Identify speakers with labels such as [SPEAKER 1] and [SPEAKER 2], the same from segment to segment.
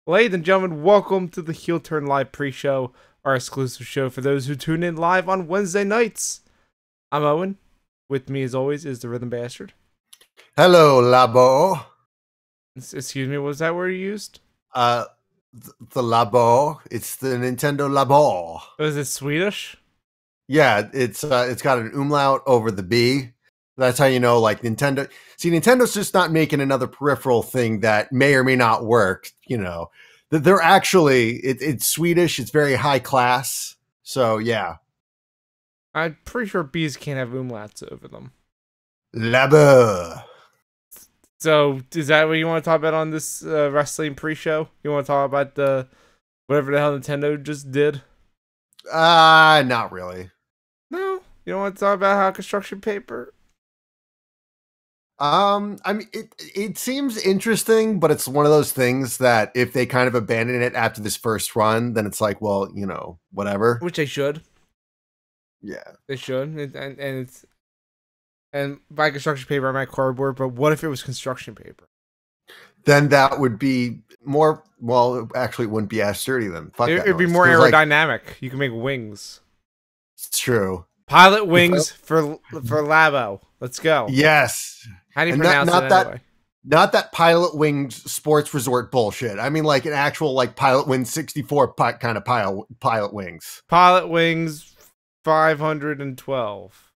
[SPEAKER 1] Ladies and gentlemen, welcome to the Heel Turn Live pre-show, our exclusive show for those who tune in live on Wednesday nights. I'm Owen. With me, as always, is the Rhythm Bastard.
[SPEAKER 2] Hello, Labo.
[SPEAKER 1] Excuse me, was that word you used?
[SPEAKER 2] The Labo. It's the Nintendo Labo.
[SPEAKER 1] Was it Swedish?
[SPEAKER 2] Yeah, it's got an umlaut over the B. That's how you know, like, Nintendo. See, Nintendo's just not making another peripheral thing that may or may not work. You know, they're actually it's Swedish. It's very high class. So yeah,
[SPEAKER 1] I'm pretty sure B's can't have umlauts over them.
[SPEAKER 2] Labo.
[SPEAKER 1] So, is that what you want to talk about on this wrestling pre-show? You want to talk about the whatever the hell Nintendo just did?
[SPEAKER 2] Not really.
[SPEAKER 1] No, you don't want to talk about how construction paper.
[SPEAKER 2] I mean, it seems interesting, but it's one of those things that if they kind of abandon it after this first run, then it's like, well, you know, whatever.
[SPEAKER 1] Which they should.
[SPEAKER 2] Yeah,
[SPEAKER 1] they should, and by construction paper I meant cardboard. But what if it was construction paper?
[SPEAKER 2] Then that would be more. Well, actually, it wouldn't be as sturdy. Then fuck
[SPEAKER 1] it'd be more aerodynamic. Like, you can make wings.
[SPEAKER 2] It's true.
[SPEAKER 1] Pilot wings for Labo. Let's go.
[SPEAKER 2] Yes.
[SPEAKER 1] How do you pronounce it anyway?
[SPEAKER 2] Not that Pilot Wings sports resort bullshit. I mean, like an actual like Pilot Wings 64 kind of Pilot Wings.
[SPEAKER 1] Pilot Wings 512.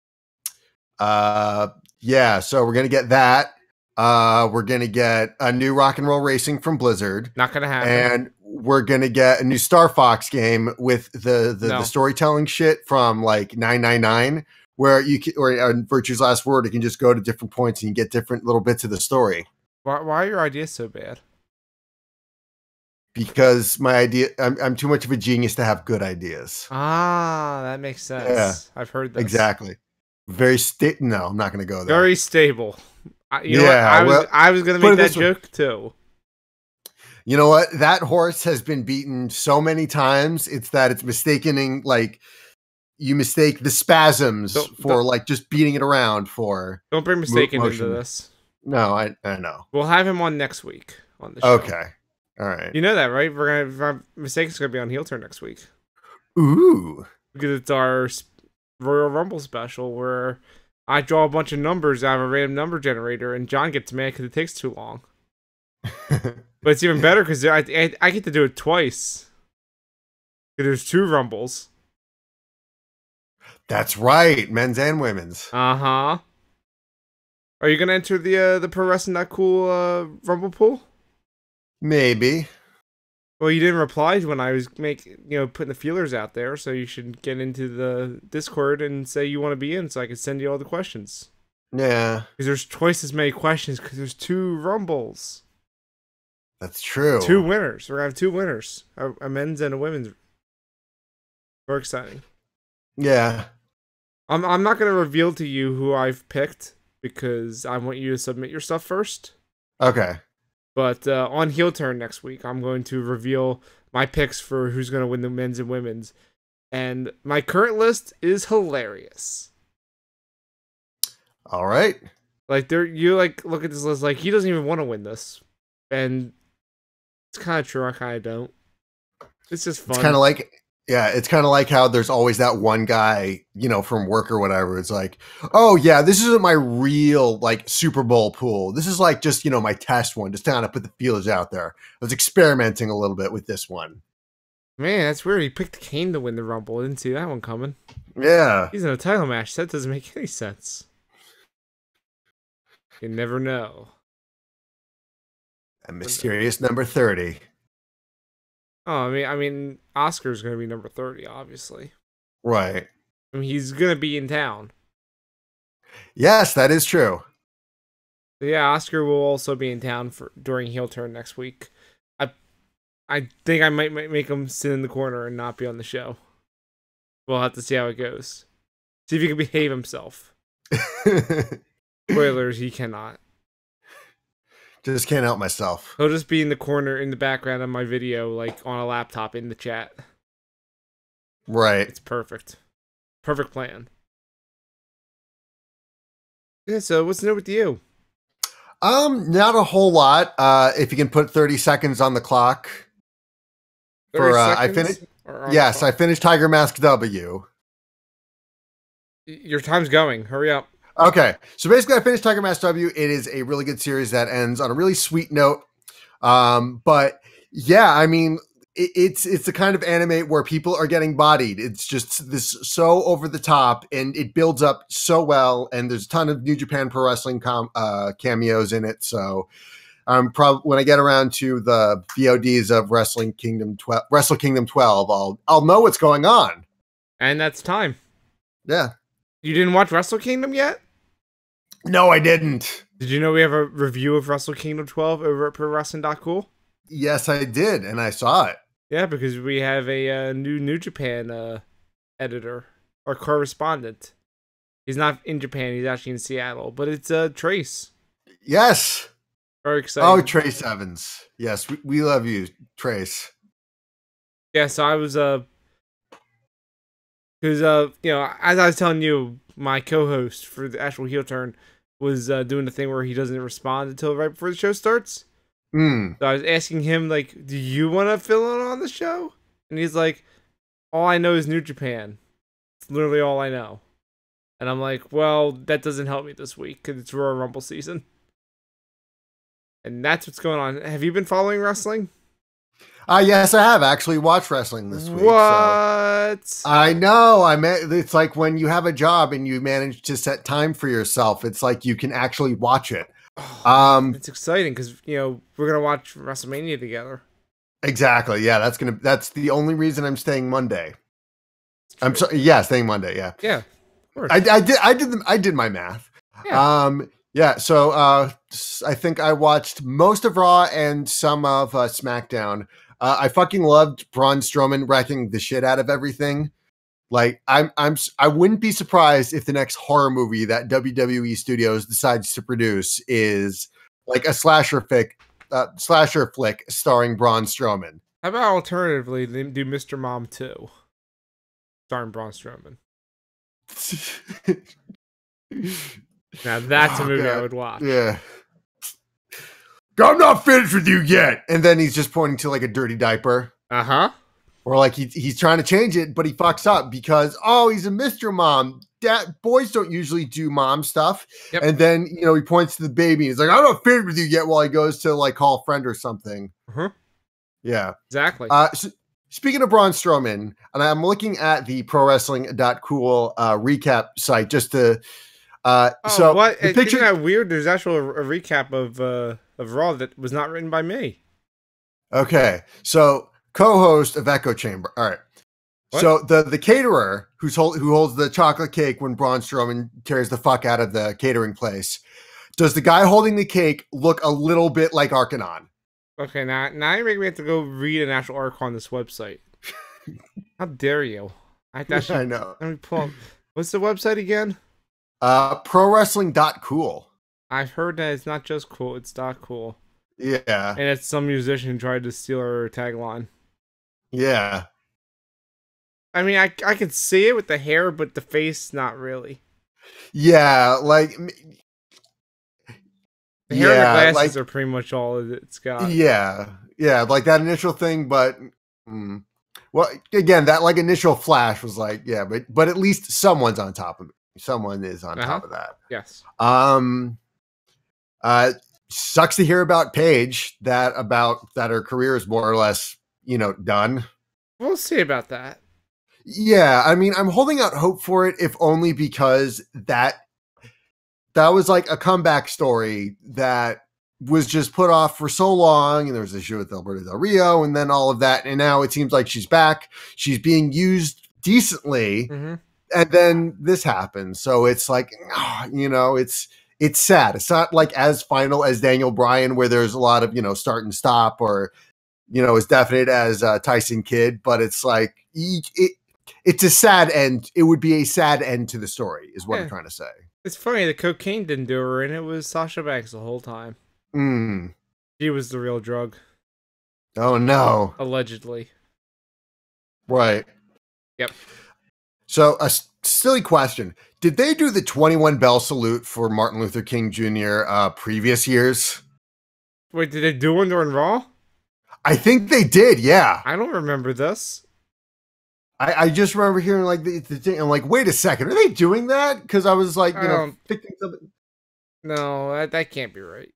[SPEAKER 2] Yeah. So we're gonna get that. We're gonna get a new Rock and Roll Racing from Blizzard.
[SPEAKER 1] Not gonna happen.
[SPEAKER 2] And we're gonna get a new Star Fox game with the storytelling shit from like 999. Where you can, or on Virtue's Last Word, you can just go to different points and you get different little bits of the story.
[SPEAKER 1] Why are your ideas so bad?
[SPEAKER 2] Because my idea, I'm too much of a genius to have good ideas.
[SPEAKER 1] Ah, that makes sense.
[SPEAKER 2] Yeah,
[SPEAKER 1] I've heard this.
[SPEAKER 2] Exactly. Very stable. No, I'm not going to go there.
[SPEAKER 1] Very stable. You know what? I was going to make that joke too.
[SPEAKER 2] You know what? That horse has been beaten so many times. It's that it's mistaken, like, you mistake the spasms for like just beating it around for.
[SPEAKER 1] Don't bring mistaken into this.
[SPEAKER 2] No, I know.
[SPEAKER 1] We'll have him on next week on the show.
[SPEAKER 2] Okay, all right.
[SPEAKER 1] You know that, right? Mistaken's gonna be on Heel Turn next week.
[SPEAKER 2] Ooh,
[SPEAKER 1] because it's our Royal Rumble special where I draw a bunch of numbers out of a random number generator, and John gets mad because it takes too long. But it's even better because I get to do it twice. There's 2 Rumbles.
[SPEAKER 2] That's right, men's and women's.
[SPEAKER 1] Uh-huh. Are you gonna enter the ProWrestling.Cool Rumble pool?
[SPEAKER 2] Maybe.
[SPEAKER 1] Well, you didn't reply when I was putting the feelers out there, so you should get into the Discord and say you want to be in, so I can send you all the questions.
[SPEAKER 2] Yeah.
[SPEAKER 1] Because there's twice as many questions because there's 2 Rumbles.
[SPEAKER 2] That's true.
[SPEAKER 1] 2 winners. We're gonna have 2 winners, a men's and a women's. Very exciting.
[SPEAKER 2] Yeah.
[SPEAKER 1] I'm not gonna reveal to you who I've picked because I want you to submit your stuff first.
[SPEAKER 2] Okay.
[SPEAKER 1] But on Heel Turn next week, I'm going to reveal my picks for who's gonna win the men's and women's, and my current list is hilarious.
[SPEAKER 2] All right.
[SPEAKER 1] Like you look at this list like he doesn't even want to win this, and it's kind of true. I kind of don't. It's just fun.
[SPEAKER 2] It's kind of like. Yeah, it's kind of like how there's always that one guy, from work or whatever. It's like, oh yeah, this isn't my real like Super Bowl pool. This is like just, my test one, just trying to put the feelers out there. I was experimenting a little bit with this one.
[SPEAKER 1] Man, that's weird. He picked Kane to win the Rumble. I didn't see that one coming.
[SPEAKER 2] Yeah.
[SPEAKER 1] He's in a title match. That doesn't make any sense. You never know.
[SPEAKER 2] A mysterious number 30.
[SPEAKER 1] Oh, I mean, Oscar's going to be number 30, obviously.
[SPEAKER 2] Right.
[SPEAKER 1] I mean, he's going to be in town.
[SPEAKER 2] Yes, that is true.
[SPEAKER 1] So yeah, Oscar will also be in town during Heel Turn next week. I think I might make him sit in the corner and not be on the show. We'll have to see how it goes. See if he can behave himself. Spoilers, he cannot.
[SPEAKER 2] Just can't help myself.
[SPEAKER 1] He'll just be in the corner in the background of my video, like on a laptop in the chat.
[SPEAKER 2] Right.
[SPEAKER 1] It's perfect. Perfect plan. Yeah, so what's new with you?
[SPEAKER 2] Not a whole lot. If you can put 30 seconds on the clock, For
[SPEAKER 1] 30
[SPEAKER 2] I
[SPEAKER 1] seconds?
[SPEAKER 2] finished.
[SPEAKER 1] Or on the
[SPEAKER 2] Yes, I
[SPEAKER 1] clock?
[SPEAKER 2] finished Tiger Mask W.
[SPEAKER 1] Your time's going. Hurry up.
[SPEAKER 2] Okay, so basically, I finished Tiger Mask W. It is a really good series that ends on a really sweet note. But yeah, I mean, it's the kind of anime where people are getting bodied. It's just this so over the top, and it builds up so well. And there's a ton of New Japan Pro Wrestling cameos in it. So probably when I get around to the VODs of Wrestle Kingdom 12, I'll know what's going on.
[SPEAKER 1] And that's time.
[SPEAKER 2] Yeah.
[SPEAKER 1] You didn't watch Wrestle Kingdom yet?
[SPEAKER 2] No, I didn't.
[SPEAKER 1] Did you know we have a review of Wrestle Kingdom 12 over at ProWrestling.Cool?
[SPEAKER 2] Yes, I did, and I saw it.
[SPEAKER 1] Yeah, because we have a New Japan editor or correspondent. He's not in Japan; he's actually in Seattle. But it's Trace.
[SPEAKER 2] Yes.
[SPEAKER 1] Very exciting.
[SPEAKER 2] Oh, Trace Evans. Yes, we love you, Trace.
[SPEAKER 1] Yeah, so I was because as I was telling you, my co-host for the actual heel turn was doing the thing where he doesn't respond until right before the show starts. So I was asking him, like, do you want to fill in on the show? And he's like, all I know is New Japan. It's literally all I know. And I'm like, well, that doesn't help me this week because it's Royal Rumble season. And that's what's going on. Have you been following wrestling?
[SPEAKER 2] Yes, I have actually watched wrestling this week.
[SPEAKER 1] What?
[SPEAKER 2] So. I know. It's like when you have a job and you manage to set time for yourself. It's like you can actually watch it.
[SPEAKER 1] It's exciting because we're gonna watch WrestleMania together.
[SPEAKER 2] Exactly. Yeah, that's the only reason I'm staying Monday. I'm sorry. Yeah, staying Monday. Yeah.
[SPEAKER 1] Yeah. Of course.
[SPEAKER 2] I did my math.
[SPEAKER 1] Yeah.
[SPEAKER 2] Yeah. So I think I watched most of Raw and some of SmackDown. I fucking loved Braun Strowman wrecking the shit out of everything. Like I wouldn't be surprised if the next horror movie that WWE Studios decides to produce is like a slasher flick starring Braun Strowman.
[SPEAKER 1] How about alternatively, they do Mr. Mom 2, starring Braun Strowman? Now that's a movie I would watch.
[SPEAKER 2] Yeah. I'm not finished with you yet. And then he's just pointing to like a dirty diaper.
[SPEAKER 1] Uh-huh.
[SPEAKER 2] Or like he's trying to change it, but he fucks up because, he's a Mr. Mom. Boys don't usually do mom stuff.
[SPEAKER 1] Yep.
[SPEAKER 2] And then, he points to the baby. And he's like, I'm not finished with you yet, while he goes to like call a friend or something.
[SPEAKER 1] Uh-huh.
[SPEAKER 2] Yeah.
[SPEAKER 1] Exactly.
[SPEAKER 2] So, speaking of Braun Strowman, and I'm looking at the ProWrestling.Cool recap site just to... so
[SPEAKER 1] what?
[SPEAKER 2] The picture...
[SPEAKER 1] Isn't that weird? There's actually a recap of Raw that was not written by me.
[SPEAKER 2] Okay. So... co-host of Echo Chamber. All right. What? So the caterer who holds the chocolate cake when Braun Strowman tears the fuck out of the catering place, does the guy holding the cake look a little bit like Arkanon?
[SPEAKER 1] Okay, now you make me have to go read an actual article on this website. How dare you? I
[SPEAKER 2] know.
[SPEAKER 1] Let me pull up. What's the website again?
[SPEAKER 2] ProWrestling.Cool.
[SPEAKER 1] I've heard that it's not just cool, it's .cool.
[SPEAKER 2] Yeah.
[SPEAKER 1] And it's some musician tried to steal our tagline.
[SPEAKER 2] Yeah.
[SPEAKER 1] I mean, I can see it with the hair, but the face, not really.
[SPEAKER 2] Yeah, like...
[SPEAKER 1] The hair and the glasses are pretty much all it's got.
[SPEAKER 2] Yeah. Yeah, like that initial thing, but... Well, again, that like initial flash was like, yeah, but at least someone's on top of it. Someone is on top of that.
[SPEAKER 1] Yes.
[SPEAKER 2] Sucks to hear about Paige, that her career is more or less, done.
[SPEAKER 1] We'll see about that.
[SPEAKER 2] Yeah, I mean, I'm holding out hope for it, if only because that was like a comeback story that was just put off for so long, and there was an issue with Alberto Del Rio, and then all of that, and now it seems like she's back. She's being used decently, and then this happens. So it's like, it's sad. It's not like as final as Daniel Bryan, where there's a lot of, start and stop, or, as definite as Tyson Kidd, but it's like, it's a sad end. It would be a sad end to the story, is what I'm trying to say.
[SPEAKER 1] It's funny, the cocaine didn't do her, and it was Sasha Banks the whole time. She was the real drug.
[SPEAKER 2] Oh, no.
[SPEAKER 1] Allegedly.
[SPEAKER 2] Right.
[SPEAKER 1] Yep.
[SPEAKER 2] So, a silly question. Did they do the 21 bell salute for Martin Luther King Jr. Previous years?
[SPEAKER 1] Wait, did they do one during Raw?
[SPEAKER 2] I think they did, yeah.
[SPEAKER 1] I don't remember this.
[SPEAKER 2] I just remember hearing like the thing. I'm like, wait a second, are they doing that? Because I was like,
[SPEAKER 1] I don't.
[SPEAKER 2] thinking something.
[SPEAKER 1] No, that can't be right.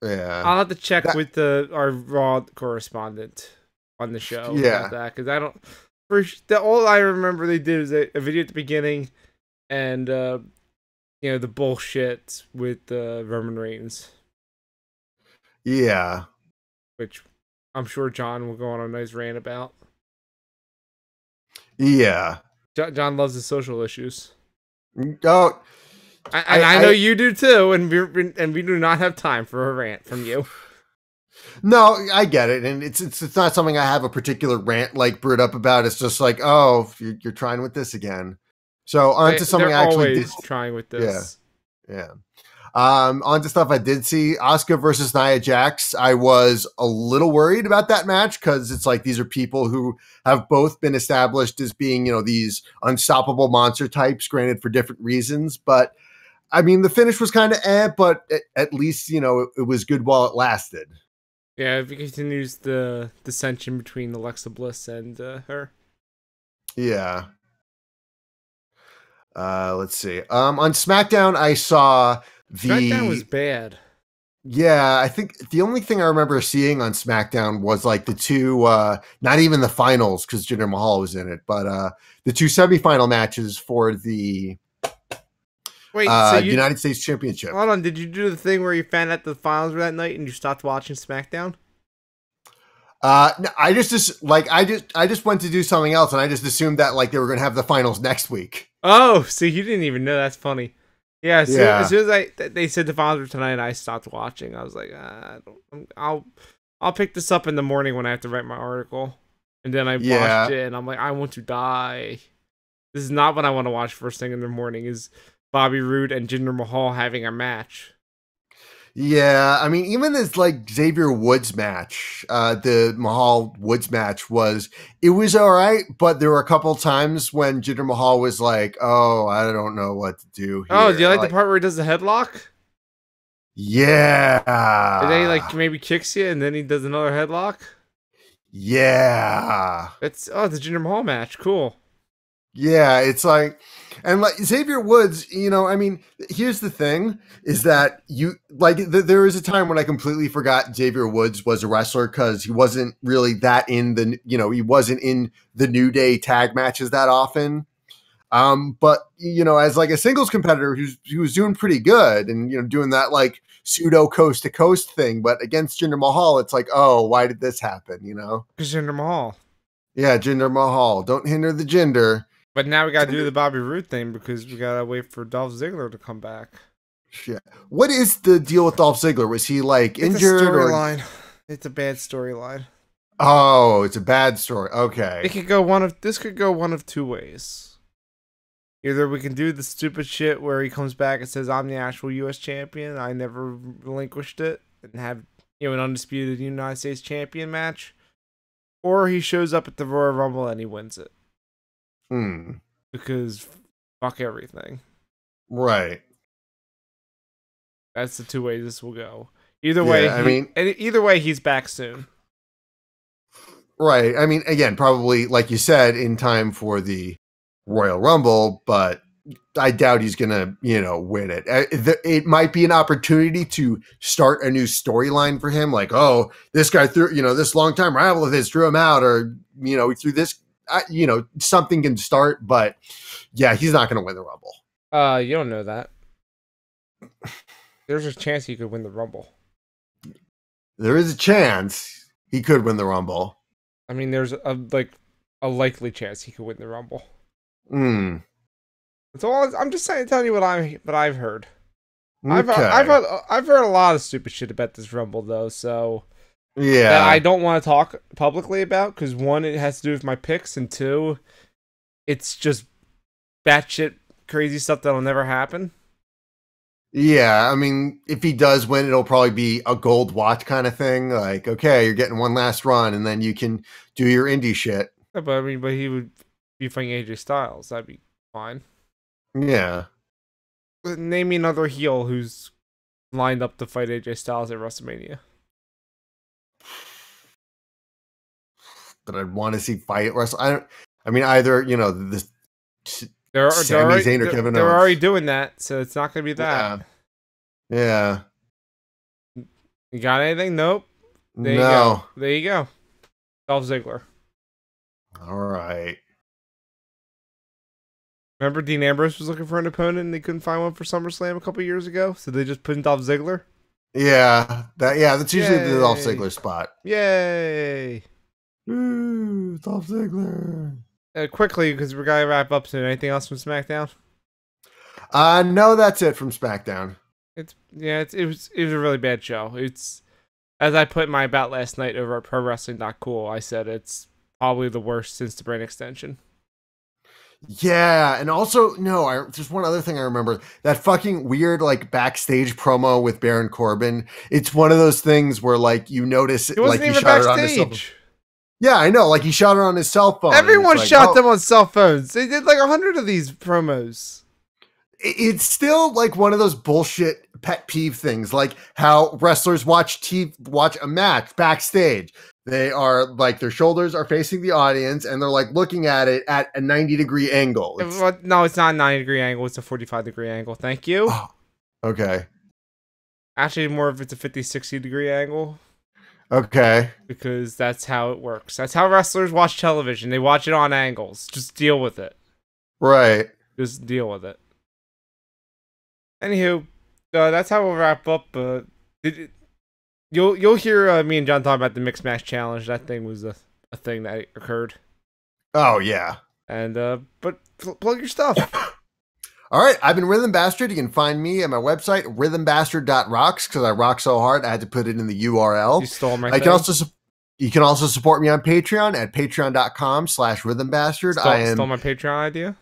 [SPEAKER 2] Yeah,
[SPEAKER 1] I'll have to check
[SPEAKER 2] that,
[SPEAKER 1] with our Raw correspondent on the show about
[SPEAKER 2] yeah,
[SPEAKER 1] that because I don't. All I remember they did was a video at the beginning, and the bullshit with Roman Reigns,
[SPEAKER 2] yeah,
[SPEAKER 1] which I'm sure John will go on a nice rant about.
[SPEAKER 2] yeah.
[SPEAKER 1] John loves his social issues.
[SPEAKER 2] Oh,
[SPEAKER 1] And I know you do too, and we do not have time for a rant from you.
[SPEAKER 2] no, I get it, and it's not something I have a particular rant like brewed up about. It's just like, oh, you're trying with this again. So on to something
[SPEAKER 1] They're
[SPEAKER 2] I actually did.
[SPEAKER 1] always trying with
[SPEAKER 2] Yeah,
[SPEAKER 1] this.
[SPEAKER 2] yeah. On to stuff I did see. Asuka versus Nia Jax. I was a little worried about that match because it's like these are people who have both been established as being, these unstoppable monster types, granted for different reasons. But I mean, the finish was kind of but at least, it was good while it lasted.
[SPEAKER 1] Yeah, if it continues the dissension between Alexa Bliss and her.
[SPEAKER 2] Yeah. Let's see. On SmackDown, I saw
[SPEAKER 1] SmackDown was bad.
[SPEAKER 2] Yeah, I think the only thing I remember seeing on SmackDown was like the two, not even the finals because Jinder Mahal was in it, but the two semifinal matches for the
[SPEAKER 1] Wait, so
[SPEAKER 2] United States Championship.
[SPEAKER 1] Hold on, did you do the thing where you found out the finals were that night and you stopped watching SmackDown?
[SPEAKER 2] No, I just went to do something else and I just assumed that like they were going to have the finals next week.
[SPEAKER 1] Oh, so you didn't even know. That's funny. Yeah,
[SPEAKER 2] Yeah.
[SPEAKER 1] As soon as they said the finals were tonight, I stopped watching. I was like, I'll pick this up in the morning when I have to write my article. And then I watched it, and I'm like, I want to die. This is not what I want to watch first thing in the morning. Is Bobby Roode and Jinder Mahal having a match?
[SPEAKER 2] Yeah, I mean, even this like Xavier Woods match, the Mahal Woods match it was all right, but there were a couple times when Jinder Mahal was like, "Oh, I don't know what to do here."
[SPEAKER 1] Oh, do you like the part where he does the headlock?
[SPEAKER 2] Yeah.
[SPEAKER 1] And then he like maybe kicks you, and then he does another headlock.
[SPEAKER 2] Yeah.
[SPEAKER 1] The Jinder Mahal match, cool.
[SPEAKER 2] Yeah, it's like, and like Xavier Woods, I mean, here's the thing is that there is a time when I completely forgot Xavier Woods was a wrestler because he wasn't really that he wasn't in the New Day tag matches that often. But as like a singles competitor he was doing pretty good and, doing that like pseudo coast to coast thing. But against Jinder Mahal, it's like, oh, why did this happen?
[SPEAKER 1] Because Jinder Mahal.
[SPEAKER 2] Yeah, Jinder Mahal. Don't hinder the Jinder.
[SPEAKER 1] But now we gotta do the Bobby Roode thing because we gotta wait for Dolph Ziggler to come back.
[SPEAKER 2] Yeah. What is the deal with Dolph Ziggler? Was he like injured
[SPEAKER 1] or it's a bad storyline?
[SPEAKER 2] Oh, it's a bad story. Okay.
[SPEAKER 1] This could go one of two ways. Either we can do the stupid shit where he comes back and says, I'm the actual US champion, I never relinquished it, and have an undisputed United States champion match. Or he shows up at the Royal Rumble and he wins it. Because fuck everything.
[SPEAKER 2] Right.
[SPEAKER 1] That's the two ways this will go. Either way, he's back soon.
[SPEAKER 2] Right. I mean, again, probably like you said, in time for the Royal Rumble, but I doubt he's gonna, win it. It might be an opportunity to start a new storyline for him. Like, oh, this guy threw, this longtime rival of his drew him out, or he threw this. Something can start, but yeah, he's not going to win the Rumble.
[SPEAKER 1] You don't know that. There's a chance he could win the Rumble.
[SPEAKER 2] There is a chance he could win the Rumble.
[SPEAKER 1] I mean, there's a likely chance he could win the Rumble. That's all. I'm just telling you what I've heard.
[SPEAKER 2] Okay.
[SPEAKER 1] I've heard a lot of stupid shit about this Rumble though, so.
[SPEAKER 2] Yeah.
[SPEAKER 1] That I don't want to talk publicly about because one, it has to do with my picks, and two, it's just batshit crazy stuff that'll never happen.
[SPEAKER 2] Yeah, I mean, if he does win, it'll probably be a gold watch kind of thing. Like, okay, you're getting one last run, and then you can do your indie shit.
[SPEAKER 1] Yeah, but he would be fighting AJ Styles. That'd be fine.
[SPEAKER 2] Yeah.
[SPEAKER 1] Name me another heel who's lined up to fight AJ Styles at WrestleMania.
[SPEAKER 2] that I'd want to see fight wrestle. I mean, either this
[SPEAKER 1] They're
[SPEAKER 2] Sami Zayn or Kevin
[SPEAKER 1] they're
[SPEAKER 2] Owens.
[SPEAKER 1] already doing that, so it's not gonna be that.
[SPEAKER 2] Yeah.
[SPEAKER 1] You got anything? Nope. There you
[SPEAKER 2] No.
[SPEAKER 1] go. There you go. Dolph Ziggler.
[SPEAKER 2] All right.
[SPEAKER 1] Remember Dean Ambrose was looking for an opponent and they couldn't find one for SummerSlam a couple years ago, so they just put in Dolph Ziggler.
[SPEAKER 2] Yeah. That's usually the Dolph
[SPEAKER 1] Yay.
[SPEAKER 2] Ziggler spot.
[SPEAKER 1] Yay!
[SPEAKER 2] Ooh, Dolph Ziggler.
[SPEAKER 1] Quickly, because we're gonna wrap up soon. Anything else from SmackDown?
[SPEAKER 2] No, that's it from SmackDown.
[SPEAKER 1] It was a really bad show. It's, as I put in my about last night over at ProWrestling.Cool, I said it's probably the worst since the brand extension.
[SPEAKER 2] Yeah, and also there's one other thing I remember, that fucking weird like backstage promo with Baron Corbin. It's one of those things where like you notice
[SPEAKER 1] It wasn't
[SPEAKER 2] like
[SPEAKER 1] even
[SPEAKER 2] he shot it on his cell phone.
[SPEAKER 1] backstage.
[SPEAKER 2] Yeah, I know, like he shot it on his cell phone.
[SPEAKER 1] Everyone
[SPEAKER 2] like,
[SPEAKER 1] shot them on cell phones. They did like 100 of these promos.
[SPEAKER 2] It's still like one of those bullshit pet peeve things, like how wrestlers watch a match backstage. They are like, their shoulders are facing the audience and they're like looking at it at a 90-degree angle.
[SPEAKER 1] No, it's not a 90-degree angle. It's a 45-degree angle. Thank you.
[SPEAKER 2] Oh, okay.
[SPEAKER 1] Actually, more if it's a 50, 60-degree angle.
[SPEAKER 2] Okay.
[SPEAKER 1] Because that's how it works. That's how wrestlers watch television. They watch it on angles. Just deal with it.
[SPEAKER 2] Right.
[SPEAKER 1] Just deal with it. Anywho, that's how we'll wrap up. You'll hear me and John talk about the Mixed Match Challenge. That thing was a thing that occurred.
[SPEAKER 2] Oh, yeah.
[SPEAKER 1] And, but plug your stuff.
[SPEAKER 2] All right. I've been Rhythm Bastard. You can find me at my website, rhythmbastard.rocks, because I rock so hard, I had to put it in the URL.
[SPEAKER 1] You stole my
[SPEAKER 2] thing. You can also support me on Patreon at patreon.com/rhythmbastard.
[SPEAKER 1] Stole my Patreon idea?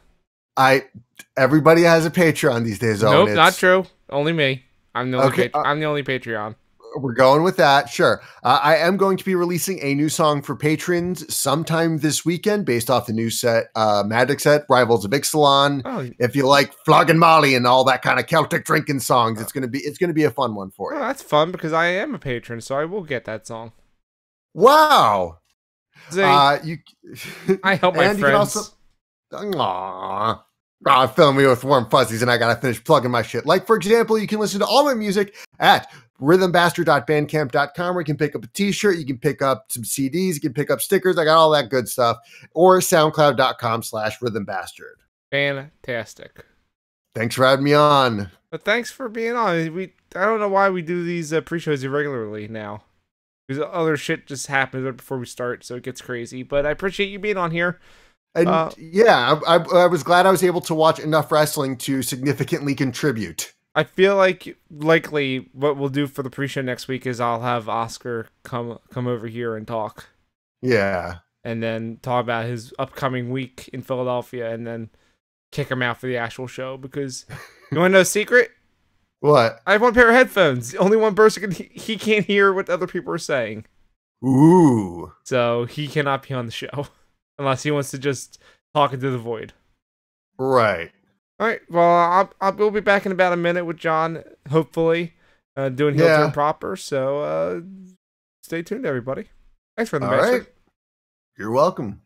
[SPEAKER 2] Everybody has a Patreon these days.
[SPEAKER 1] Nope, not true. Only me. I'm the only
[SPEAKER 2] okay.
[SPEAKER 1] I'm the only Patreon.
[SPEAKER 2] We're going with that. Sure. I am going to be releasing a new song for patrons sometime this weekend based off the new set, Magic set, Rivals of Ixalan.
[SPEAKER 1] Oh.
[SPEAKER 2] If you like Flogging Molly and all that kind of Celtic drinking songs, it's gonna be a fun one for you.
[SPEAKER 1] That's fun because I am a patron, so I will get that song.
[SPEAKER 2] Wow.
[SPEAKER 1] I help my friends.
[SPEAKER 2] Filling me with warm fuzzies and I gotta finish plugging my shit. Like, for example, you can listen to all my music at rhythmbastard.bandcamp.com, where you can pick up a t-shirt, you can pick up some CDs, you can pick up stickers, I got all that good stuff, or soundcloud.com/rhythmbastard.
[SPEAKER 1] Fantastic.
[SPEAKER 2] Thanks for having me on.
[SPEAKER 1] But thanks for being on. I don't know why we do these pre-shows irregularly now. Because other shit just happens right before we start, so it gets crazy. But I appreciate you being on here.
[SPEAKER 2] And I was glad I was able to watch enough wrestling to significantly contribute.
[SPEAKER 1] I feel like likely what we'll do for the pre-show next week is I'll have Oscar come over here and talk.
[SPEAKER 2] Yeah.
[SPEAKER 1] And then talk about his upcoming week in Philadelphia and then kick him out for the actual show. Because you want to know a secret?
[SPEAKER 2] What?
[SPEAKER 1] I have one pair of headphones. Only one person he can't hear what other people are saying.
[SPEAKER 2] Ooh.
[SPEAKER 1] So he cannot be on the show. Unless he wants to just talk into the void.
[SPEAKER 2] Right.
[SPEAKER 1] All right. Well, we'll be back in about a minute with John, hopefully, doing heel turn proper. So stay tuned, everybody. Thanks for the message.
[SPEAKER 2] All right. You're welcome.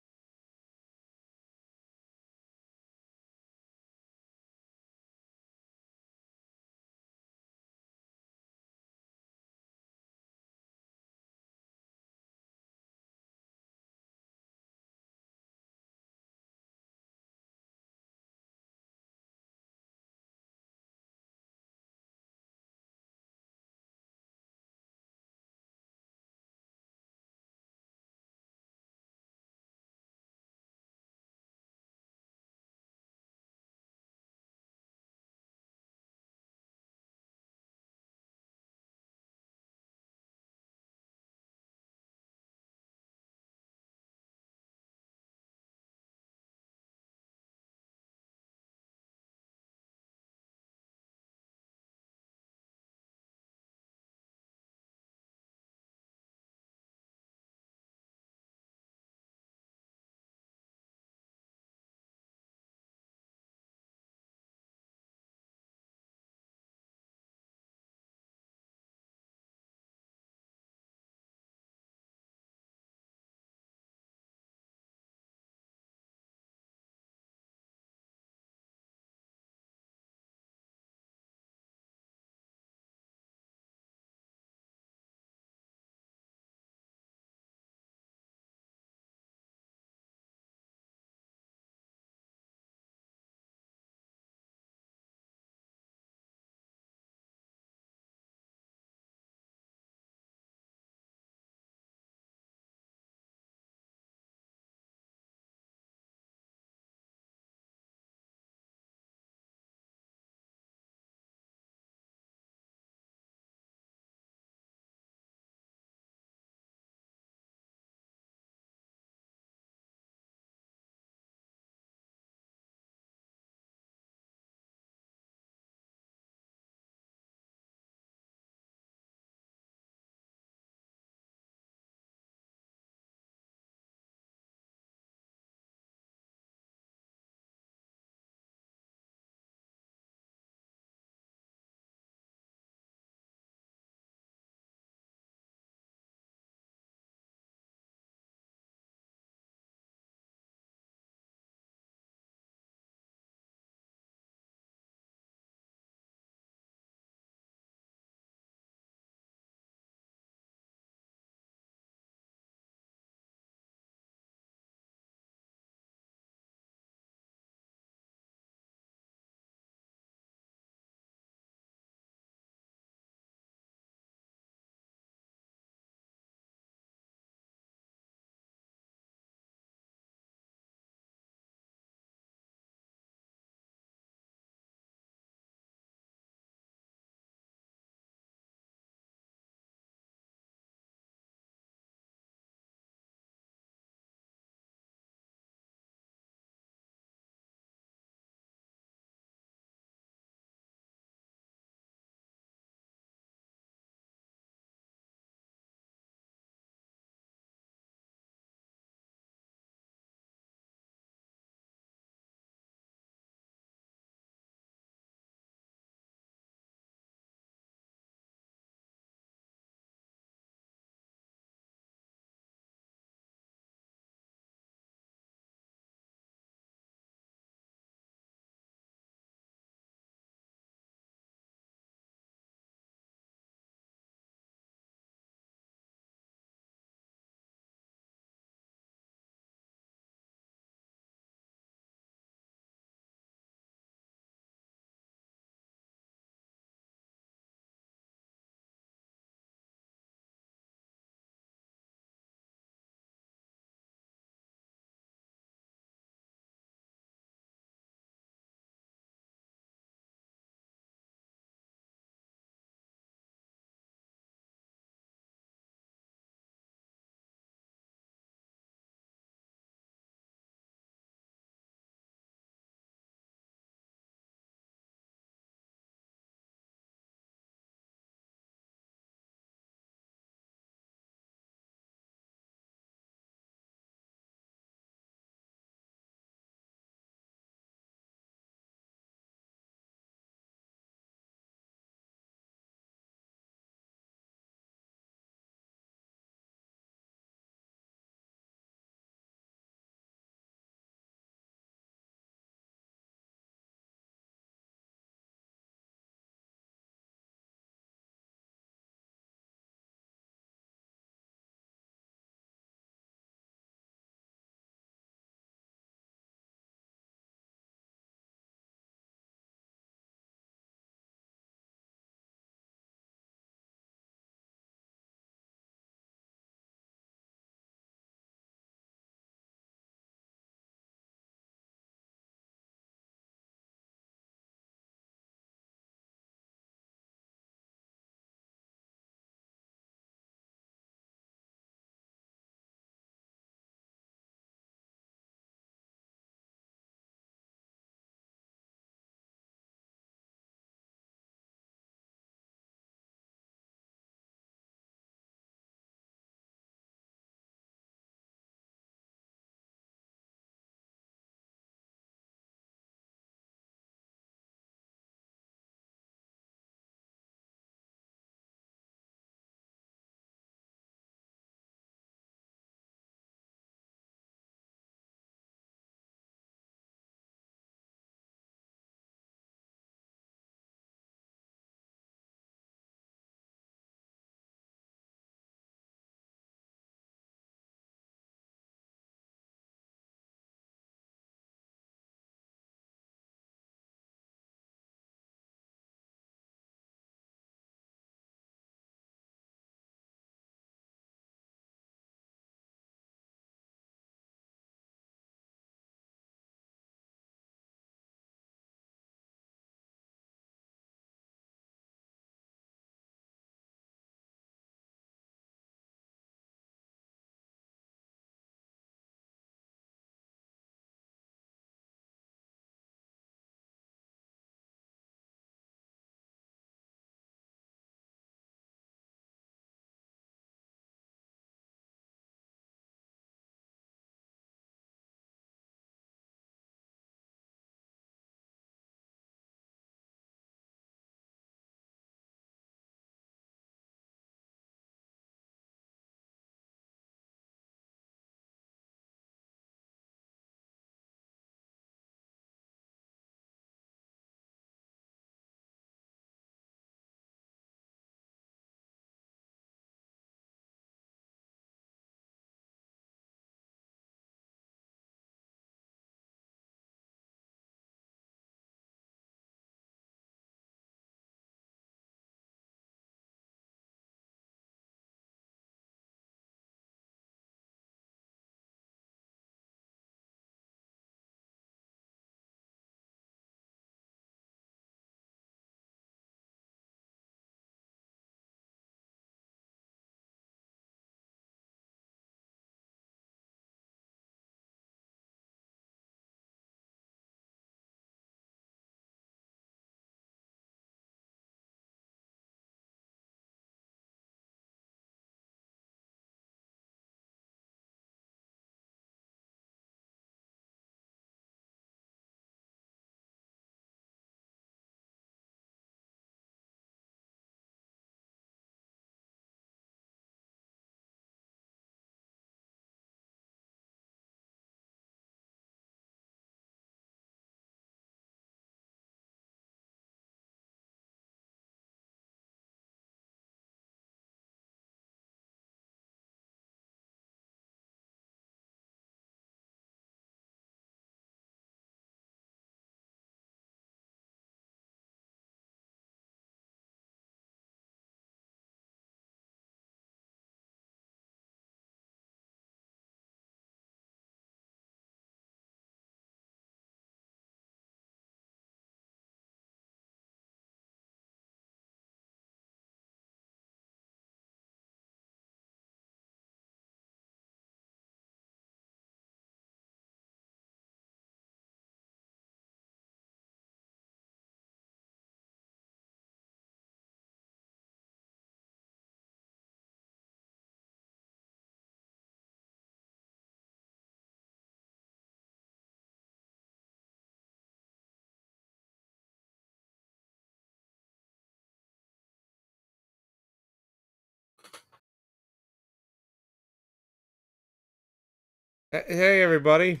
[SPEAKER 1] Hey everybody.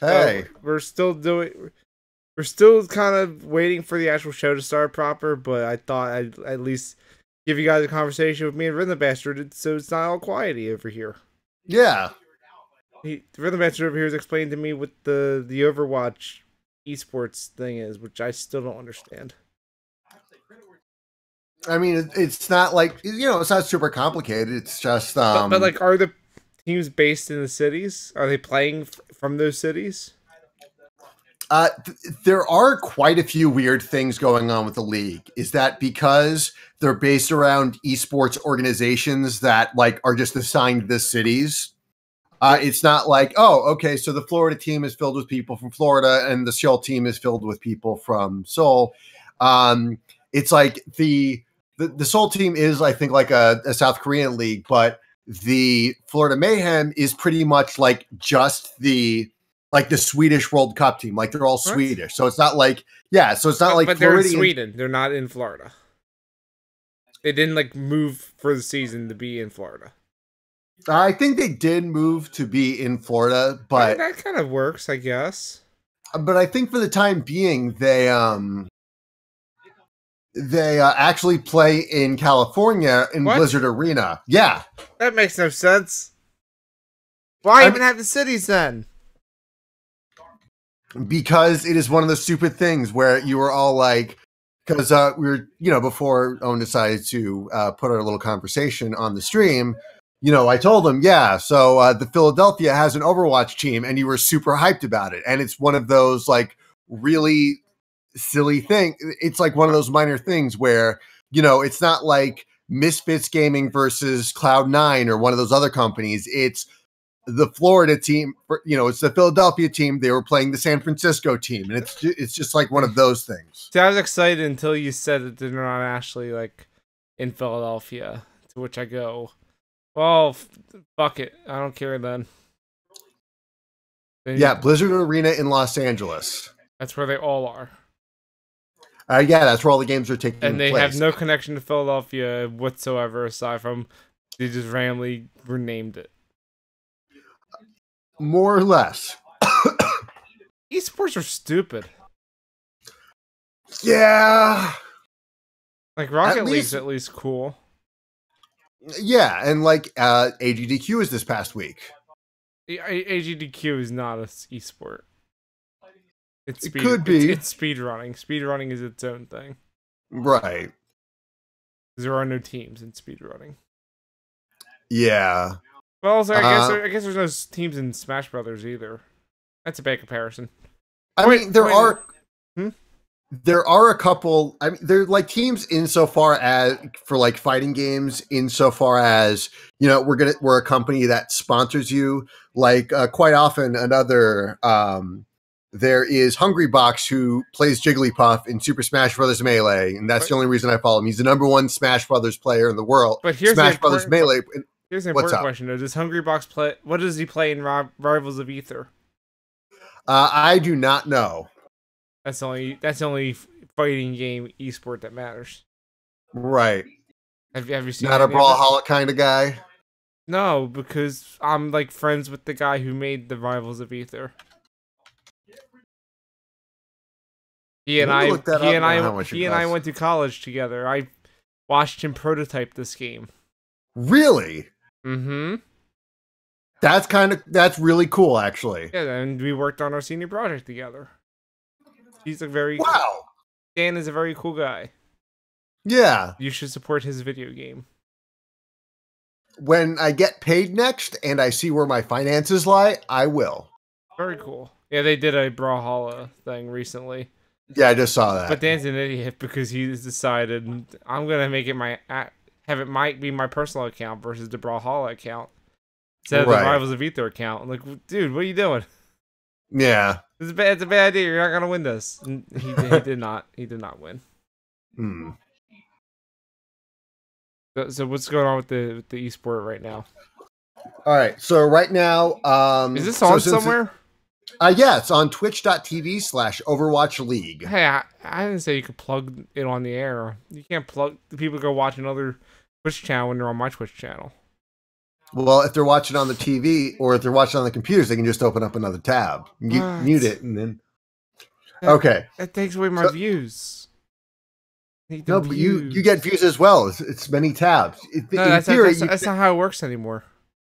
[SPEAKER 2] Hey.
[SPEAKER 1] We're still doing. We're still kind of waiting for the actual show to start proper, but I thought I'd at least give you guys a conversation with me and Rhythm Bastard, so it's not all quiety over here.
[SPEAKER 2] Yeah.
[SPEAKER 1] The Rhythm Bastard over here is explaining to me what the Overwatch esports thing is, which I still don't understand.
[SPEAKER 2] I mean, it's not like, it's not super complicated. It's just,
[SPEAKER 1] But like, are the teams based in the cities? Are they playing from those cities?
[SPEAKER 2] There are quite a few weird things going on with the league. Is that because they're based around esports organizations that like are just assigned the cities? It's not like, oh, okay, so the Florida team is filled with people from Florida and the Seoul team is filled with people from Seoul. It's like the Seoul team is, I think, like a South Korean league, but the Florida Mayhem is pretty much like just the Swedish World Cup team. Like they're all
[SPEAKER 1] What?
[SPEAKER 2] Swedish. So it's not like, yeah, so it's not like
[SPEAKER 1] but they're in Sweden. They're not in Florida. They didn't like move for the season to be in Florida.
[SPEAKER 2] I think they did move to be in Florida, but
[SPEAKER 1] that kind of works, I guess.
[SPEAKER 2] But I think for the time being, they actually play in California in Blizzard Arena. Yeah,
[SPEAKER 1] that makes no sense. Why even have the cities then?
[SPEAKER 2] Because it is one of the stupid things where you were all like, because we were, before Owen decided to put our little conversation on the stream, I told him, yeah, so the Philadelphia has an Overwatch team, and you were super hyped about it. And it's one of those like really silly thing. It's like one of those minor things where, it's not like Misfits Gaming versus Cloud9 or one of those other companies. It's the Florida team, it's the Philadelphia team. They were playing the San Francisco team, and it's just like one of those things.
[SPEAKER 1] See, I was excited until you said that they're not actually like in Philadelphia, to which I go, well, fuck it. I don't care then.
[SPEAKER 2] Yeah, Blizzard Arena in Los Angeles.
[SPEAKER 1] That's where they all are.
[SPEAKER 2] Yeah, that's where all the games are taking place.
[SPEAKER 1] And they have no connection to Philadelphia whatsoever, aside from they just randomly renamed it.
[SPEAKER 2] More or less.
[SPEAKER 1] Esports are stupid.
[SPEAKER 2] Yeah.
[SPEAKER 1] Like Rocket League's at least cool.
[SPEAKER 2] Yeah, and like AGDQ is this past week.
[SPEAKER 1] AGDQ is not an esport. It
[SPEAKER 2] could be.
[SPEAKER 1] It's speedrunning. Speedrunning is its own thing.
[SPEAKER 2] Right.
[SPEAKER 1] There are no teams in speedrunning.
[SPEAKER 2] Yeah.
[SPEAKER 1] Well, also, I guess there's no teams in Smash Brothers either. That's a bad comparison.
[SPEAKER 2] I mean, there are a couple. I mean, they're like teams insofar as for like fighting games. Insofar as we're a company that sponsors you. Like quite often, another there is Hungrybox who plays Jigglypuff in Super Smash Bros. Melee, and that's the only reason I follow him. He's the #1 Smash Brothers player in the world.
[SPEAKER 1] But here's
[SPEAKER 2] Smash Brothers Melee.
[SPEAKER 1] Here's an important question though: does Hungrybox play? What does he play in Rivals of Ether?
[SPEAKER 2] I do not know.
[SPEAKER 1] That's the only fighting game esport that matters.
[SPEAKER 2] Right.
[SPEAKER 1] Have you seen?
[SPEAKER 2] Not a Brawlhalla kind of guy.
[SPEAKER 1] No, because I'm like friends with the guy who made the Rivals of Ether. He and I went to college together. I watched him prototype this game.
[SPEAKER 2] Really?
[SPEAKER 1] Mm-hmm.
[SPEAKER 2] That's really cool, actually.
[SPEAKER 1] Yeah, and we worked on our senior project together. He's a very
[SPEAKER 2] wow.
[SPEAKER 1] Dan is a very cool guy.
[SPEAKER 2] Yeah.
[SPEAKER 1] You should support his video game.
[SPEAKER 2] When I get paid next and I see where my finances lie, I will.
[SPEAKER 1] Very cool. Yeah, they did a Brawlhalla thing recently.
[SPEAKER 2] Yeah, I just saw that.
[SPEAKER 1] But Dan's an idiot because he's decided I'm gonna make it have it be my personal account versus the Brawlhalla account instead of the Rivals of Ether account. I'm like, dude, what are you doing?
[SPEAKER 2] Yeah,
[SPEAKER 1] it's a bad idea. You're not gonna win this. And he did not. He did not win.
[SPEAKER 2] Hmm.
[SPEAKER 1] So what's going on with the esport right now?
[SPEAKER 2] All right. So right now,
[SPEAKER 1] is this on somewhere?
[SPEAKER 2] Yeah, it's on twitch.tv/Overwatch League.
[SPEAKER 1] Hey, I didn't say you could plug it on the air. You can't plug the people go watch another Twitch channel when they're on my Twitch channel.
[SPEAKER 2] Well, if they're watching on the TV or if they're watching on the computers, they can just open up another tab, mute
[SPEAKER 1] What?
[SPEAKER 2] it, and then
[SPEAKER 1] That,
[SPEAKER 2] okay.
[SPEAKER 1] that takes away my
[SPEAKER 2] So,
[SPEAKER 1] views. I need the
[SPEAKER 2] no, but you get
[SPEAKER 1] views.
[SPEAKER 2] views as well. It's many tabs.
[SPEAKER 1] No,
[SPEAKER 2] In theory,
[SPEAKER 1] that's not how it works anymore.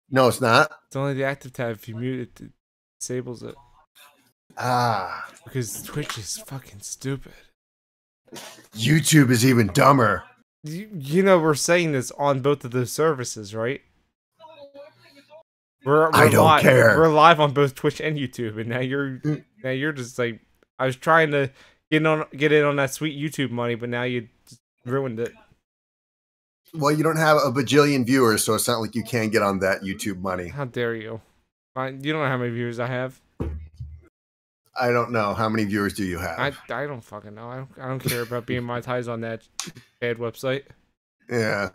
[SPEAKER 2] no, it's not.
[SPEAKER 1] It's only the active tab. If you mute it, it disables it.
[SPEAKER 2] Ah,
[SPEAKER 1] Because Twitch is fucking stupid.
[SPEAKER 2] YouTube is even dumber.
[SPEAKER 1] You know we're saying this on both of those services, right?
[SPEAKER 2] I don't care.
[SPEAKER 1] We're live on both Twitch and YouTube, and now you're just like, I was trying to get in on that sweet YouTube money, but now you just ruined it.
[SPEAKER 2] Well, you don't have a bajillion viewers, so it's not like you can get on that YouTube money.
[SPEAKER 1] How dare you? You don't know how many viewers I have.
[SPEAKER 2] I don't know. How many viewers do you have?
[SPEAKER 1] I don't fucking know. I don't care about being monetized on that bad website.
[SPEAKER 2] Yeah.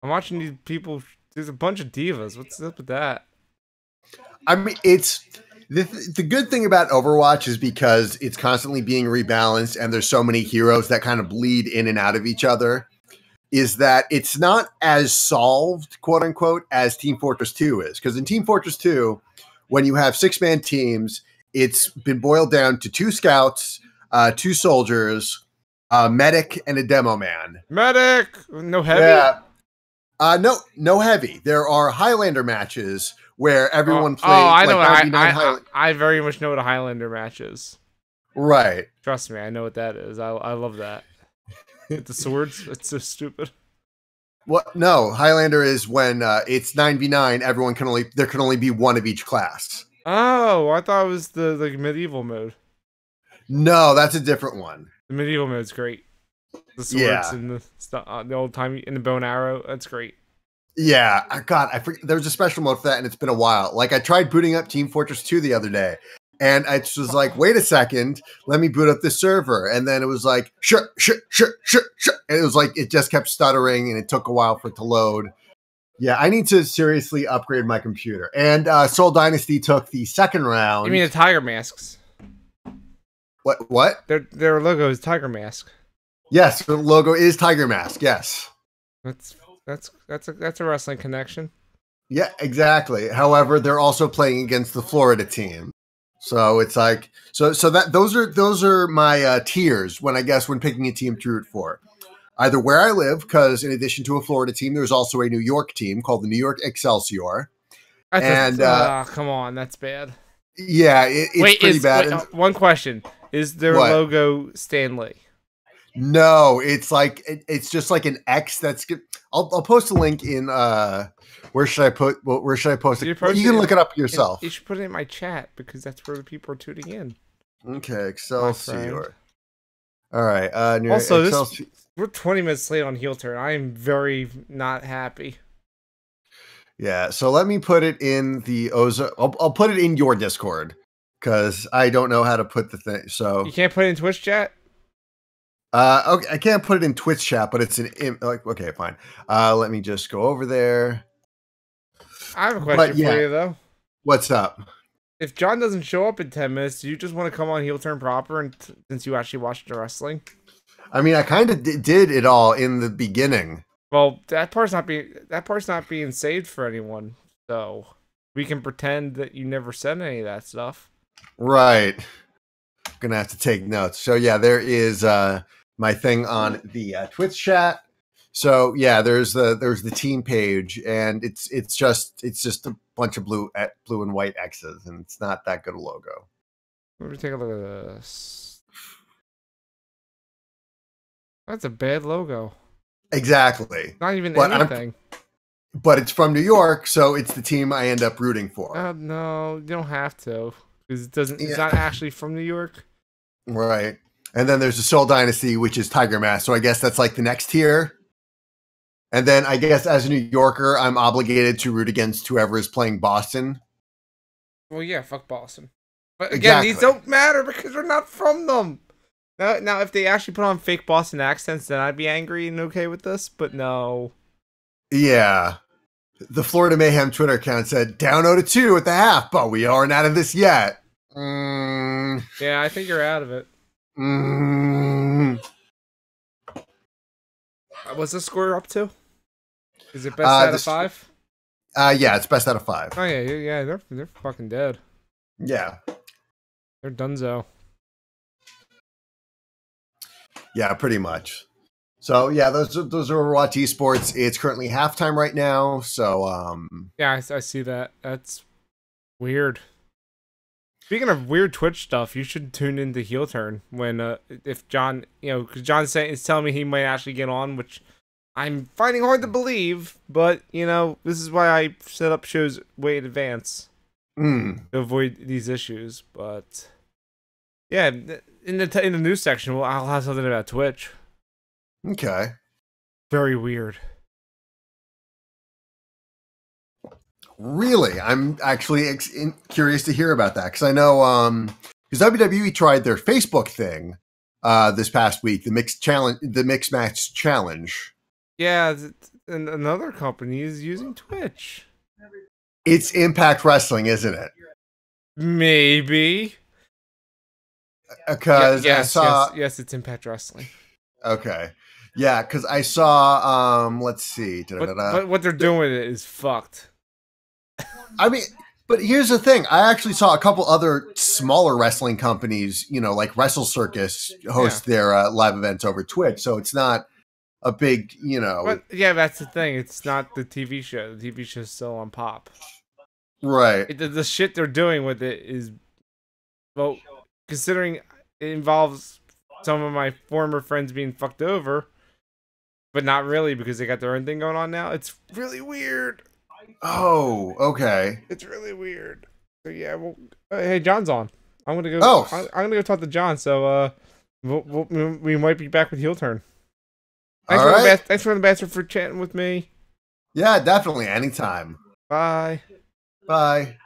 [SPEAKER 1] I'm watching these people. There's a bunch of divas. What's up with that?
[SPEAKER 2] I mean, it's the good thing about Overwatch is because it's constantly being rebalanced and there's so many heroes that kind of bleed in and out of each other, is that it's not as solved, quote unquote, as Team Fortress 2 is. Because in Team Fortress 2, when you have 6-man teams, it's been boiled down to 2 scouts, 2 soldiers, a medic, and a demo man.
[SPEAKER 1] Medic! No heavy?
[SPEAKER 2] Yeah. No heavy. There are Highlander matches where everyone plays.
[SPEAKER 1] Oh, I know.
[SPEAKER 2] I
[SPEAKER 1] I very much know what a Highlander match is.
[SPEAKER 2] Right.
[SPEAKER 1] Trust me, I know what that is. I love that. With the swords, it's so stupid.
[SPEAKER 2] What? No, Highlander is when it's 9v9. There can only be one of each class.
[SPEAKER 1] Oh, I thought it was the medieval mode.
[SPEAKER 2] No, that's a different one.
[SPEAKER 1] The medieval mode's great. The swords and the old time and the bow and arrow. That's great.
[SPEAKER 2] Yeah, God, I forget. There was a special mode for that, and it's been a while. Like I tried booting up Team Fortress 2 the other day, and I was like, "Wait a second, let me boot up this server." And then it was like, "Sure," and it was like it just kept stuttering, and it took a while for it to load. Yeah, I need to seriously upgrade my computer. And Soul Dynasty took the second round.
[SPEAKER 1] You mean the tiger masks?
[SPEAKER 2] What?
[SPEAKER 1] Their logo is tiger mask.
[SPEAKER 2] Yes, the logo is Tiger Mask. Yes.
[SPEAKER 1] That's a wrestling connection.
[SPEAKER 2] Yeah, exactly. However, they're also playing against the Florida team, so it's like those are my tiers when picking a team to root for. Either where I live, because in addition to a Florida team, there's also a New York team called the New York Excelsior.
[SPEAKER 1] Come on, that's bad.
[SPEAKER 2] Yeah, it's pretty bad.
[SPEAKER 1] One question: is their logo Stanley?
[SPEAKER 2] No, it's like it's just like an X. That's good. I'll post a link in. Where should I post it? You can look it up yourself.
[SPEAKER 1] You should put it in my chat because that's where the people are tuning in.
[SPEAKER 2] Okay, Excelsior. All right.
[SPEAKER 1] Also, we're 20 minutes late on heel turn. I am very not happy.
[SPEAKER 2] Yeah, so let me put it in the Oza. I'll put it in your Discord because I don't know how to put the thing. So
[SPEAKER 1] you can't put it in Twitch chat.
[SPEAKER 2] Okay, I can't put it in Twitch chat, but it's okay, fine. Let me just go over there.
[SPEAKER 1] I have a question for you though.
[SPEAKER 2] What's up?
[SPEAKER 1] If John doesn't show up in 10 minutes, do you just want to come on heel turn proper? And since you actually watched the wrestling,
[SPEAKER 2] I mean, I kind of did it all in the beginning.
[SPEAKER 1] Well, that part's not being saved for anyone, so we can pretend that you never said any of that stuff.
[SPEAKER 2] Right. I'm gonna have to take notes. So yeah, there is my thing on the Twitch chat. So yeah, there's the team page, and it's just a bunch of blue and white X's, and it's not that good a logo.
[SPEAKER 1] Let me take a look at this. That's a bad logo.
[SPEAKER 2] Exactly.
[SPEAKER 1] Not even anything.
[SPEAKER 2] But it's from New York, so it's the team I end up rooting for.
[SPEAKER 1] No, you don't have to, because it's not actually from New York.
[SPEAKER 2] Right. And then there's the Soul Dynasty, which is Tiger Mask. So I guess that's like the next tier. And then I guess as a New Yorker, I'm obligated to root against whoever is playing Boston.
[SPEAKER 1] Well, yeah, fuck Boston. But again, these don't matter because we're not from them. Now, if they actually put on fake Boston accents, then I'd be angry and okay with this, but no.
[SPEAKER 2] Yeah. The Florida Mayhem Twitter account said, down 0-2 at the half, but we aren't out of this yet.
[SPEAKER 1] Yeah, I think you're out of it. What's the score up to? Is it best out of 5?
[SPEAKER 2] Yeah, it's best out of 5.
[SPEAKER 1] Oh yeah, they're fucking dead.
[SPEAKER 2] Yeah.
[SPEAKER 1] They're donezo.
[SPEAKER 2] Yeah, pretty much. So yeah, those are Overwatch Esports. It's currently halftime right now. So
[SPEAKER 1] Yeah, I see that. That's weird. Speaking of weird Twitch stuff, you should tune into Heel Turn when if John, because John's saying is telling me he might actually get on, which I'm finding hard to believe. But this is why I set up shows way in advance to avoid these issues. But yeah, in the news section, I'll have something about Twitch.
[SPEAKER 2] Okay.
[SPEAKER 1] Very weird.
[SPEAKER 2] Really, I'm actually curious to hear about that because I know because WWE tried their Facebook thing this past week, the mixed match challenge.
[SPEAKER 1] Yeah, and another company is using Twitch.
[SPEAKER 2] It's Impact Wrestling, isn't it?
[SPEAKER 1] Maybe.
[SPEAKER 2] Because I saw.
[SPEAKER 1] Yes, it's Impact Wrestling.
[SPEAKER 2] Okay. Yeah, because I saw. Let's see.
[SPEAKER 1] But what they're doing with it is fucked.
[SPEAKER 2] I mean, but here's the thing. I actually saw a couple other smaller wrestling companies, like Wrestle Circus, host their live events over Twitch. So it's not a big,
[SPEAKER 1] But yeah, that's the thing. It's not the TV show. The TV show's still on Pop.
[SPEAKER 2] Right.
[SPEAKER 1] The shit they're doing with it is, well, considering it involves some of my former friends being fucked over, but not really because they got their own thing going on now. It's really weird.
[SPEAKER 2] Oh, okay.
[SPEAKER 1] It's really weird. So yeah, well, hey, John's on. I'm gonna go.
[SPEAKER 2] Oh,
[SPEAKER 1] I'm gonna go talk to John. So we might be back with Heel Turn. Thanks for the bastard for chatting with me.
[SPEAKER 2] Yeah, definitely. Anytime.
[SPEAKER 1] Bye.
[SPEAKER 2] Bye.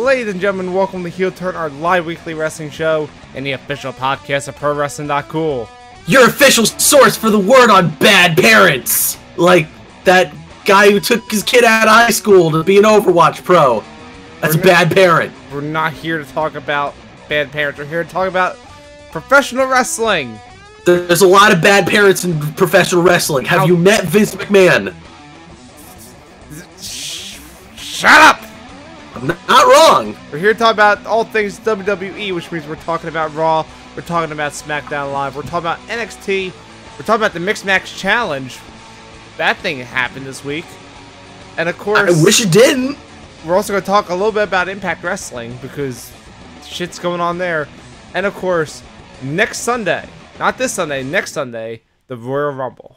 [SPEAKER 1] ladies and gentlemen, welcome to Heel Turn, our live weekly wrestling show and the official podcast of ProWrestling.Cool.
[SPEAKER 3] Your official source for the word on bad parents! Like that guy who took his kid out of high school to be an Overwatch pro. That's a bad parent.
[SPEAKER 1] We're not here to talk about bad parents. We're here to talk about professional wrestling.
[SPEAKER 3] There's a lot of bad parents in professional wrestling. Have you met Vince McMahon?
[SPEAKER 1] Shut up!
[SPEAKER 3] I'm not wrong.
[SPEAKER 1] We're here to talk about all things WWE, which means we're talking about Raw, we're talking about SmackDown Live, we're talking about NXT, we're talking about the Mixed Match Challenge. That thing happened this week. And of course,
[SPEAKER 3] I wish it didn't.
[SPEAKER 1] We're also going to talk a little bit about Impact Wrestling, because shit's going on there. And of course, next Sunday, not this Sunday, next Sunday, the Royal Rumble.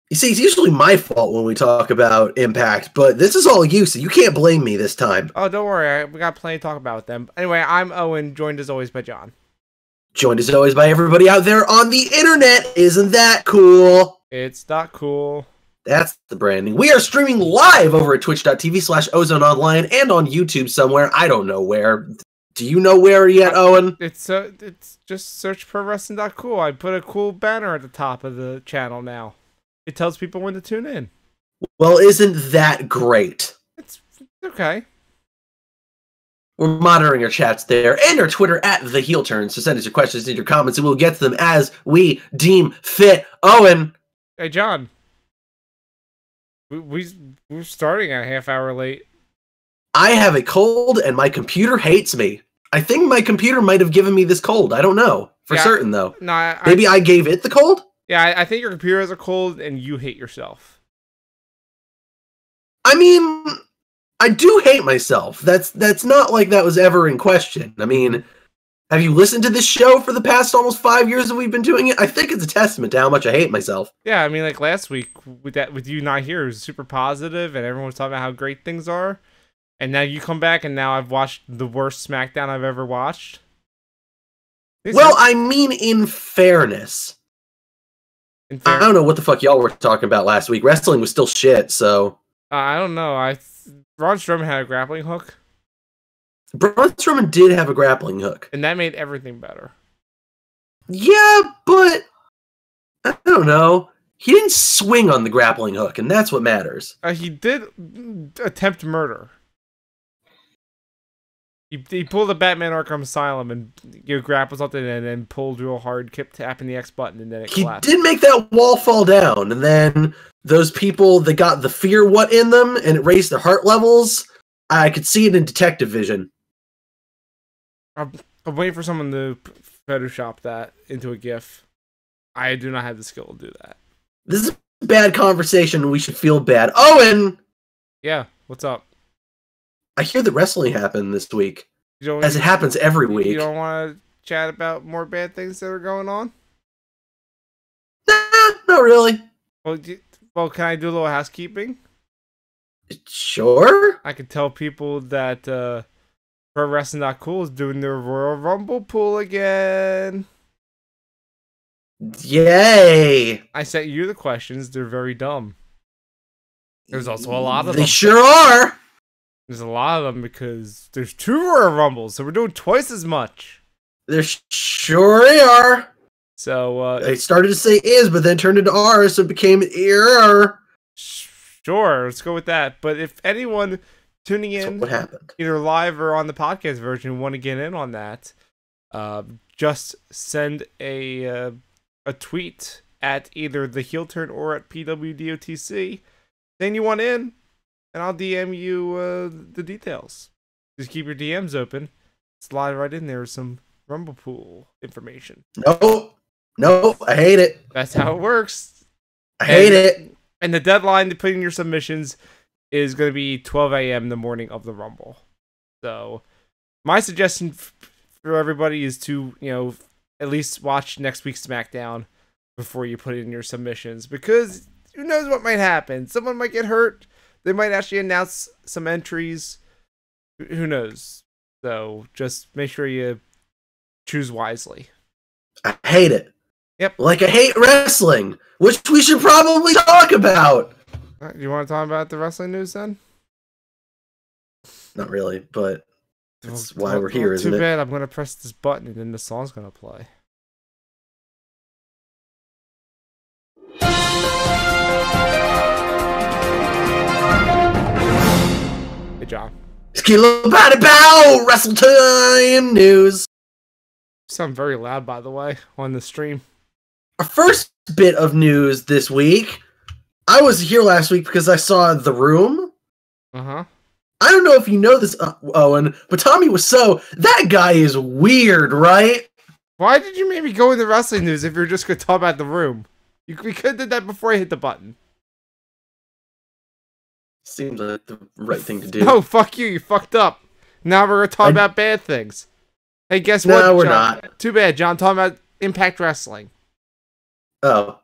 [SPEAKER 3] You see, it's usually my fault when we talk about Impact, but this is all you, so you can't blame me this time.
[SPEAKER 1] Oh, don't worry. We got plenty to talk about with them. Anyway, I'm Owen, joined as always by John.
[SPEAKER 3] Joined as always by everybody out there on the internet. Isn't that cool?
[SPEAKER 1] It's not cool.
[SPEAKER 3] That's the branding. We are streaming live over at twitch.tv/ozoneonline and on YouTube somewhere. I don't know where. Do you know where yet, Owen?
[SPEAKER 1] It's just search ProWrestling.Cool. I put a cool banner at the top of the channel now. It tells people when to tune in.
[SPEAKER 3] Well, isn't that great?
[SPEAKER 1] It's okay.
[SPEAKER 3] We're monitoring our chats there and our Twitter at The Heel Turn. So send us your questions and your comments, and we'll get to them as we deem fit. Owen.
[SPEAKER 1] Hey, John. We're starting a half hour late.
[SPEAKER 3] I have a cold, and my computer hates me. I think my computer might have given me this cold. I don't know for certain, though.
[SPEAKER 1] No,
[SPEAKER 3] maybe I gave it the cold?
[SPEAKER 1] Yeah, I think your computer has a cold, and you hate yourself.
[SPEAKER 3] I mean, I do hate myself. That's not like that was ever in question. I mean, have you listened to this show for the past almost 5 years that we've been doing it? I think it's a testament to how much I hate myself.
[SPEAKER 1] Yeah, I mean, like last week with you not here, it was super positive, and everyone was talking about how great things are. And now you come back, and now I've watched the worst SmackDown I've ever watched.
[SPEAKER 3] Well, I mean, in fairness. I don't know what the fuck y'all were talking about last week. Wrestling was still shit, so...
[SPEAKER 1] I don't know. Braun Strowman had a grappling hook.
[SPEAKER 3] Braun Strowman did have a grappling hook.
[SPEAKER 1] And that made everything better.
[SPEAKER 3] Yeah, but... I don't know. He didn't swing on the grappling hook, and that's what matters.
[SPEAKER 1] He did attempt murder. He pulled the Batman Arkham Asylum and grapples up and then pulled real hard, kept tapping the X button, and then it collapsed.
[SPEAKER 3] He did make that wall fall down, and then those people that got the fear what in them, and it raised their heart levels, I could see it in detective vision.
[SPEAKER 1] I'm waiting for someone to Photoshop that into a GIF. I do not have the skill to do that.
[SPEAKER 3] This is a bad conversation, and we should feel bad. Owen!
[SPEAKER 1] Yeah, what's up?
[SPEAKER 3] I hear that wrestling happened this week, as it happens every week.
[SPEAKER 1] You don't want to chat about more bad things that are going on?
[SPEAKER 3] Nah, not really.
[SPEAKER 1] Well, can I do a little housekeeping?
[SPEAKER 3] Sure.
[SPEAKER 1] I could tell people that ProWrestling.Cool is doing their Royal Rumble pool again.
[SPEAKER 3] Yay!
[SPEAKER 1] I sent you the questions. They're very dumb. There's also a lot of them.
[SPEAKER 3] They sure are!
[SPEAKER 1] There's a lot of them because there's 2 Royal Rumbles, so we're doing twice as much.
[SPEAKER 3] There sure are.
[SPEAKER 1] So,
[SPEAKER 3] I started to say is, but then turned into R, so it became er.
[SPEAKER 1] Sure, let's go with that. But if anyone tuning in,
[SPEAKER 3] what happened?
[SPEAKER 1] Either live or on the podcast version, want to get in on that, just send a tweet at either the Heel Turn or at PWDOTC. Then you want in. And I'll DM you the details. Just keep your DMs open. Slide right in there with some Rumble Pool information.
[SPEAKER 3] No, I hate it.
[SPEAKER 1] That's how it works.
[SPEAKER 3] I hate it.
[SPEAKER 1] And the deadline to put in your submissions is going to be 12 a.m. the morning of the Rumble. So my suggestion for everybody is to, at least watch next week's SmackDown before you put in your submissions. Because who knows what might happen. Someone might get hurt. They might actually announce some entries. Who knows? So just make sure you choose wisely.
[SPEAKER 3] I hate it.
[SPEAKER 1] Yep.
[SPEAKER 3] Like I hate wrestling, which we should probably talk about.
[SPEAKER 1] You want to talk about the wrestling news then?
[SPEAKER 3] Not really, but That's why we're here, isn't
[SPEAKER 1] it? Too
[SPEAKER 3] it?
[SPEAKER 1] bad. I'm gonna press this button and then the song's gonna play. Good job.
[SPEAKER 3] Skilo Bada Bow! Wrestle Time News!
[SPEAKER 1] You sound very loud, by the way, on the stream.
[SPEAKER 3] Our first bit of news this week. I was here last week because I saw The Room.
[SPEAKER 1] Uh-huh.
[SPEAKER 3] I don't know if you know this, Owen, but Tommy Wiseau, that guy is weird, right?
[SPEAKER 1] Why did you make me go into wrestling news if you're just going to talk about The Room? We could have did that before I hit the button.
[SPEAKER 3] Seems like the right thing to do.
[SPEAKER 1] No, fuck you. You fucked up. Now we're going to talk about bad things. Hey, guess what,
[SPEAKER 3] No, we're
[SPEAKER 1] John?
[SPEAKER 3] not.
[SPEAKER 1] Too bad, John. Talking about Impact Wrestling.
[SPEAKER 3] Oh.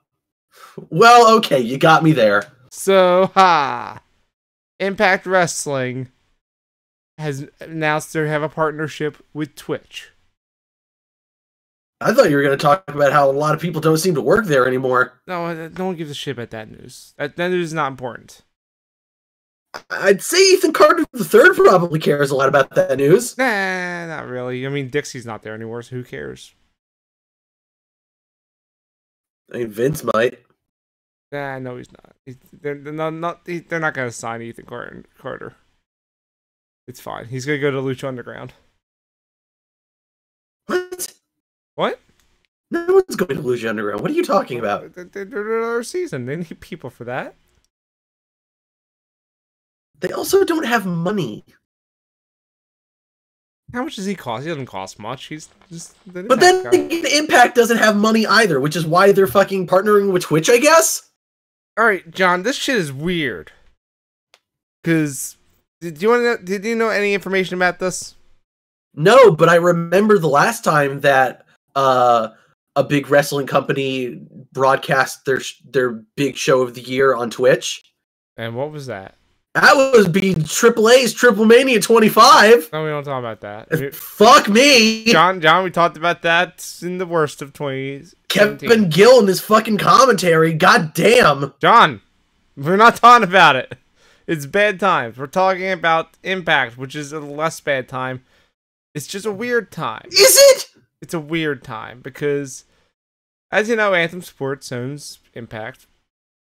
[SPEAKER 3] Well, okay, you got me there.
[SPEAKER 1] So, Impact Wrestling has announced they have a partnership with Twitch.
[SPEAKER 3] I thought you were going to talk about how a lot of people don't seem to work there anymore.
[SPEAKER 1] No, no one gives a shit about that news. That news is not important.
[SPEAKER 3] I'd say Ethan Carter III probably cares a lot about that news.
[SPEAKER 1] Nah, not really. I mean, Dixie's not there anymore, so who cares?
[SPEAKER 3] I mean, Vince might.
[SPEAKER 1] Nah, no, he's not. They're not going to sign Ethan Carter. It's fine. He's going to go to Lucha Underground.
[SPEAKER 3] What?
[SPEAKER 1] What?
[SPEAKER 3] No one's going to Lucha Underground. What are you talking about?
[SPEAKER 1] They're another season. They need people for that.
[SPEAKER 3] They also don't have money.
[SPEAKER 1] How much does he cost? He doesn't cost much. He's just...
[SPEAKER 3] But then the Impact doesn't have money either, which is why they're fucking partnering with Twitch, I guess?
[SPEAKER 1] Alright, John, this shit is weird. Because... Did you know any information about this?
[SPEAKER 3] No, but I remember the last time that a big wrestling company broadcast their big show of the year on Twitch.
[SPEAKER 1] And what was that?
[SPEAKER 3] That was be Triple A's Triple Mania 25.
[SPEAKER 1] No, we don't talk about that.
[SPEAKER 3] Fuck me.
[SPEAKER 1] John, we talked about that in the worst of 2017.
[SPEAKER 3] Kevin Gill and his fucking commentary. God damn.
[SPEAKER 1] John, we're not talking about it. It's bad times. We're talking about Impact, which is a less bad time. It's just a weird time.
[SPEAKER 3] Is it?
[SPEAKER 1] It's a weird time because, as you know, Anthem Sports owns Impact,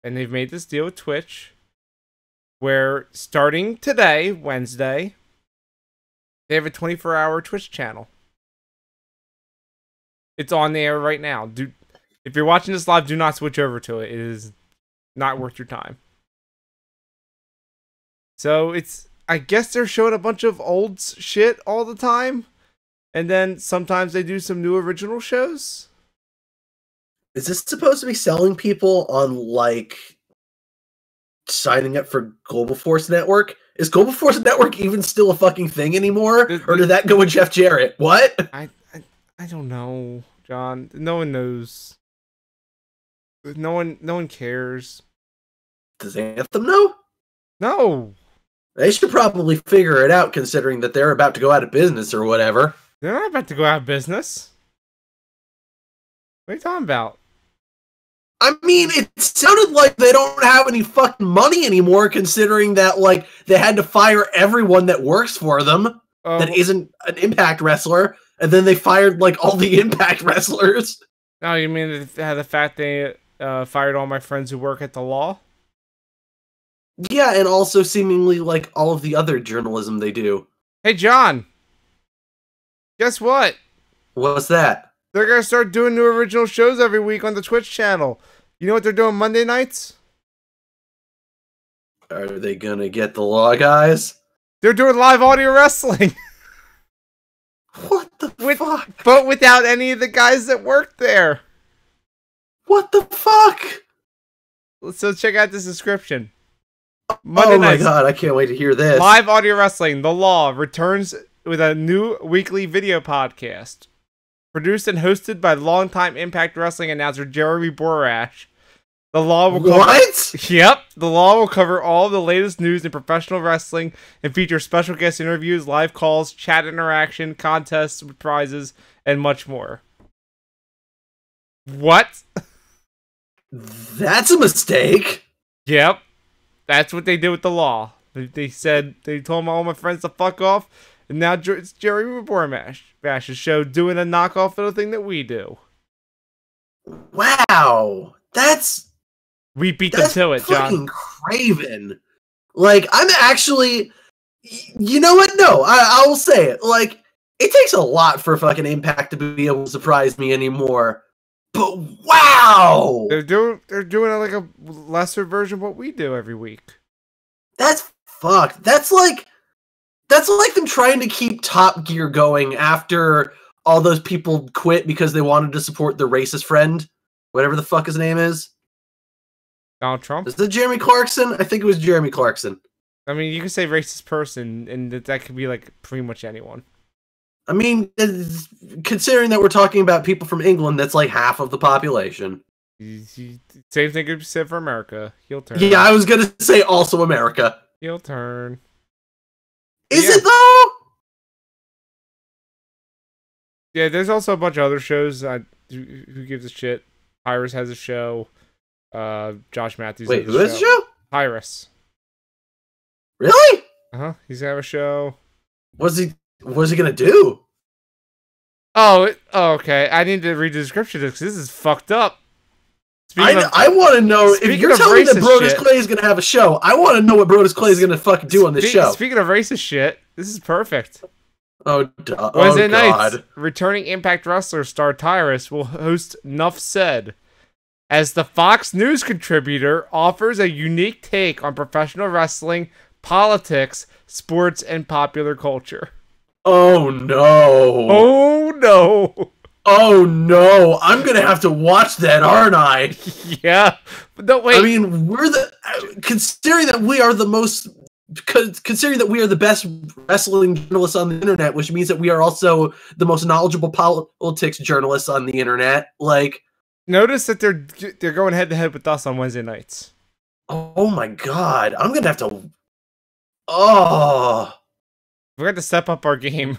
[SPEAKER 1] and they've made this deal with Twitch, where starting today, Wednesday, they have a 24-hour Twitch channel. It's on the air right now. If you're watching this live, do not switch over to it. It is not worth your time. So I guess they're showing a bunch of old shit all the time. And then sometimes they do some new original shows.
[SPEAKER 3] Is this supposed to be selling people on, like, signing up for Global Force Network? Is Global Force Network even still a fucking thing anymore? Or did that go with Jeff Jarrett? What?
[SPEAKER 1] I don't know, John. No one knows. No one cares.
[SPEAKER 3] Does Anthem know?
[SPEAKER 1] No.
[SPEAKER 3] They should probably figure it out, considering that they're about to go out of business or whatever.
[SPEAKER 1] They're not about to go out of business. What are you talking about?
[SPEAKER 3] I mean, it sounded like they don't have any fucking money anymore, considering that, like, they had to fire everyone that works for them that isn't an Impact wrestler, and then they fired, like, all the Impact wrestlers.
[SPEAKER 1] No, you mean the fact they fired all my friends who work at the law?
[SPEAKER 3] Yeah, and also seemingly, like, all of the other journalism they do.
[SPEAKER 1] Hey, John! Guess what?
[SPEAKER 3] What's that?
[SPEAKER 1] They're gonna start doing new original shows every week on the Twitch channel. You know what they're doing Monday nights?
[SPEAKER 3] Are they gonna get the law guys?
[SPEAKER 1] They're doing live audio wrestling.
[SPEAKER 3] What the fuck?
[SPEAKER 1] But without any of the guys that work there.
[SPEAKER 3] What the fuck?
[SPEAKER 1] So check out this description.
[SPEAKER 3] Monday nights, god, I can't wait to hear this.
[SPEAKER 1] Live audio wrestling, The Law, returns with a new weekly video podcast. Produced and hosted by longtime Impact Wrestling announcer Jeremy Borash. The Law will cover...
[SPEAKER 3] What?
[SPEAKER 1] Yep. The Law will cover all the latest news in professional wrestling and feature special guest interviews, live calls, chat interaction, contests with prizes, and much more. What?
[SPEAKER 3] That's a mistake.
[SPEAKER 1] Yep. That's what they did with The Law. They said, they told all my friends to fuck off. And now it's Jerry Bash's show doing a knockoff of the thing that we do.
[SPEAKER 3] Wow,
[SPEAKER 1] we beat them to it, John.
[SPEAKER 3] Fucking craven. Like, I'm actually, you know what? No, I will say it. Like, it takes a lot for fucking Impact to be able to surprise me anymore. But wow,
[SPEAKER 1] they're doing like a lesser version of what we do every week.
[SPEAKER 3] That's fucked. That's like them trying to keep Top Gear going after all those people quit because they wanted to support their racist friend, whatever the fuck his name is.
[SPEAKER 1] Donald Trump?
[SPEAKER 3] Is it Jeremy Clarkson? I think it was Jeremy Clarkson.
[SPEAKER 1] I mean, you can say racist person, and that could be like pretty much anyone.
[SPEAKER 3] I mean, considering that we're talking about people from England, that's like half of the population.
[SPEAKER 1] Same thing could be said for America. Heel turn.
[SPEAKER 3] Yeah, I was gonna say also America.
[SPEAKER 1] Heel turn.
[SPEAKER 3] Is it though?
[SPEAKER 1] Yeah, there's also a bunch of other shows. Who gives a shit? Iris has a show. Josh Matthews.
[SPEAKER 3] Wait, who has a show?
[SPEAKER 1] Iris.
[SPEAKER 3] Really?
[SPEAKER 1] He's gonna have a show.
[SPEAKER 3] What's he gonna do?
[SPEAKER 1] Oh, okay. I need to read the description because this is fucked up.
[SPEAKER 3] I want to know if you're telling me that Brodus Clay is gonna have a show. I want to know what Brodus Clay is gonna fucking do on this show.
[SPEAKER 1] Speaking of racist shit, this is perfect.
[SPEAKER 3] Wednesday
[SPEAKER 1] nights, returning Impact wrestler star Tyrus will host Nuff Said, as the Fox News contributor offers a unique take on professional wrestling, politics, sports, and popular culture.
[SPEAKER 3] Oh no!
[SPEAKER 1] Oh no!
[SPEAKER 3] Oh no! I'm gonna have to watch that, aren't I?
[SPEAKER 1] Yeah, but no, wait.
[SPEAKER 3] I mean, considering that we are the best wrestling journalists on the internet, which means that we are also the most knowledgeable politics journalists on the internet. Like,
[SPEAKER 1] notice that they're going head to head with us on Wednesday nights.
[SPEAKER 3] Oh my god! I'm gonna have to. Oh,
[SPEAKER 1] we got to step up our game.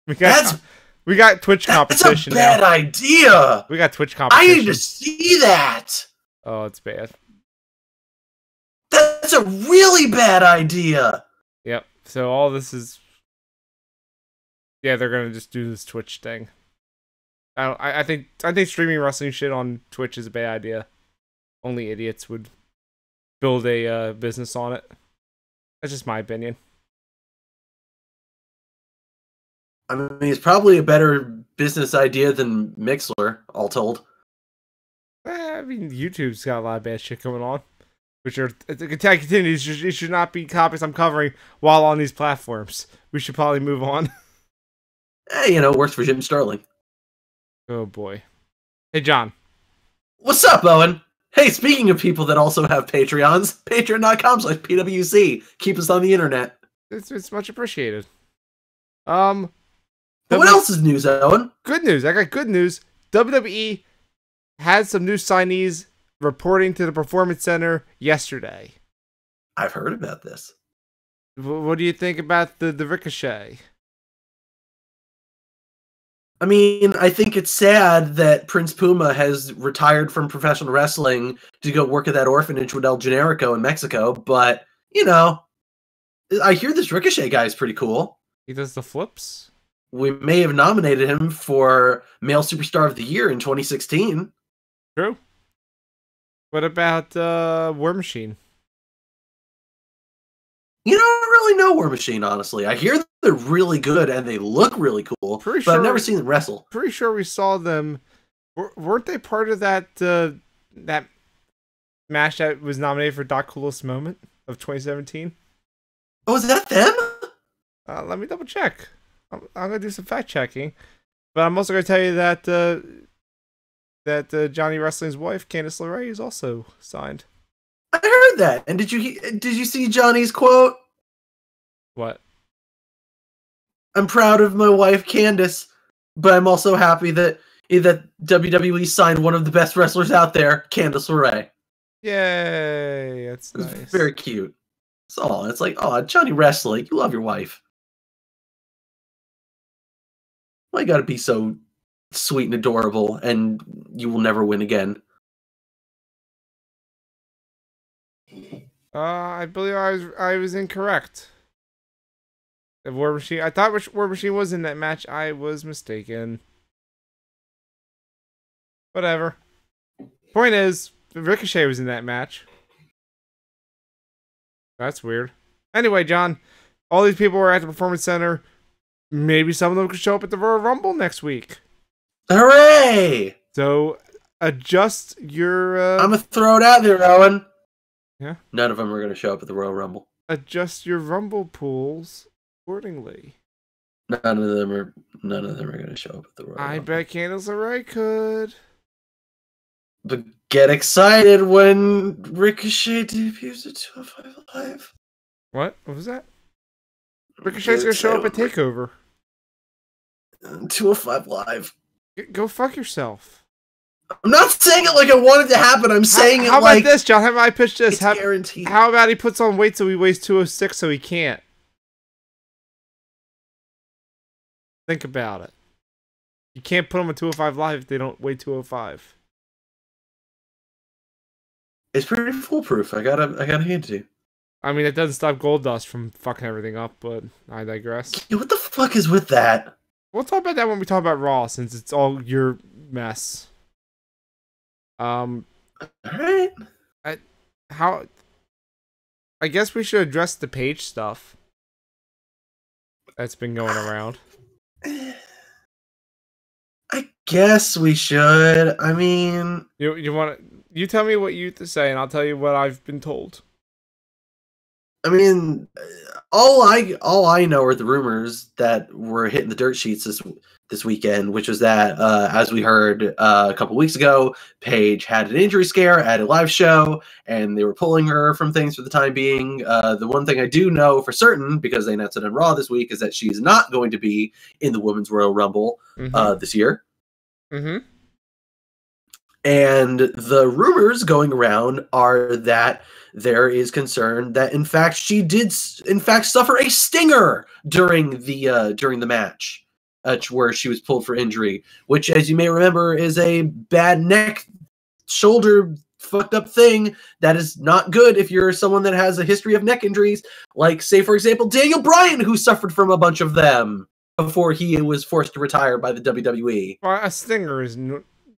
[SPEAKER 1] We got Twitch competition.
[SPEAKER 3] That's a bad idea.
[SPEAKER 1] We got Twitch competition.
[SPEAKER 3] I need to see that.
[SPEAKER 1] Oh, it's bad.
[SPEAKER 3] That's a really bad idea.
[SPEAKER 1] Yep. So all this is, they're gonna just do this Twitch thing. I think streaming wrestling shit on Twitch is a bad idea. Only idiots would build a business on it. That's just my opinion.
[SPEAKER 3] I mean, it's probably a better business idea than Mixler, all told.
[SPEAKER 1] I mean, YouTube's got a lot of bad shit going on. Which are, continues, it should not be topics I'm covering while on these platforms. We should probably move on.
[SPEAKER 3] Hey, it works for Jim Sterling.
[SPEAKER 1] Oh boy. Hey, John.
[SPEAKER 3] What's up, Owen? Hey, speaking of people that also have Patreons, patreon.com/PWC. Keep us on the internet.
[SPEAKER 1] It's much appreciated.
[SPEAKER 3] What else is news, Owen?
[SPEAKER 1] Good news. I got good news. WWE had some new signees reporting to the Performance Center yesterday.
[SPEAKER 3] I've heard about this.
[SPEAKER 1] What do you think about the Ricochet?
[SPEAKER 3] I mean, I think it's sad that Prince Puma has retired from professional wrestling to go work at that orphanage with El Generico in Mexico, but, I hear this Ricochet guy is pretty cool.
[SPEAKER 1] He does the flips?
[SPEAKER 3] We may have nominated him for Male Superstar of the Year in 2016.
[SPEAKER 1] True. What about War Machine?
[SPEAKER 3] I don't really know War Machine, honestly. I hear they're really good and they look really cool, but I've never seen them wrestle.
[SPEAKER 1] Pretty sure we saw them. Weren't they part of that that match that was nominated for Doc Coolest Moment of 2017?
[SPEAKER 3] Oh, is that them?
[SPEAKER 1] Let me double check. I'm gonna do some fact checking, but I'm also gonna tell you that that Johnny Wrestling's wife, Candice LeRae, is also signed.
[SPEAKER 3] I heard that. And did you see Johnny's quote?
[SPEAKER 1] What?
[SPEAKER 3] I'm proud of my wife, Candice, but I'm also happy that WWE signed one of the best wrestlers out there, Candice LeRae.
[SPEAKER 1] Yay! That's nice.
[SPEAKER 3] It's very cute. It's like, oh, Johnny Wrestling, you love your wife. Why you gotta be so sweet and adorable, and you will never win again?
[SPEAKER 1] I believe I was incorrect. War Machine. I thought War Machine was in that match. I was mistaken. Whatever. Point is, Ricochet was in that match. That's weird. Anyway, John, all these people were at the Performance Center. Maybe some of them could show up at the Royal Rumble next week.
[SPEAKER 3] Hooray!
[SPEAKER 1] So, adjust your...
[SPEAKER 3] I'm going to throw it out there, Owen.
[SPEAKER 1] Yeah?
[SPEAKER 3] None of them are going to show up at the Royal Rumble.
[SPEAKER 1] Adjust your Rumble pools accordingly.
[SPEAKER 3] None of them are going to show up at the Royal Rumble.
[SPEAKER 1] I bet Candice LeRae could.
[SPEAKER 3] But get excited when Ricochet debuts at 205 Live.
[SPEAKER 1] What? What was that? Ricochet's gonna show up at TakeOver.
[SPEAKER 3] 205 Live.
[SPEAKER 1] Go fuck yourself.
[SPEAKER 3] I'm not saying it like I want it to happen. I'm saying
[SPEAKER 1] how
[SPEAKER 3] it like...
[SPEAKER 1] How about this, John? How about I pitch this?
[SPEAKER 3] It's guaranteed.
[SPEAKER 1] How about he puts on weight so he weighs 206 so he can't? Think about it. You can't put them on 205 Live if they don't weigh 205.
[SPEAKER 3] It's pretty foolproof. I gotta hand it to you.
[SPEAKER 1] I mean, it doesn't stop Goldust from fucking everything up, but I digress.
[SPEAKER 3] Yeah, what the fuck is with that?
[SPEAKER 1] We'll talk about that when we talk about Raw, since it's all your mess.
[SPEAKER 3] Alright.
[SPEAKER 1] I guess we should address the Page stuff that's been going around.
[SPEAKER 3] I guess we should. I mean...
[SPEAKER 1] You tell me what you have to say, and I'll tell you what I've been told.
[SPEAKER 3] I mean, all I know are the rumors that were hitting the dirt sheets this weekend, which was that, as we heard a couple weeks ago, Paige had an injury scare at a live show, and they were pulling her from things for the time being. The one thing I do know for certain, because they announced it on Raw this week, is that she's not going to be in the Women's Royal Rumble this year.
[SPEAKER 1] Mm-hmm.
[SPEAKER 3] And the rumors going around are that there is concern that, in fact, she did, suffer a stinger during the match, where she was pulled for injury, which, as you may remember, is a bad neck, shoulder, fucked up thing that is not good if you're someone that has a history of neck injuries, like, say, for example, Daniel Bryan, who suffered from a bunch of them before he was forced to retire by the WWE.
[SPEAKER 1] Well, a stinger is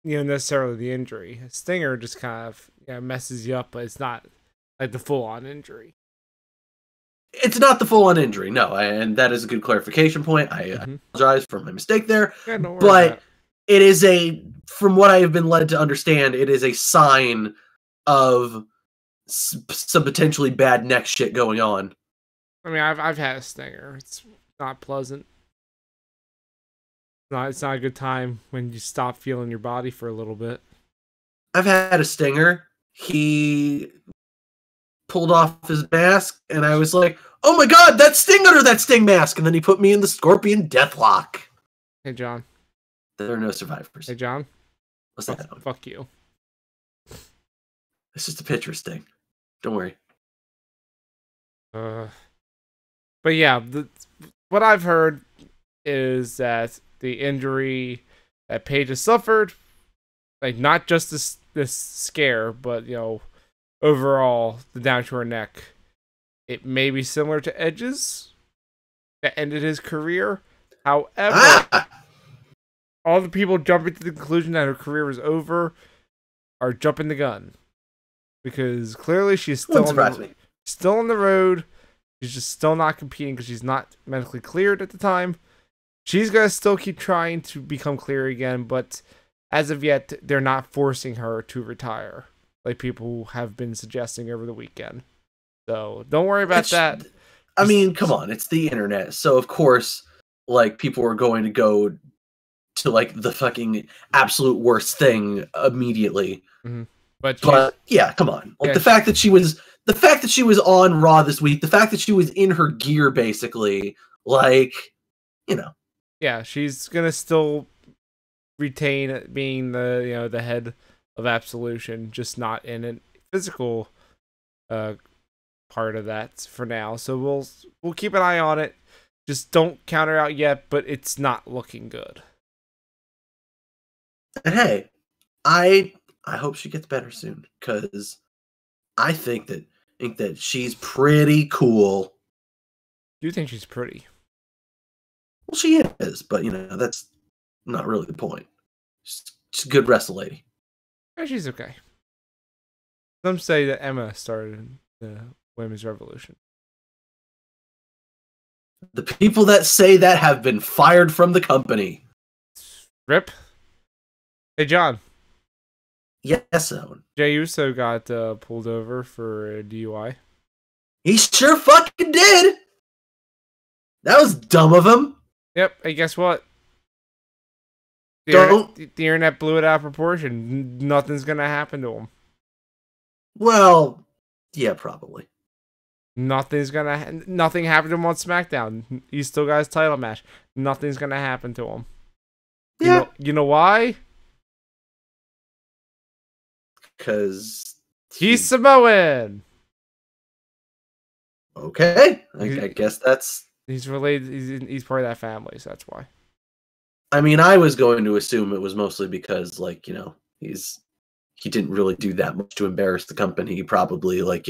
[SPEAKER 1] necessarily the injury. A stinger just kind of messes you up, but it's not like the full-on injury.
[SPEAKER 3] It's not the full-on injury, no, and that is a good clarification point. I apologize for my mistake there.
[SPEAKER 1] Yeah, don't worry
[SPEAKER 3] but
[SPEAKER 1] about
[SPEAKER 3] it is from what I have been led to understand, it is a sign of some potentially bad neck shit going on.
[SPEAKER 1] I mean, I've had a stinger. It's not pleasant. It's not a good time when you stop feeling your body for a little bit.
[SPEAKER 3] I've had a stinger. He pulled off his mask, and I was like, oh my god, that's Sting under that Sting mask! And then he put me in the Scorpion Deathlock.
[SPEAKER 1] Hey, John.
[SPEAKER 3] There are no survivors.
[SPEAKER 1] Hey, John.
[SPEAKER 3] What's that?
[SPEAKER 1] Fuck you.
[SPEAKER 3] It's just a picture of Sting. Don't worry.
[SPEAKER 1] But yeah, what I've heard is that the injury that Paige has suffered, like not just this scare, but overall the down to her neck, it may be similar to Edge's that ended his career. However, all the people jumping to the conclusion that her career was over are jumping the gun, because clearly she's still on the road. She's just still not competing because she's not medically cleared at the time. She's going to still keep trying to become clear again, but as of yet, they're not forcing her to retire, like people have been suggesting over the weekend. So don't worry about that.
[SPEAKER 3] I mean, come on, it's the internet. So, of course, like, people are going to go to, like, the fucking absolute worst thing immediately.
[SPEAKER 1] Mm-hmm.
[SPEAKER 3] But yeah, come on. Like, the fact that she was on Raw this week, the fact that she was in her gear, basically, like,
[SPEAKER 1] Yeah, she's gonna still retain being the the head of Absolution, just not in a physical part of that for now. So we'll keep an eye on it. Just don't count her out yet, but it's not looking good.
[SPEAKER 3] And hey, I hope she gets better soon, because I think that she's pretty cool.
[SPEAKER 1] You think she's pretty?
[SPEAKER 3] Well, she is, but that's not really the point. She's a good wrestle lady.
[SPEAKER 1] Yeah, she's okay. Some say that Emma started the women's revolution.
[SPEAKER 3] The people that say that have been fired from the company.
[SPEAKER 1] Rip. Hey, John.
[SPEAKER 3] Yes, Owen.
[SPEAKER 1] Jey Uso got pulled over for a DUI.
[SPEAKER 3] He sure fucking did. That was dumb of him.
[SPEAKER 1] Yep. Hey, guess what?
[SPEAKER 3] Don't.
[SPEAKER 1] The internet blew it out of proportion. Nothing's gonna happen to him.
[SPEAKER 3] Well, yeah, probably.
[SPEAKER 1] Nothing happened to him on SmackDown. He's still got his title match. Nothing's gonna happen to him.
[SPEAKER 3] Yeah.
[SPEAKER 1] You know why?
[SPEAKER 3] Because
[SPEAKER 1] he's Samoan.
[SPEAKER 3] Okay, I guess that's.
[SPEAKER 1] He's related. He's part of that family, so that's why.
[SPEAKER 3] I mean, I was going to assume it was mostly because, like, he didn't really do that much to embarrass the company. He probably, like,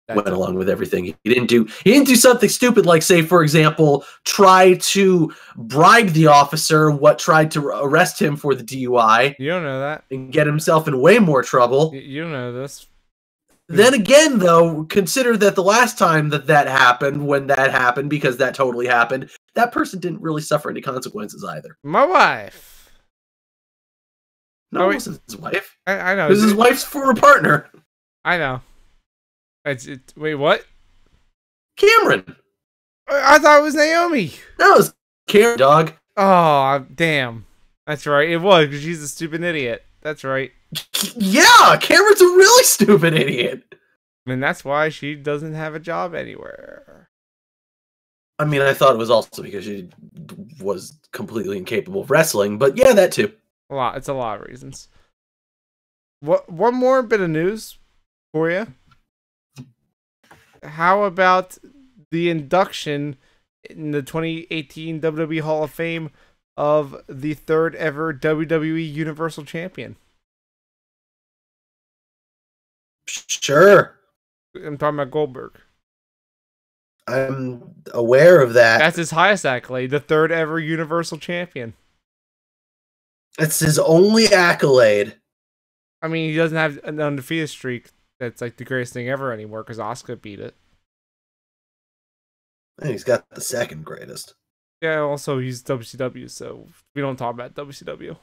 [SPEAKER 3] went along with everything. He didn't do something stupid like, say, for example, try to bribe the officer what tried to arrest him for the DUI.
[SPEAKER 1] You don't know that.
[SPEAKER 3] And get himself in way more trouble.
[SPEAKER 1] You don't know this.
[SPEAKER 3] Then again, though, consider that the last time that happened, when that happened, because that totally happened, that person didn't really suffer any consequences either.
[SPEAKER 1] My wife.
[SPEAKER 3] No, it wasn't his wife.
[SPEAKER 1] I know.
[SPEAKER 3] It was his wife's former partner.
[SPEAKER 1] I know. Wait, what?
[SPEAKER 3] Cameron.
[SPEAKER 1] I thought it was Naomi.
[SPEAKER 3] No, it was Cameron, dog.
[SPEAKER 1] Oh, damn. That's right. It was, because she's a stupid idiot. That's right.
[SPEAKER 3] Yeah, Cameron's a really stupid idiot.
[SPEAKER 1] And that's why she doesn't have a job anywhere.
[SPEAKER 3] I mean, I thought it was also because she was completely incapable of wrestling, but yeah, that too.
[SPEAKER 1] It's a lot of reasons. One more bit of news for you. How about the induction in the 2018 WWE Hall of Fame of the third ever WWE Universal Champion?
[SPEAKER 3] Sure.
[SPEAKER 1] I'm talking about Goldberg.
[SPEAKER 3] I'm aware of that.
[SPEAKER 1] That's his highest accolade, the third ever Universal Champion.
[SPEAKER 3] It's his only accolade.
[SPEAKER 1] I mean, he doesn't have an undefeated streak that's like the greatest thing ever anymore because Asuka beat it.
[SPEAKER 3] And he's got the second greatest.
[SPEAKER 1] Yeah, also he's WCW, so we don't talk about WCW.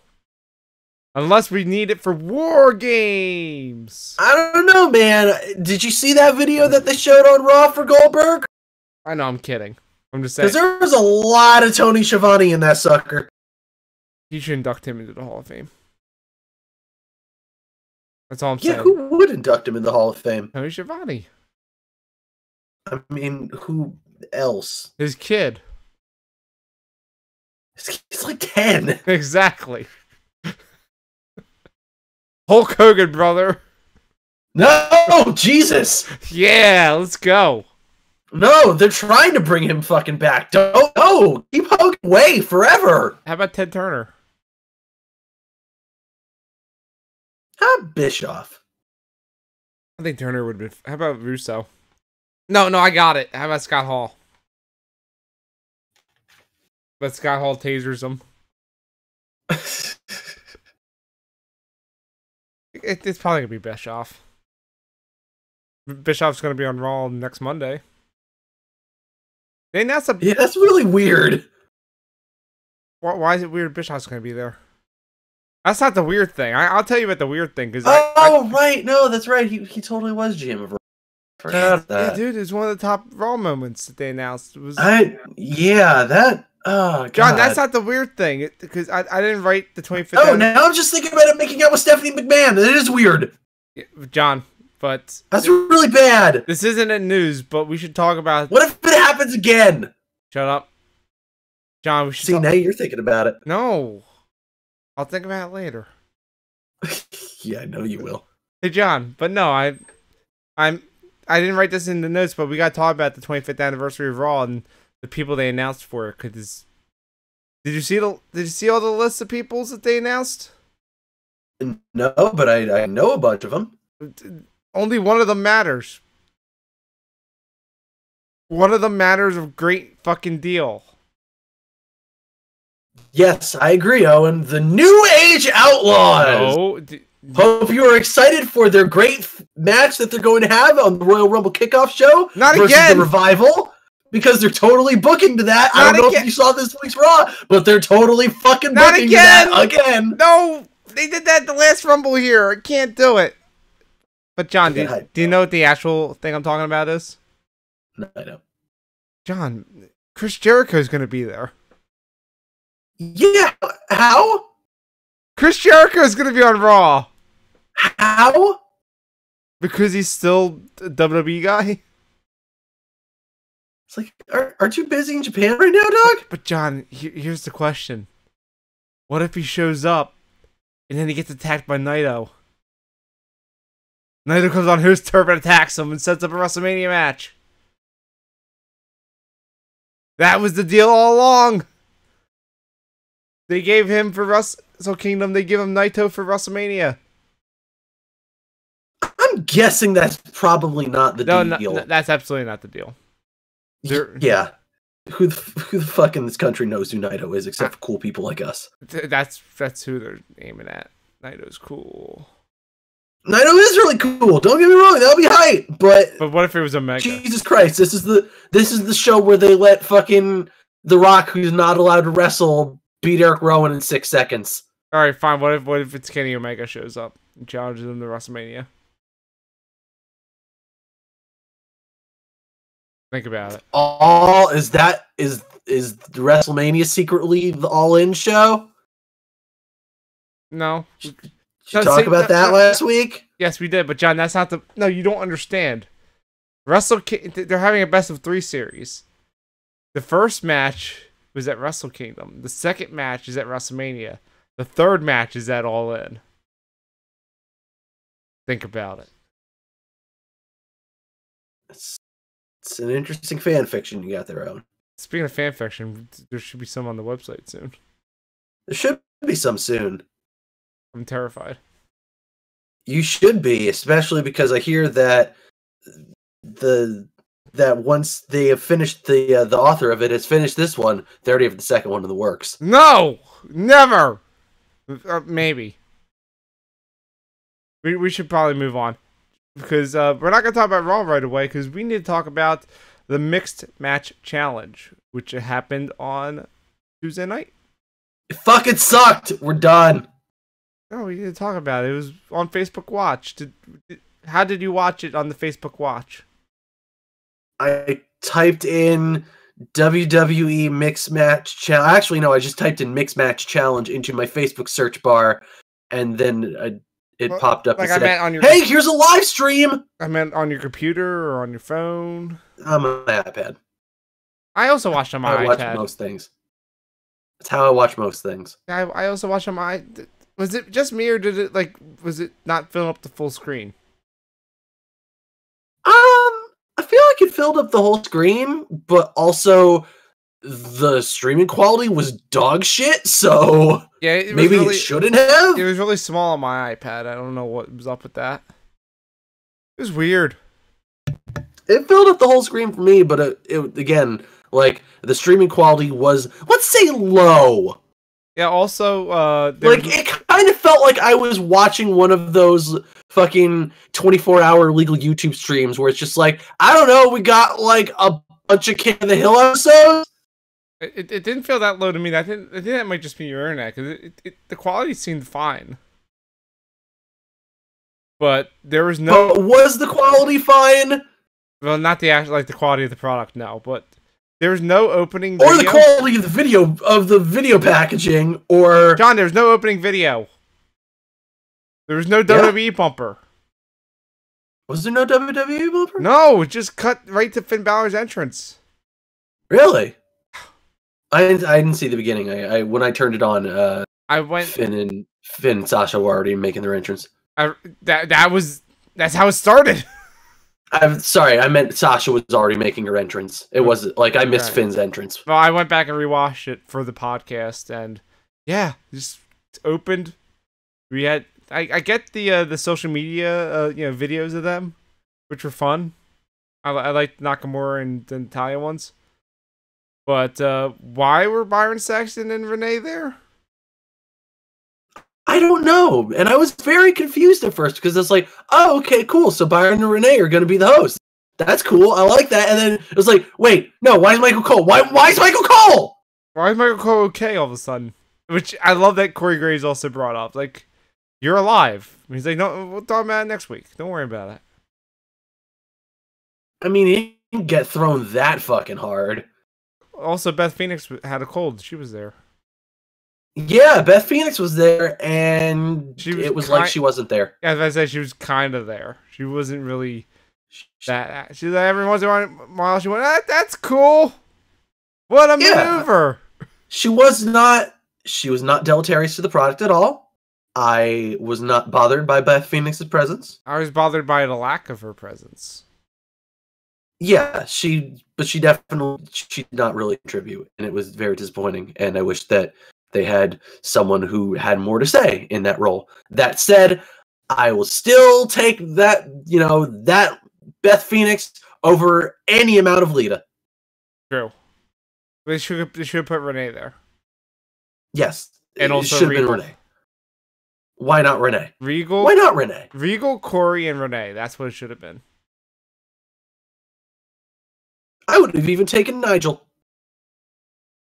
[SPEAKER 1] Unless we need it for War Games.
[SPEAKER 3] I don't know, man. Did you see that video that they showed on Raw for Goldberg?
[SPEAKER 1] I know, I'm kidding. I'm just saying.
[SPEAKER 3] Because there was a lot of Tony Schiavone in that sucker.
[SPEAKER 1] You should induct him into the Hall of Fame. That's all I'm saying.
[SPEAKER 3] Yeah, who would induct him in the Hall of Fame?
[SPEAKER 1] Tony Schiavone.
[SPEAKER 3] I mean, who else?
[SPEAKER 1] His kid.
[SPEAKER 3] He's like 10.
[SPEAKER 1] Exactly. Hulk Hogan, brother.
[SPEAKER 3] No, Jesus.
[SPEAKER 1] Yeah, let's go.
[SPEAKER 3] No, they're trying to bring him fucking back. Don't. No, keep Hogan away forever.
[SPEAKER 1] How about Ted Turner?
[SPEAKER 3] How about Bischoff?
[SPEAKER 1] I think Turner would be. How about Russo? No, I got it. How about Scott Hall? But Scott Hall tasers him. It's probably gonna be Bischoff. Bischoff's gonna be on Raw next Monday. Yeah,
[SPEAKER 3] that's really weird.
[SPEAKER 1] Why is it weird Bischoff's gonna be there? That's not the weird thing. I'll tell you about the weird thing.
[SPEAKER 3] Right. No, that's right. He totally was GM of Raw. Forgot that.
[SPEAKER 1] Yeah, dude, it's one of the top Raw moments that they announced. Oh,
[SPEAKER 3] God.
[SPEAKER 1] John, that's not the weird thing. Because I didn't write the 25th.
[SPEAKER 3] Oh, now I'm just thinking about it making out with Stephanie McMahon. It is weird.
[SPEAKER 1] Yeah, John, but...
[SPEAKER 3] That's really bad.
[SPEAKER 1] This isn't in news, but we should talk about...
[SPEAKER 3] What if it happens again?
[SPEAKER 1] Shut up. John, we should
[SPEAKER 3] See, now you're thinking about it.
[SPEAKER 1] No. I'll think about it later.
[SPEAKER 3] Yeah, I know you will.
[SPEAKER 1] Hey, John, but no, I didn't write this in the notes, but we got to talk about the 25th anniversary of Raw and the people they announced for it. Cause did you see all the lists of peoples that they announced?
[SPEAKER 3] No, but I know a bunch of them.
[SPEAKER 1] Only one of them matters. One of them matters a great fucking deal.
[SPEAKER 3] Yes, I agree, Owen. The New Age Outlaws.
[SPEAKER 1] No.
[SPEAKER 3] Hope you are excited for their great match that they're going to have on the Royal Rumble kickoff show
[SPEAKER 1] Not
[SPEAKER 3] versus
[SPEAKER 1] again.
[SPEAKER 3] the Revival, because they're totally booking to that.
[SPEAKER 1] Not
[SPEAKER 3] I don't know
[SPEAKER 1] again.
[SPEAKER 3] if you saw this week's Raw, but they're totally fucking
[SPEAKER 1] Not
[SPEAKER 3] booking
[SPEAKER 1] again.
[SPEAKER 3] to that again.
[SPEAKER 1] No, they did that the last Rumble here. I can't do it. But John, do you know what the actual thing I'm talking about is?
[SPEAKER 3] No, I don't.
[SPEAKER 1] John, Chris Jericho's going to be there.
[SPEAKER 3] Yeah, how?
[SPEAKER 1] Chris Jericho's going to be on Raw.
[SPEAKER 3] How?
[SPEAKER 1] Because he's still a WWE guy?
[SPEAKER 3] It's like, aren't you busy in Japan right now, dog?
[SPEAKER 1] But John, here's the question. What if he shows up and then he gets attacked by Naito? Naito comes on his turf and attacks him and sets up a WrestleMania match. That was the deal all along. They gave him for Wrestle Kingdom, they give him Naito for WrestleMania.
[SPEAKER 3] I'm guessing that's probably not the deal.
[SPEAKER 1] No, that's absolutely not the deal.
[SPEAKER 3] Yeah. Who the fuck in this country knows who Naito is except for cool people like us?
[SPEAKER 1] That's who they're aiming at. Naito's cool.
[SPEAKER 3] Naito is really cool. Don't get me wrong, that'll be hype. But
[SPEAKER 1] what if it was Omega?
[SPEAKER 3] Jesus Christ, this is the show where they let fucking The Rock, who's not allowed to wrestle, beat Eric Rowan in 6 seconds.
[SPEAKER 1] All right, fine. What if it's Kenny Omega shows up and challenges him to WrestleMania? Think about it.
[SPEAKER 3] Is the WrestleMania secretly the All In show?
[SPEAKER 1] No.
[SPEAKER 3] Did you talk about that last week?
[SPEAKER 1] Yes, we did. But John, that's not the. No, you don't understand. They're having a best of 3 series. The first match was at Wrestle Kingdom. The second match is at WrestleMania. The third match is at All In. Think about it.
[SPEAKER 3] It's an interesting fan fiction you got there, Owen.
[SPEAKER 1] Speaking of fan fiction, there should be some on the website soon.
[SPEAKER 3] There should be some soon.
[SPEAKER 1] I'm terrified.
[SPEAKER 3] You should be, especially because I hear that once they have finished the author of it has finished this one, they already have the second one in the works.
[SPEAKER 1] No, never. Maybe. We should probably move on because we're not gonna talk about Raw right away because we need to talk about the Mixed Match Challenge, which happened on Tuesday night.
[SPEAKER 3] It fucking sucked. We're done.
[SPEAKER 1] No, we need to talk about it. It was on Facebook Watch. How did you watch it on the Facebook Watch?
[SPEAKER 3] I typed in WWE Mixed Match Challenge. Actually, no, I just typed in Mixed Match Challenge into my Facebook search bar, and then it popped up.
[SPEAKER 1] Like
[SPEAKER 3] and said,
[SPEAKER 1] on your.
[SPEAKER 3] Hey, here's a live stream.
[SPEAKER 1] I meant on your computer or on your phone.
[SPEAKER 3] On my iPad.
[SPEAKER 1] I also watched on my iPad.
[SPEAKER 3] I watch most things. That's how I watch most things.
[SPEAKER 1] I also watch on my. Was it just me or did it was it not filling up the full screen?
[SPEAKER 3] I feel like it filled up the whole screen, but also the streaming quality was dog shit, so
[SPEAKER 1] yeah,
[SPEAKER 3] it shouldn't have.
[SPEAKER 1] It was really small on my iPad. I don't know what was up with that. It was weird.
[SPEAKER 3] It filled up the whole screen for me, but it again, like the streaming quality was, let's say, low.
[SPEAKER 1] Yeah, also,
[SPEAKER 3] it kind of felt like I was watching one of those fucking 24-hour legal YouTube streams where it's just like, I don't know, we got like a bunch of King of the Hill episodes.
[SPEAKER 1] It didn't feel that low to me. I think that might just be your internet because the quality seemed fine, but there was no.
[SPEAKER 3] But was the quality fine?
[SPEAKER 1] Well, not the actual the quality of the product, no, but. There was no opening video.
[SPEAKER 3] Or the quality of the video packaging, or
[SPEAKER 1] John, there's no opening video. There was no WWE bumper.
[SPEAKER 3] Was there no WWE bumper?
[SPEAKER 1] No, it just cut right to Finn Balor's entrance.
[SPEAKER 3] Really? I didn't see the beginning. I when I turned it on, Finn and Sasha were already making their entrance.
[SPEAKER 1] That's how it started.
[SPEAKER 3] I'm sorry, I meant Sasha was already making her entrance. It was like I missed Finn's entrance.
[SPEAKER 1] Well, I went back and rewatched it for the podcast, and yeah, just opened. We had I get the social media videos of them, which were fun. I liked Nakamura and the Natalia ones, But why were Byron Saxton and Renee there?
[SPEAKER 3] I don't know. And I was very confused at first because it's like, oh, okay, cool. So Byron and Renee are going to be the hosts. That's cool. I like that. And then it was like, wait, no, why is Michael Cole? Why is Michael Cole?
[SPEAKER 1] Why is Michael Cole okay all of a sudden? Which I love that Corey Graves also brought up. Like, you're alive. He's like, no, we'll talk about it next week. Don't worry about it.
[SPEAKER 3] I mean, he didn't get thrown that fucking hard.
[SPEAKER 1] Also, Beth Phoenix had a cold. She was there.
[SPEAKER 3] Yeah, Beth Phoenix was there, and it was like she wasn't there.
[SPEAKER 1] Yeah, as I said, she was kind of there. She wasn't really that. She's like, every once in a while, she went, that's cool. What a maneuver. She
[SPEAKER 3] was not deleterious to the product at all. I was not bothered by Beth Phoenix's presence.
[SPEAKER 1] I was bothered by the lack of her presence.
[SPEAKER 3] Yeah, she did not really contribute, and it was very disappointing. And I wish that they had someone who had more to say in that role. That said, I will still take that, that Beth Phoenix over any amount of Lita.
[SPEAKER 1] True. They should have put Renee there.
[SPEAKER 3] Yes.
[SPEAKER 1] And also Regal.
[SPEAKER 3] Renee. Why not Renee?
[SPEAKER 1] Regal.
[SPEAKER 3] Why not Renee?
[SPEAKER 1] Regal, Corey, and Renee. That's what it should have been.
[SPEAKER 3] I would have even taken Nigel.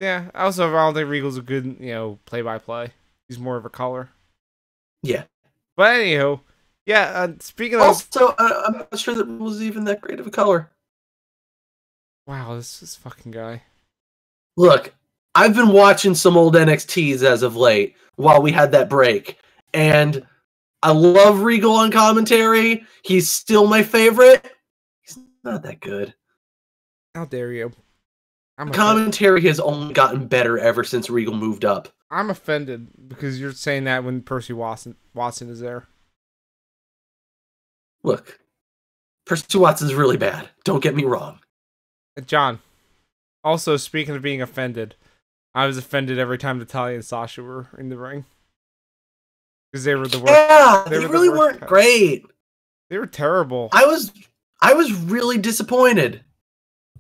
[SPEAKER 1] Yeah, I don't think Regal's a good, play-by-play. He's more of a color.
[SPEAKER 3] Yeah.
[SPEAKER 1] But anywho, yeah, speaking of...
[SPEAKER 3] Also, I'm not sure that Regal was even that great of a color.
[SPEAKER 1] Wow, this fucking guy.
[SPEAKER 3] Look, I've been watching some old NXTs as of late while we had that break, and I love Regal on commentary. He's still my favorite. He's not that good.
[SPEAKER 1] How dare you?
[SPEAKER 3] Commentary has only gotten better ever since Regal moved up.
[SPEAKER 1] I'm offended because you're saying that when Percy Watson is there.
[SPEAKER 3] Look, Percy Watson's really bad. Don't get me wrong.
[SPEAKER 1] John, also speaking of being offended, I was offended every time Natalya and Sasha were in the ring. Because they were the worst.
[SPEAKER 3] Yeah, they really weren't great.
[SPEAKER 1] They were terrible.
[SPEAKER 3] I was really disappointed.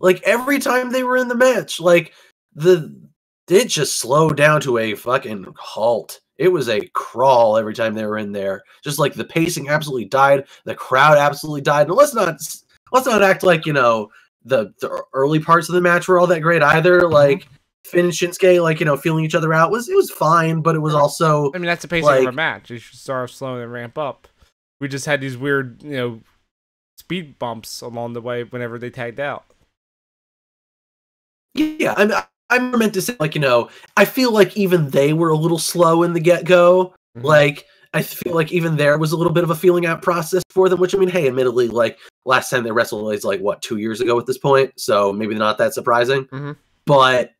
[SPEAKER 3] Like, every time they were in the match, like, it just slowed down to a fucking halt. It was a crawl every time they were in there. Just like the pacing absolutely died, the crowd absolutely died. And let's not act like, the early parts of the match were all that great either. Like, Finn and Shinsuke, feeling each other out it was fine, but it was also,
[SPEAKER 1] I mean, that's the pacing of a match. You should start slow and ramp up. We just had these weird, speed bumps along the way whenever they tagged out.
[SPEAKER 3] Yeah, I'm meant to say, I feel like even they were a little slow in the get-go. Mm-hmm. Like, I feel like even there was a little bit of a feeling out process for them, which, I mean, hey, admittedly, like, last time they wrestled was, 2 years ago at this point, so maybe not that surprising.
[SPEAKER 1] Mm-hmm.
[SPEAKER 3] But,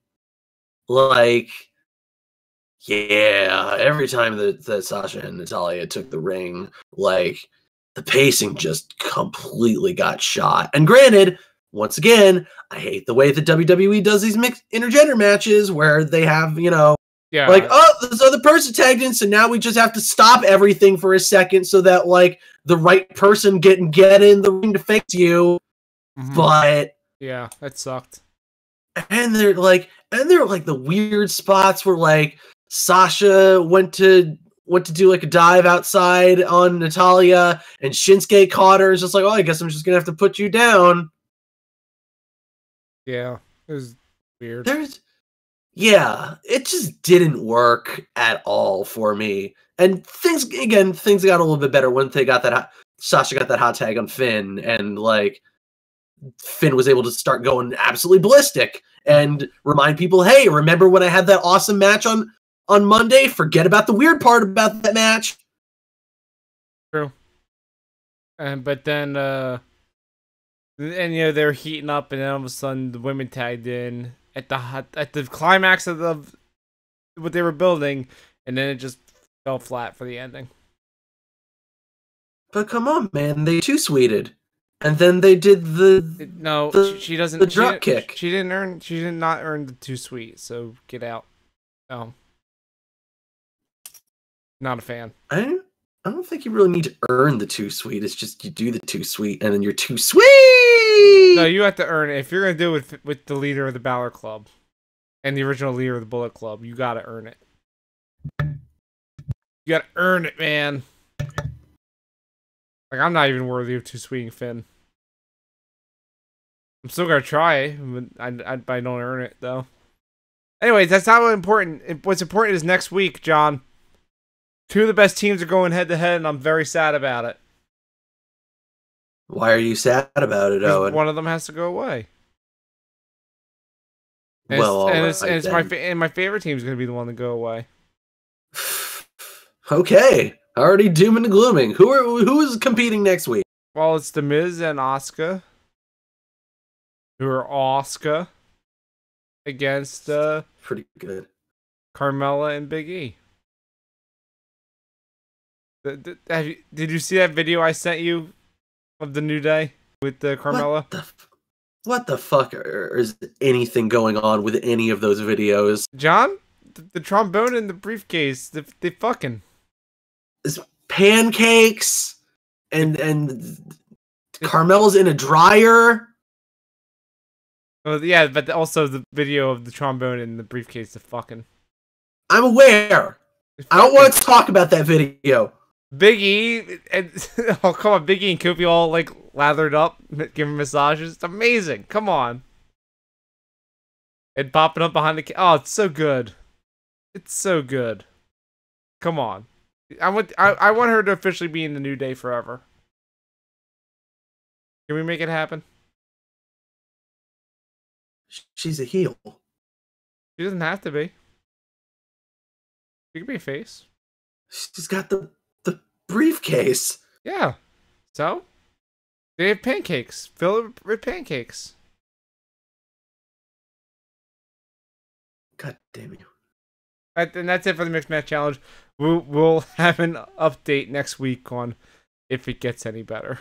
[SPEAKER 3] yeah, every time that Sasha and Natalya took the ring, the pacing just completely got shot. And granted, once again, I hate the way that WWE does these mixed intergender matches where they have, this other person tagged in, so now we just have to stop everything for a second so that, the right person get in the ring to face you. Mm-hmm. But
[SPEAKER 1] yeah, that sucked.
[SPEAKER 3] And they're the weird spots where, Sasha went to do, a dive outside on Natalya, and Shinsuke caught her. It's just I guess I'm just going to have to put you down.
[SPEAKER 1] Yeah, it was weird.
[SPEAKER 3] It just didn't work at all for me. And things got a little bit better when Sasha got that hot tag on Finn, and Finn was able to start going absolutely ballistic and remind people, hey, remember when I had that awesome match on Monday? Forget about the weird part about that match.
[SPEAKER 1] True. But then they're heating up, and then all of a sudden the women tagged in at the climax of what they were building, and then it just fell flat for the ending.
[SPEAKER 3] But come on, man, they too sweeted, and then they did
[SPEAKER 1] she doesn't,
[SPEAKER 3] the drop kick.
[SPEAKER 1] She did not earn the too sweet. So get out. No, not a fan.
[SPEAKER 3] I don't think you really need to earn the too sweet. It's just you do the too sweet, and then you're too sweet.
[SPEAKER 1] No, you have to earn it. If you're gonna do it with the leader of the Balor Club, and the original leader of the Bullet Club. You gotta earn it. You gotta earn it, man. Like, I'm not even worthy of 2 Swinging Finn. I'm still gonna try, but I don't earn it, though. Anyways, that's not what important. What's important is next week, John. 2 of the best teams are going head-to-head, and I'm very sad about it.
[SPEAKER 3] Why are you sad about it, Owen?
[SPEAKER 1] One of them has to go away. And
[SPEAKER 3] Well,
[SPEAKER 1] my favorite team is going to be the one to go away.
[SPEAKER 3] Okay, already dooming and glooming. Who is competing next week?
[SPEAKER 1] Well, it's The Miz and Asuka, who are Asuka against
[SPEAKER 3] pretty good
[SPEAKER 1] Carmella and Big E. Did you see that video I sent you of the New Day with the Carmella?
[SPEAKER 3] What the fuck is anything going on with any of those videos?
[SPEAKER 1] John, the trombone in the briefcase, they fucking.
[SPEAKER 3] It's pancakes and Carmella's in a dryer.
[SPEAKER 1] Oh yeah, but also the video of the trombone in the briefcase, the fucking.
[SPEAKER 3] I'm aware. I don't want to talk about that video.
[SPEAKER 1] Big E and oh come on, Big E and Kofi all like lathered up, giving massages. It's amazing. Come on. And popping up behind the oh, it's so good. It's so good. Come on. I want her to officially be in the New Day forever. Can we make it happen?
[SPEAKER 3] She's a heel.
[SPEAKER 1] She doesn't have to be. She can be a face.
[SPEAKER 3] She's got the briefcase.
[SPEAKER 1] Yeah. So? They have pancakes. Fill it with pancakes.
[SPEAKER 3] God damn you.
[SPEAKER 1] And that's it for the Mixed Match Challenge. We'll have an update next week on if it gets any better.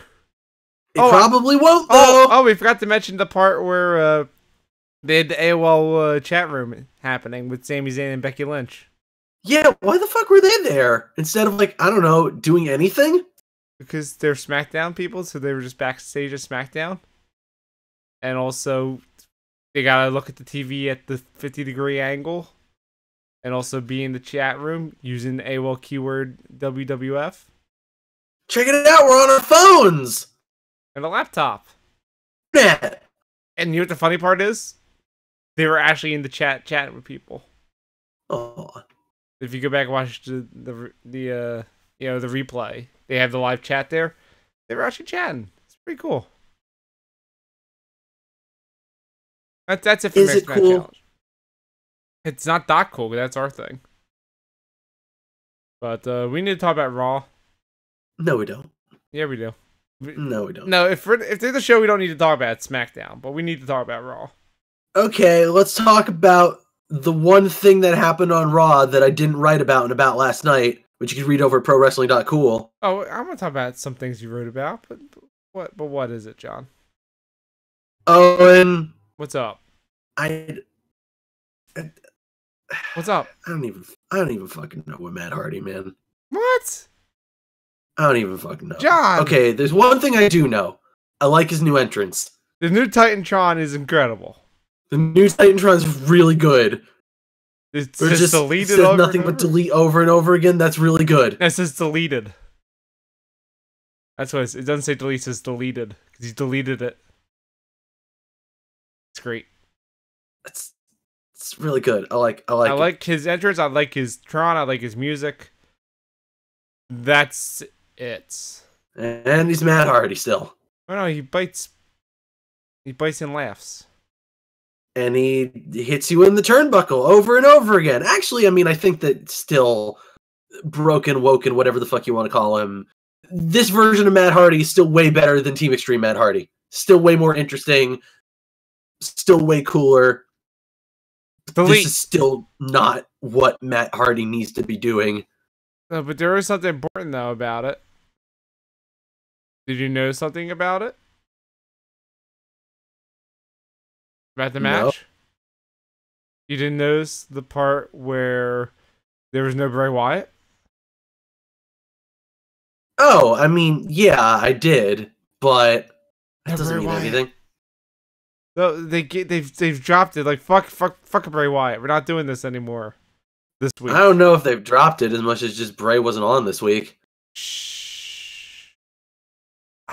[SPEAKER 3] It probably won't, though.
[SPEAKER 1] Oh, we forgot to mention the part where they had the AOL chat room happening with Sami Zayn and Becky Lynch.
[SPEAKER 3] Yeah, why the fuck were they there? Instead of, like, I don't know, doing anything?
[SPEAKER 1] Because they're SmackDown people, so they were just backstage at SmackDown. And also, they gotta look at the TV at the 50-degree angle. And also be in the chat room using the AOL keyword WWF.
[SPEAKER 3] Check it out, we're on our phones!
[SPEAKER 1] And a laptop.
[SPEAKER 3] Yeah.
[SPEAKER 1] And you know what the funny part is? They were actually in the chatting with people.
[SPEAKER 3] Oh.
[SPEAKER 1] If you go back and watch the replay, they have the live chat there. They were actually chatting. It's pretty cool. That's it for
[SPEAKER 3] Is
[SPEAKER 1] Mixed
[SPEAKER 3] it
[SPEAKER 1] Match
[SPEAKER 3] cool?
[SPEAKER 1] Challenge. It's not that cool, but that's our thing. But we need to talk about Raw.
[SPEAKER 3] No, we don't.
[SPEAKER 1] Yeah, we do.
[SPEAKER 3] No, we don't.
[SPEAKER 1] No, if there's a show we don't need to talk about, it's SmackDown, but we need to talk about Raw.
[SPEAKER 3] Okay, let's talk about the one thing that happened on Raw that I didn't write about and about last night, which you can read over at ProWrestling.Cool.
[SPEAKER 1] Oh, I'm gonna talk about some things you wrote about, but what is it, John?
[SPEAKER 3] Owen,
[SPEAKER 1] what's up? What's up?
[SPEAKER 3] I don't even fucking know with Matt Hardy, man.
[SPEAKER 1] What?
[SPEAKER 3] I don't even fucking know.
[SPEAKER 1] John!
[SPEAKER 3] Okay, there's one thing I do know. I like his new entrance.
[SPEAKER 1] The new Titantron is incredible.
[SPEAKER 3] The new Titantron's really good.
[SPEAKER 1] It's
[SPEAKER 3] just
[SPEAKER 1] deleted
[SPEAKER 3] says
[SPEAKER 1] over
[SPEAKER 3] nothing but delete over and over again. That's really good.
[SPEAKER 1] It says deleted. That's what it doesn't say delete, it says deleted. Because he deleted it. It's great.
[SPEAKER 3] It's really good. I like
[SPEAKER 1] his entrance, I like his Tron, I like his music. That's it.
[SPEAKER 3] And he's Matt Hardy still.
[SPEAKER 1] Oh no, he bites and laughs.
[SPEAKER 3] And he hits you in the turnbuckle over and over again. Actually, I mean, I think that still broken, woken, whatever the fuck you want to call him. This version of Matt Hardy is still way better than Team Extreme Matt Hardy. Still way more interesting. Still way cooler. This is still not what Matt Hardy needs to be doing.
[SPEAKER 1] No, but there is something important, though, about it. Did you know something about it? About the match?
[SPEAKER 3] No.
[SPEAKER 1] You didn't notice the part where there was no Bray Wyatt?
[SPEAKER 3] Oh, I mean, yeah, I did, but that doesn't mean anything.
[SPEAKER 1] No, they've dropped it. Like fuck Bray Wyatt. We're not doing this anymore this week.
[SPEAKER 3] I don't know if they've dropped it as much as just Bray wasn't on this week.
[SPEAKER 1] Shh.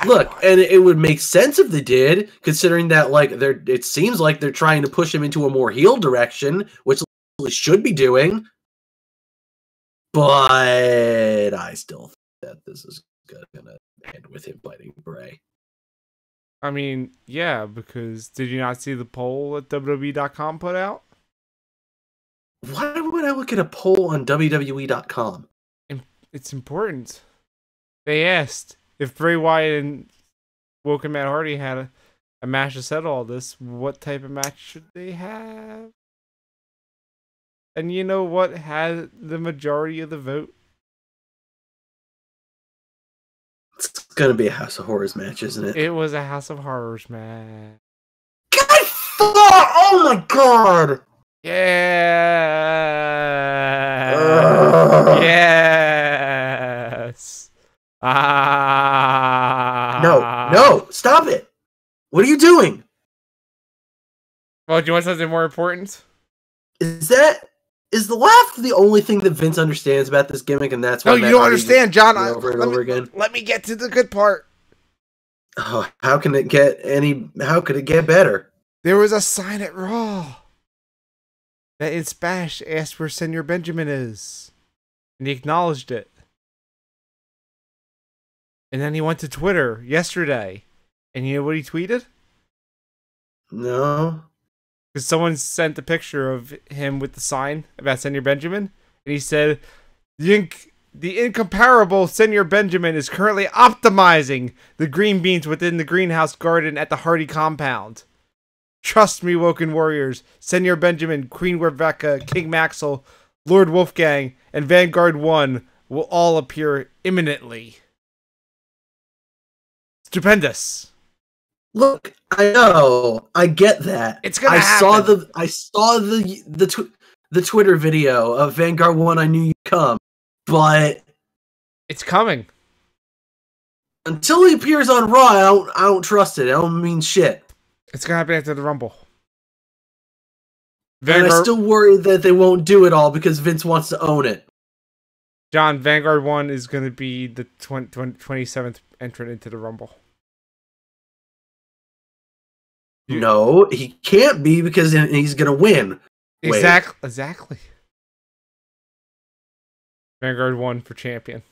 [SPEAKER 3] Look, and it would make sense if they did, considering that it seems like they're trying to push him into a more heel direction, which they should be doing. But I still think that this is gonna end with him fighting Bray.
[SPEAKER 1] I mean, yeah, because did you not see the poll that WWE.com put out?
[SPEAKER 3] Why would I look at a poll on WWE.com?
[SPEAKER 1] It's important. They asked if Bray Wyatt and Woken Matt Hardy had a match to settle all this, what type of match should they have? And you know what had the majority of the vote?
[SPEAKER 3] It's gonna be a House of Horrors match, isn't it?
[SPEAKER 1] It was a House of Horrors match.
[SPEAKER 3] God, oh my god!
[SPEAKER 1] Yeah. Yes.
[SPEAKER 3] No, stop it! What are you doing?
[SPEAKER 1] Well, do you want something more important?
[SPEAKER 3] Is the laugh the only thing that Vince understands about this gimmick, and that's why?
[SPEAKER 1] No, you don't understand, John.
[SPEAKER 3] Over and over again.
[SPEAKER 1] Let me get to the good part.
[SPEAKER 3] Oh, how could it get better?
[SPEAKER 1] There was a sign at Raw that in Spanish asked where Senor Benjamin is, and he acknowledged it. And then he went to Twitter yesterday, and you know what he tweeted?
[SPEAKER 3] No.
[SPEAKER 1] Because someone sent a picture of him with the sign about Senor Benjamin, and he said, the incomparable Senor Benjamin is currently optimizing the green beans within the greenhouse garden at the Hardy compound. Trust me, Woken Warriors, Senor Benjamin, Queen Rebecca, King Maxwell, Lord Wolfgang, and Vanguard 1 will all appear imminently. Stupendous.
[SPEAKER 3] Look, I know, I get that.
[SPEAKER 1] It's gonna happen.
[SPEAKER 3] I saw the Twitter video of Vanguard 1. I knew you'd come, but
[SPEAKER 1] it's coming.
[SPEAKER 3] Until he appears on Raw, I don't trust it. I don't mean shit.
[SPEAKER 1] It's gonna happen after the Rumble.
[SPEAKER 3] And I still worry that they won't do it all because Vince wants to own it.
[SPEAKER 1] John, Vanguard 1 is going to be the 27th entrant into the Rumble.
[SPEAKER 3] No, he can't be because he's going to win.
[SPEAKER 1] Exactly. Vanguard 1 for champion.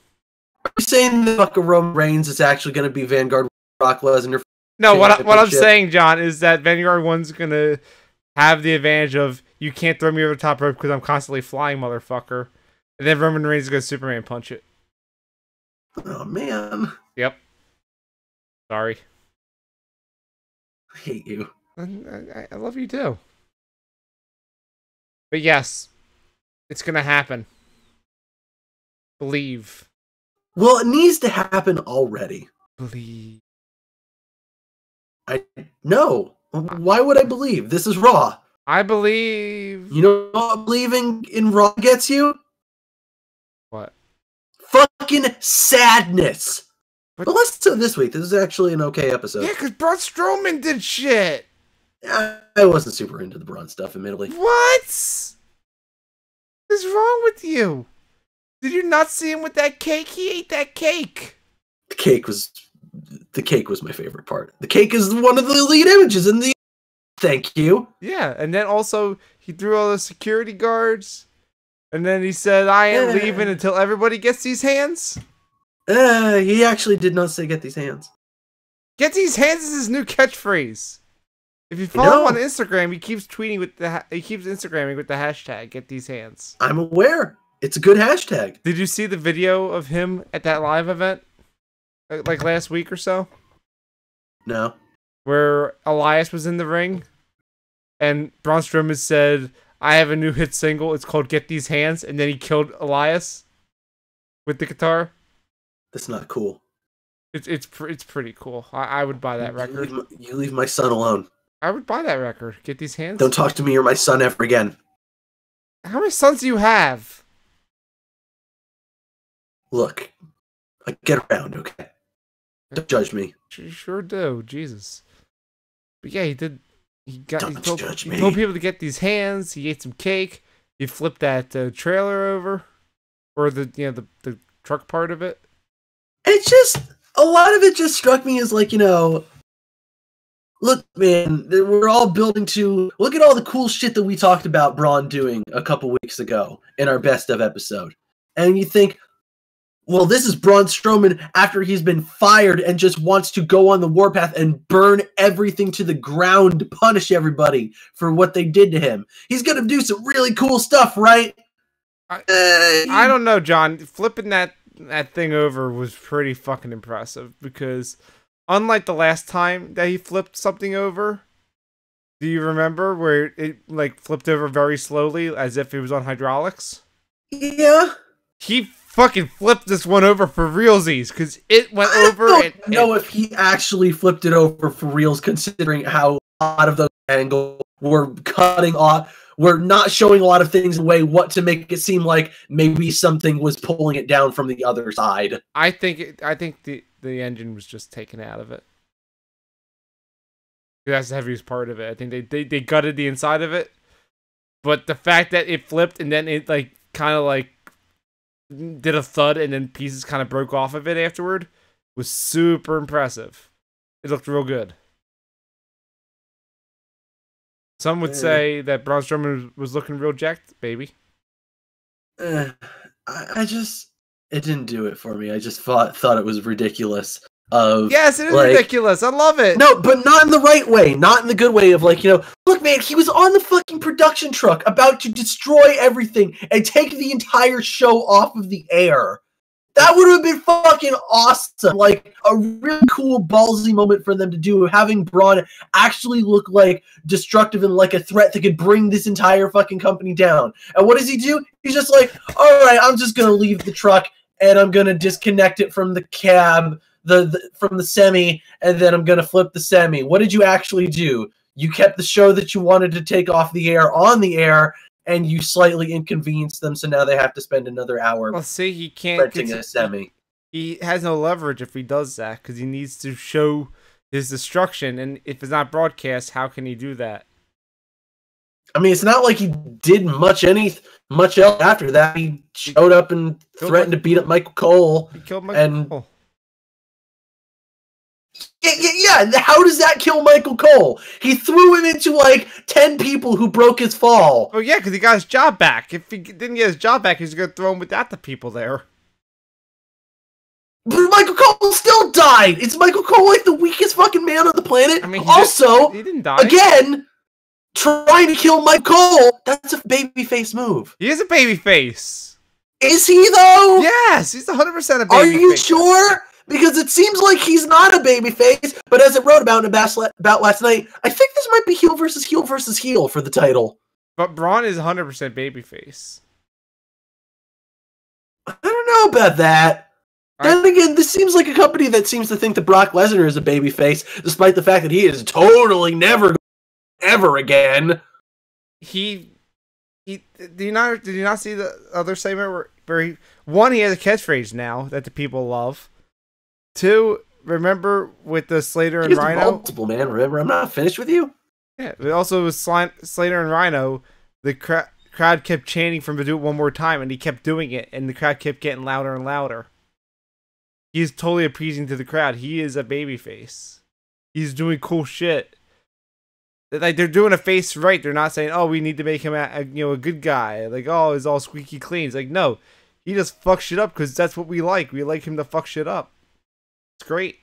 [SPEAKER 3] Are you saying that Roman Reigns is actually going to be Vanguard Brock Lesnar?
[SPEAKER 1] No, what I'm saying, John, is that Vanguard 1's going to have the advantage of, you can't throw me over the top rope because I'm constantly flying, motherfucker. And then Roman Reigns is going to Superman punch it.
[SPEAKER 3] Oh, man.
[SPEAKER 1] Yep. Sorry.
[SPEAKER 3] I hate you.
[SPEAKER 1] I love you too. But yes, it's going to happen. Believe.
[SPEAKER 3] Well, it needs to happen already.
[SPEAKER 1] Believe.
[SPEAKER 3] No. Why would I believe? This is Raw.
[SPEAKER 1] I believe.
[SPEAKER 3] You know what believing in Raw gets you?
[SPEAKER 1] What?
[SPEAKER 3] Fucking sadness. But let's do this week. This is actually an okay episode.
[SPEAKER 1] Yeah, because Braun Strowman did shit.
[SPEAKER 3] I wasn't super into the Braun stuff, admittedly.
[SPEAKER 1] What? What's wrong with you? Did you not see him with that cake? He ate that cake.
[SPEAKER 3] The cake was my favorite part. The cake is one of the lead images in the. Thank you.
[SPEAKER 1] Yeah, and then also he threw all the security guards, and then he said, "I ain't leaving until everybody gets these hands."
[SPEAKER 3] He actually did not say "get these hands."
[SPEAKER 1] Get these hands is his new catchphrase. If you follow him on Instagram, he keeps tweeting with Instagramming with the hashtag "get these hands."
[SPEAKER 3] I'm aware. It's a good hashtag.
[SPEAKER 1] Did you see the video of him at that live event, like last week or so?
[SPEAKER 3] No.
[SPEAKER 1] Where Elias was in the ring, and Braun Strowman said, "I have a new hit single. It's called Get These Hands," and then he killed Elias with the guitar.
[SPEAKER 3] That's not cool.
[SPEAKER 1] It's pretty cool. I would buy that record.
[SPEAKER 3] You leave my son alone.
[SPEAKER 1] I would buy that record. Get These Hands.
[SPEAKER 3] Don't talk to me or my son ever again.
[SPEAKER 1] How many sons do you have?
[SPEAKER 3] Look, I get around, okay? Don't judge me.
[SPEAKER 1] You sure do. Jesus. But yeah, he did he
[SPEAKER 3] judge me.
[SPEAKER 1] told people to get these hands. He ate some cake. He flipped that trailer over, or the truck part of it.
[SPEAKER 3] It's just a lot of it just struck me as like, look, man, we're all building to look at all the cool shit that we talked about Braun doing a couple weeks ago in our best of episode, and you think, well, this is Braun Strowman after he's been fired and just wants to go on the warpath and burn everything to the ground to punish everybody for what they did to him. He's going to do some really cool stuff, right?
[SPEAKER 1] I don't know, John. Flipping that thing over was pretty fucking impressive because unlike the last time that he flipped something over, do you remember where it like flipped over very slowly as if it was on hydraulics?
[SPEAKER 3] Yeah.
[SPEAKER 1] He fucking flipped this one over for realsies because it went over.
[SPEAKER 3] I don't know if he actually flipped it over for reals, considering how a lot of those angles were cutting off. We're not showing a lot of things away. What to make it seem like maybe something was pulling it down from the other side.
[SPEAKER 1] I think the engine was just taken out of it. That's the heaviest part of it. I think they gutted the inside of it, but the fact that it flipped and then it like kind of like did a thud and then pieces kind of broke off of it afterward was super impressive. It looked real good. Some would say that Braun Strowman was looking real jacked, baby.
[SPEAKER 3] It didn't do it for me. I just thought it was ridiculous.
[SPEAKER 1] Yes, it is ridiculous. I love it.
[SPEAKER 3] No, but not in the right way. Not in the good way of like, look, man, he was on the fucking production truck about to destroy everything and take the entire show off of the air. That would have been fucking awesome. Like, a really cool, ballsy moment for them to do, having Braun actually look like destructive and like a threat that could bring this entire fucking company down. And what does he do? He's just like, all right, I'm just going to leave the truck and I'm going to disconnect it from the cab, from the semi, and then I'm going to flip the semi. What did you actually do? You kept the show that you wanted to take off the air on the air, and you slightly inconvenienced them, so now they have to spend another hour.
[SPEAKER 1] Well, see, he can't
[SPEAKER 3] renting a semi.
[SPEAKER 1] He has no leverage if he does that, because he needs to show his destruction, and if it's not broadcast, how can he do that?
[SPEAKER 3] I mean, it's not like he did much else after that. He showed up and threatened to beat up Michael Cole.
[SPEAKER 1] He killed Michael Cole.
[SPEAKER 3] Yeah. How does that kill Michael Cole? He threw him into like 10 people who broke his fall.
[SPEAKER 1] Oh yeah, because he got his job back. If he didn't get his job back, he's gonna throw him without the people there.
[SPEAKER 3] But Michael Cole still died. Is Michael Cole like the weakest fucking man on the planet?
[SPEAKER 1] I mean,
[SPEAKER 3] he
[SPEAKER 1] didn't die
[SPEAKER 3] again. Trying to kill Michael Cole. That's a babyface move.
[SPEAKER 1] He is a babyface.
[SPEAKER 3] Is he though?
[SPEAKER 1] Yes, he's 100% a babyface.
[SPEAKER 3] Are you sure? Because it seems like he's not a babyface, but as it wrote about last night, I think this might be heel versus heel for the title.
[SPEAKER 1] But Braun is 100% babyface.
[SPEAKER 3] I don't know about that. Then again, this seems like a company that seems to think that Brock Lesnar is a babyface, despite the fact that he is totally never, ever again.
[SPEAKER 1] Did you not see the other segment where he has a catchphrase now that the people love? 2, remember with the Slater and Rhino?
[SPEAKER 3] Multiple, man. Remember, I'm not finished with you.
[SPEAKER 1] Yeah, but also with Slater and Rhino, the crowd kept chanting for him to do it one more time, and he kept doing it, and the crowd kept getting louder and louder. He's totally appeasing to the crowd. He is a babyface. He's doing cool shit. Like, they're doing a face right. They're not saying, "Oh, we need to make him a good guy." Like, "Oh, he's all squeaky clean." It's like, no, he just fucks shit up because that's what we like. We like him to fuck shit up. It's great.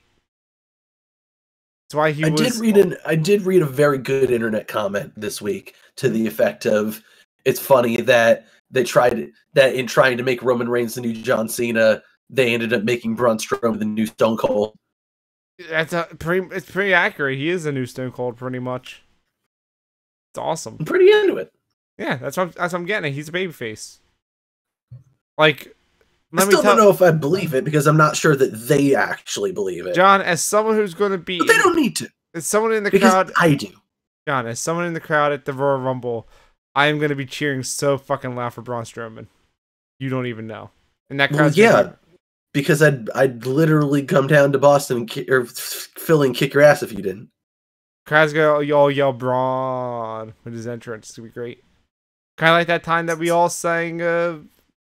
[SPEAKER 1] That's why he
[SPEAKER 3] I did read a very good internet comment this week to the effect of, it's funny that in trying to make Roman Reigns the new John Cena, they ended up making Braun Strowman the new Stone Cold.
[SPEAKER 1] It's pretty accurate. He is the new Stone Cold, pretty much. It's awesome.
[SPEAKER 3] I'm pretty into it.
[SPEAKER 1] Yeah, that's what I'm getting at. He's a babyface. Like,
[SPEAKER 3] I still don't know if I believe it, because I'm not sure that they actually believe it.
[SPEAKER 1] John, as someone who's going to be...
[SPEAKER 3] But they don't need to.
[SPEAKER 1] As someone in the crowd...
[SPEAKER 3] I do.
[SPEAKER 1] John, as someone in the crowd at the Royal Rumble, I am going to be cheering so fucking loud for Braun Strowman. You don't even know. And that crowd's
[SPEAKER 3] because I'd literally come down to Boston or Philly and kick your ass if you didn't.
[SPEAKER 1] Kai's gonna all yell Braun with his entrance. It's gonna be great. Kind of like that time that we all sang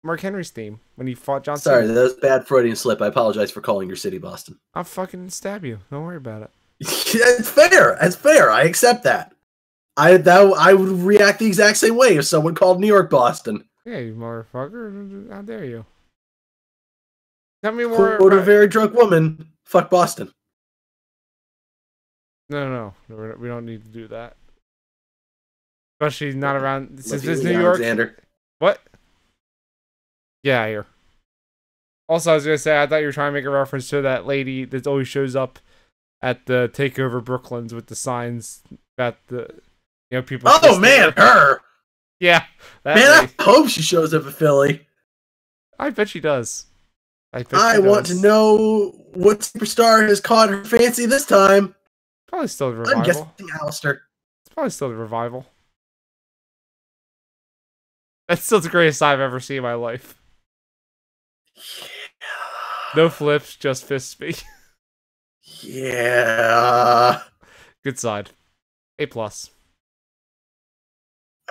[SPEAKER 1] Mark Henry's theme when he fought John Cena.
[SPEAKER 3] Sorry, that was bad Freudian slip. I apologize for calling your city Boston.
[SPEAKER 1] I'll fucking stab you. Don't worry about it.
[SPEAKER 3] It's fair. It's fair. I accept that. I would react the exact same way if someone called New York Boston.
[SPEAKER 1] Yeah, you motherfucker. How dare you? Tell me more.
[SPEAKER 3] Quote a very drunk woman. Fuck Boston.
[SPEAKER 1] No, we don't need to do that. Especially not around. This is
[SPEAKER 3] Lucky
[SPEAKER 1] New York.
[SPEAKER 3] Alexander.
[SPEAKER 1] What? Yeah, here. Also, I was gonna say, I thought you were trying to make a reference to that lady that always shows up at the Takeover Brooklyns with the signs about the, people.
[SPEAKER 3] Oh man, her.
[SPEAKER 1] Yeah, that
[SPEAKER 3] man,
[SPEAKER 1] lady.
[SPEAKER 3] I hope she shows up at Philly.
[SPEAKER 1] I bet she does.
[SPEAKER 3] I want to know what superstar has caught her fancy this time.
[SPEAKER 1] Probably still the Revival.
[SPEAKER 3] I'm guessing Alistair.
[SPEAKER 1] It's probably still the Revival. That's still the greatest I've ever seen in my life.
[SPEAKER 3] Yeah.
[SPEAKER 1] No flips, just fist speed.
[SPEAKER 3] Yeah.
[SPEAKER 1] Good side. A+.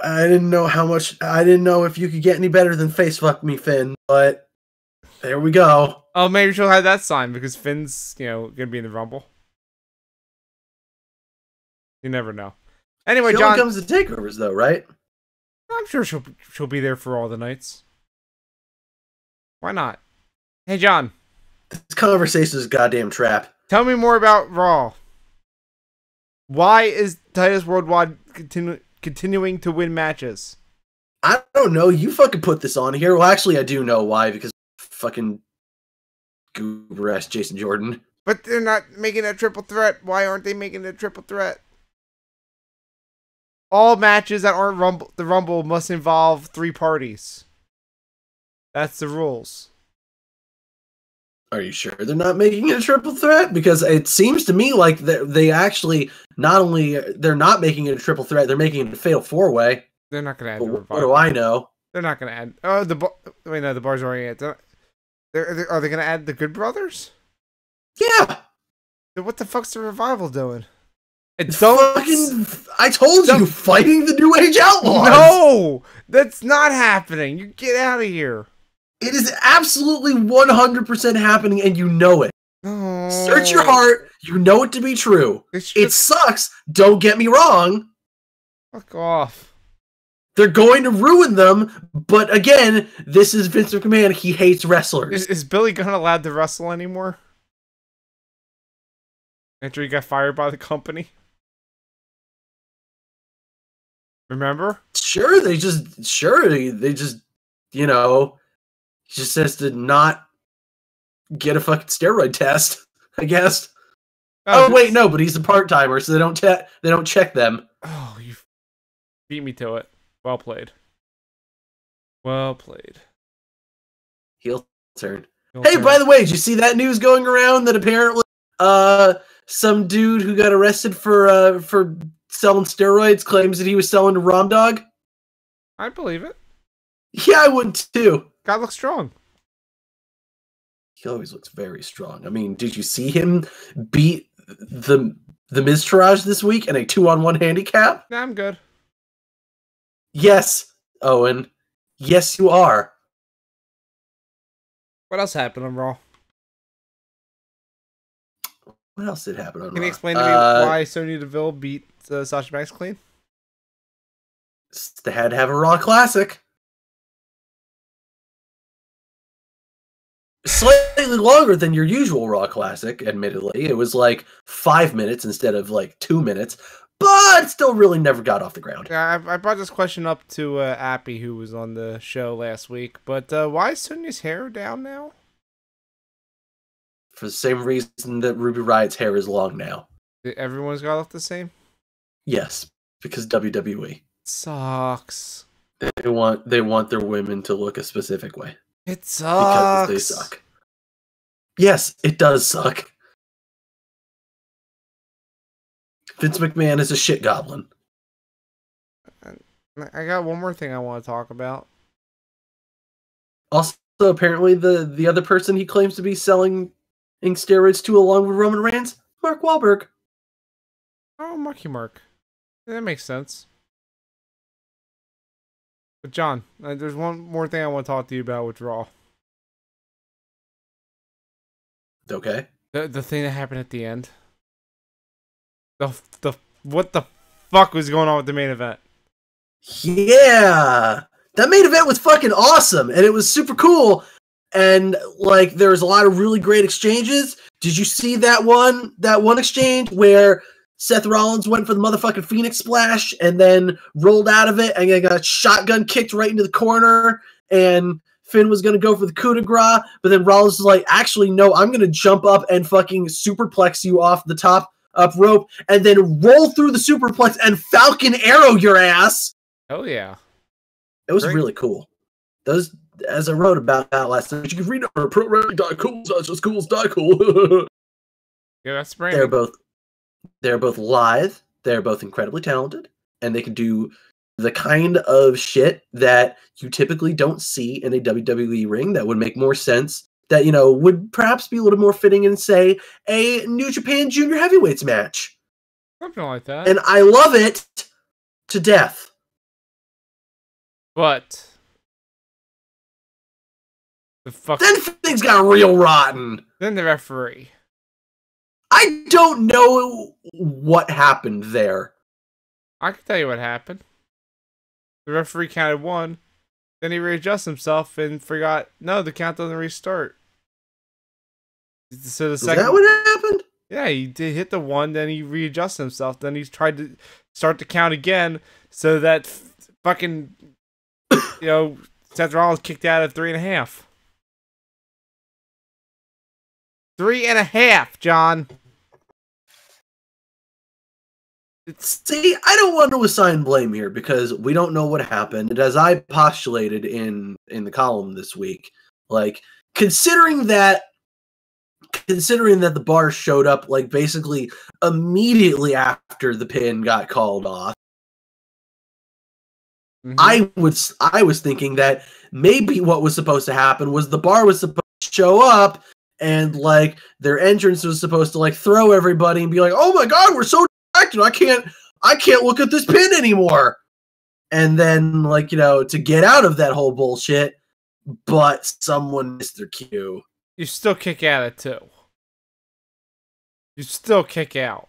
[SPEAKER 3] I didn't know if you could get any better than face fuck me, Finn, but there we go.
[SPEAKER 1] Oh, maybe she'll have that sign because Finn's, gonna be in the Rumble. You never know. Anyway,
[SPEAKER 3] she
[SPEAKER 1] John
[SPEAKER 3] only comes to takeovers though, right?
[SPEAKER 1] I'm sure she'll be there for all the nights. Why not? Hey, John.
[SPEAKER 3] This conversation is a goddamn trap.
[SPEAKER 1] Tell me more about Raw. Why is Titus Worldwide continuing to win matches?
[SPEAKER 3] I don't know. You fucking put this on here. Well, actually, I do know why, because fucking goober-ass Jason Jordan.
[SPEAKER 1] But they're not making a triple threat. Why aren't they making a triple threat? All matches that aren't the Rumble must involve 3 parties. That's the rules.
[SPEAKER 3] Are you sure they're not making it a triple threat? Because it seems to me like they actually they're not making it a triple threat, they're making it a fatal 4-way.
[SPEAKER 1] They're not going to add
[SPEAKER 3] the Revival. What do I know?
[SPEAKER 1] They're not going to add. Oh, the bars already added. Are they going to add the Good Brothers?
[SPEAKER 3] Yeah.
[SPEAKER 1] Then what the fuck's the Revival doing?
[SPEAKER 3] I told you, fighting the New Age Outlaws.
[SPEAKER 1] No, that's not happening. You get out of here.
[SPEAKER 3] It is absolutely 100% happening, and you know it.
[SPEAKER 1] Oh.
[SPEAKER 3] Search your heart. You know it to be true. It sucks. Don't get me wrong.
[SPEAKER 1] Fuck off.
[SPEAKER 3] They're going to ruin them, but again, this is Vince McMahon. He hates wrestlers.
[SPEAKER 1] Is Billy Gunn allowed to wrestle anymore? After he got fired by the company? Remember?
[SPEAKER 3] Sure, they just, he just says to not get a fucking steroid test, I guess. Oh wait, no, but he's a part-timer, so they don't check them.
[SPEAKER 1] Oh, you beat me to it. Well played. Well played.
[SPEAKER 3] Heel turn. Hey, by the way, did you see that news going around that apparently some dude who got arrested for selling steroids claims that he was selling to Rom Dog?
[SPEAKER 1] I believe it.
[SPEAKER 3] Yeah, I would too.
[SPEAKER 1] God looks strong.
[SPEAKER 3] He always looks very strong. I mean, did you see him beat the Miz Taraj this week in a 2-on-1 handicap?
[SPEAKER 1] Nah, I'm good.
[SPEAKER 3] Yes, Owen. Yes, you are.
[SPEAKER 1] What else happened on Raw?
[SPEAKER 3] What else did happen on Raw?
[SPEAKER 1] Can you explain to me why Sonya Deville beat Sasha Banks clean?
[SPEAKER 3] They had to have a Raw Classic. Slightly longer than your usual Raw Classic, admittedly. It was like 5 minutes instead of like 2 minutes, but still really never got off the ground.
[SPEAKER 1] Yeah, I brought this question up to Appy, who was on the show last week, but why is Sonya's hair down now?
[SPEAKER 3] For the same reason that Ruby Riot's hair is long now.
[SPEAKER 1] Everyone's got off the same?
[SPEAKER 3] Yes, because WWE.
[SPEAKER 1] Sucks.
[SPEAKER 3] They want their women to look a specific way.
[SPEAKER 1] It sucks.
[SPEAKER 3] Because they suck. Yes, it does suck. Vince McMahon is a shit goblin.
[SPEAKER 1] I got one more thing I want to talk about.
[SPEAKER 3] Also, apparently the other person he claims to be selling steroids to along with Roman Reigns, Mark Wahlberg.
[SPEAKER 1] Oh, Marky Mark. Yeah, that makes sense. But John, there's one more thing I want to talk to you about with Raw.
[SPEAKER 3] Okay.
[SPEAKER 1] The thing that happened at the end. The what the fuck was going on with the main event?
[SPEAKER 3] Yeah, that main event was fucking awesome, and it was super cool. And like, there was a lot of really great exchanges. Did you see that one exchange where Seth Rollins went for the motherfucking Phoenix Splash and then rolled out of it and then got shotgun kicked right into the corner, and Finn was going to go for the coup de grace, but then Rollins was like, actually, no, I'm going to jump up and fucking superplex you off the top up rope and then roll through the superplex and Falcon Arrow your ass.
[SPEAKER 1] Oh, yeah.
[SPEAKER 3] It was really cool. Those, as I wrote about that last night, you can read over ProWrestling.Cool, just cool.
[SPEAKER 1] Yeah, that's brand.
[SPEAKER 3] They're both lithe, they're both incredibly talented, and they can do the kind of shit that you typically don't see in a WWE ring that would make more sense, that, you know, would perhaps be a little more fitting in, say, a New Japan Junior Heavyweights match.
[SPEAKER 1] Something like that.
[SPEAKER 3] And I love it to death.
[SPEAKER 1] But
[SPEAKER 3] then things got real rotten.
[SPEAKER 1] Then the referee.
[SPEAKER 3] I don't know what happened there.
[SPEAKER 1] I can tell you what happened. The referee counted 1, then he readjusted himself and forgot, no, the count doesn't restart. So the second,
[SPEAKER 3] is that what happened?
[SPEAKER 1] Yeah, he did hit the 1, then he readjusted himself, then he tried to start the count again, so that fucking, you know, Seth Rollins kicked out at 3.5. 3.5, John.
[SPEAKER 3] See, I don't want to assign blame here because we don't know what happened. And as I postulated in the column this week, like, considering that the bar showed up like basically immediately after the pin got called off, I was thinking that maybe what was supposed to happen was the bar was supposed to show up and like their entrance was supposed to like throw everybody and be like, "Oh my god, we're so I can't look at this pin anymore." And then, like, you know, to get out of that whole bullshit, but someone missed their cue.
[SPEAKER 1] You still kick out at 2. You still kick out.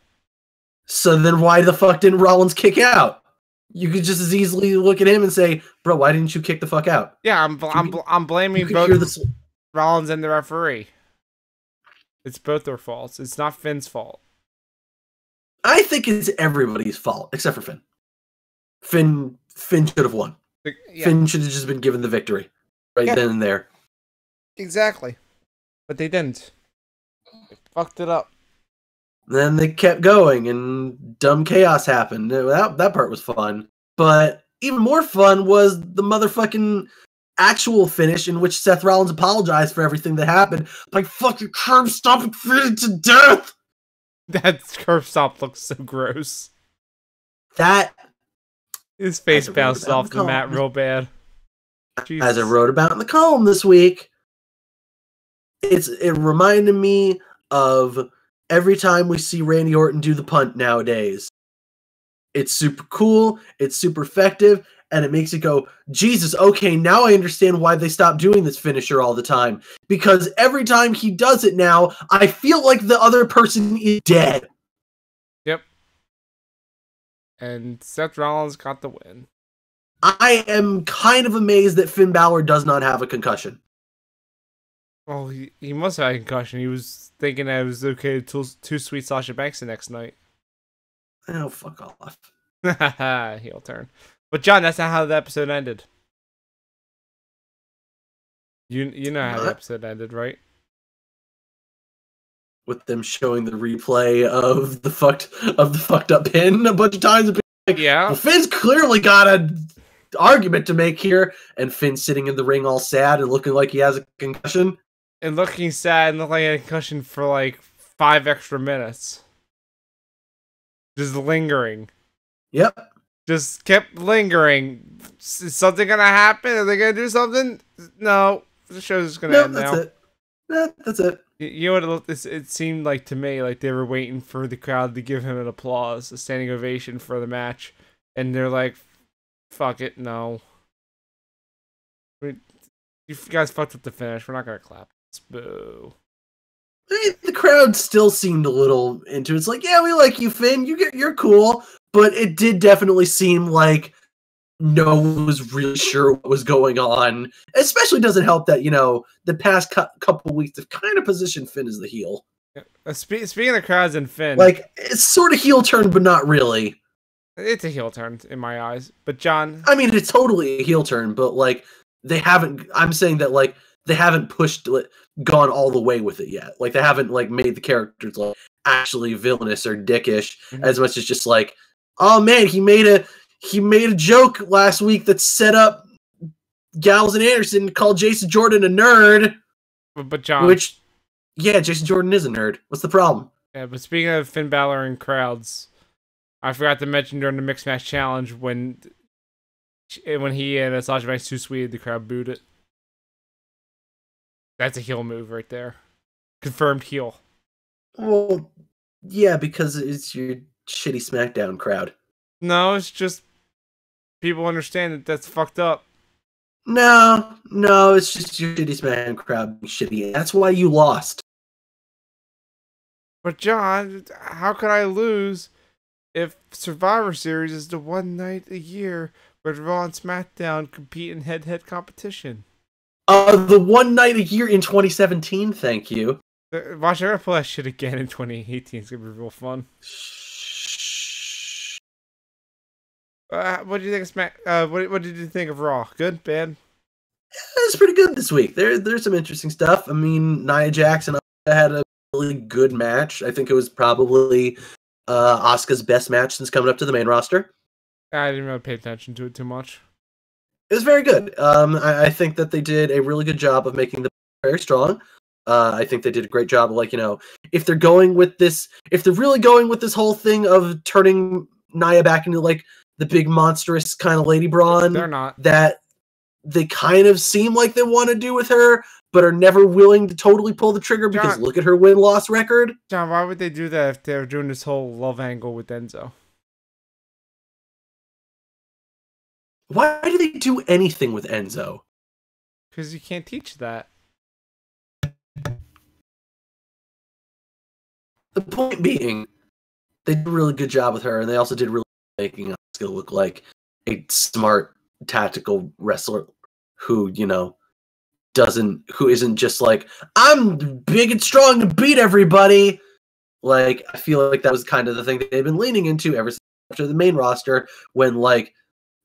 [SPEAKER 3] So then why the fuck didn't Rollins kick out? You could just as easily look at him and say, "Bro, why didn't you kick the fuck out?"
[SPEAKER 1] Yeah, I'm blaming both Rollins and the referee. It's both their faults. It's not Finn's fault.
[SPEAKER 3] I think it's everybody's fault except for Finn. Finn should have won. Yeah. Finn should have just been given the victory then and there.
[SPEAKER 1] Exactly. But they didn't. They fucked it up.
[SPEAKER 3] Then they kept going and dumb chaos happened. That part was fun. But even more fun was the motherfucking actual finish in which Seth Rollins apologized for everything that happened by fucking curb stomping Finn to death.
[SPEAKER 1] That curb stomp looks so gross. His face bounced off the mat real bad. Jesus.
[SPEAKER 3] As I wrote about in the column this week, it reminded me of every time we see Randy Orton do the punt nowadays. It's super cool, it's super effective, and it makes it go, Jesus, okay, now I understand why they stopped doing this finisher all the time. Because every time he does it now, I feel like the other person is dead.
[SPEAKER 1] Yep. And Seth Rollins got the win.
[SPEAKER 3] I am kind of amazed that Finn Balor does not have a concussion.
[SPEAKER 1] Well, he must have had a concussion. He was thinking that it was okay to too sweet Sasha Banks the next night.
[SPEAKER 3] Oh, fuck off.
[SPEAKER 1] Heel turn. But John, that's not how the episode ended. You know how the episode ended, right?
[SPEAKER 3] With them showing the replay of the fucked up pin a bunch of times. And like,
[SPEAKER 1] yeah.
[SPEAKER 3] Well, Finn's clearly got an argument to make here, and Finn sitting in the ring all sad and looking like he has a concussion.
[SPEAKER 1] And looking sad and looking like he had a concussion for like 5 extra minutes. Just lingering.
[SPEAKER 3] Yep.
[SPEAKER 1] Just kept lingering. Is something gonna happen? Are they gonna do something? No. The show's just gonna end now.
[SPEAKER 3] That's it. That's it.
[SPEAKER 1] You know what it seemed like to me? Like they were waiting for the crowd to give him an applause, a standing ovation for the match, and they're like, "Fuck it, no. You guys fucked up the finish. We're not gonna clap. Boo."
[SPEAKER 3] The crowd still seemed a little into it. It's like, yeah, we like you, Finn. You're cool, but it did definitely seem like no one was really sure what was going on. Especially doesn't help that the past couple weeks have kind of positioned Finn as the heel.
[SPEAKER 1] Yeah. Speaking of crowds and Finn,
[SPEAKER 3] like it's sort of heel turn, but not really.
[SPEAKER 1] It's a heel turn in my eyes. But John,
[SPEAKER 3] I mean, it's totally a heel turn, but like they haven't. I'm saying that like they haven't gone all the way with it yet. Like they haven't like made the characters like actually villainous or dickish as much as just like, oh man, he made a joke last week that set up Gallows and Anderson, called Jason Jordan a nerd.
[SPEAKER 1] But John,
[SPEAKER 3] which yeah, Jason Jordan is a nerd. What's the problem?
[SPEAKER 1] Yeah, but speaking of Finn Balor and crowds, I forgot to mention during the Mixed Match Challenge when he and Sasha Banks too sweet, the crowd booed it. That's a heel move right there. Confirmed heel.
[SPEAKER 3] Well, yeah, because it's your shitty SmackDown crowd.
[SPEAKER 1] No, it's just people understand that that's fucked up.
[SPEAKER 3] No, it's just your shitty SmackDown crowd being shitty. That's why you lost.
[SPEAKER 1] But John, how could I lose if Survivor Series is the one night a year where Raw and SmackDown compete in head-to-head competition?
[SPEAKER 3] The one night a year in 2017, thank you.
[SPEAKER 1] Watch, I'm gonna pull that shit again in 2018. It's gonna be real fun. What did you think of what did you think of Raw? Good, bad?
[SPEAKER 3] It's pretty good this week. There's some interesting stuff. I mean, Nia Jax and Asuka had a really good match. I think it was probably Asuka's best match since coming up to the main roster.
[SPEAKER 1] I didn't really pay attention to it too much.
[SPEAKER 3] It was very good. I think that they did a really good job of making the very strong. I think they did a great job of if they're going with this, if they're really going with this whole thing of turning Nia back into like the big monstrous kind of Lady Braun,
[SPEAKER 1] they're not.
[SPEAKER 3] That they kind of seem like they want to do with her, but are never willing to totally pull the trigger because look at her win-loss record.
[SPEAKER 1] John, why would they do that if they're doing this whole love angle with Enzo?
[SPEAKER 3] Why do they do anything with Enzo?
[SPEAKER 1] Because you can't teach that.
[SPEAKER 3] The point being, they did a really good job with her, and they also did really making Asuka look like a smart, tactical wrestler who, isn't just like, I'm big and strong to beat everybody. Like, I feel like that was kind of the thing that they've been leaning into ever since after the main roster, when like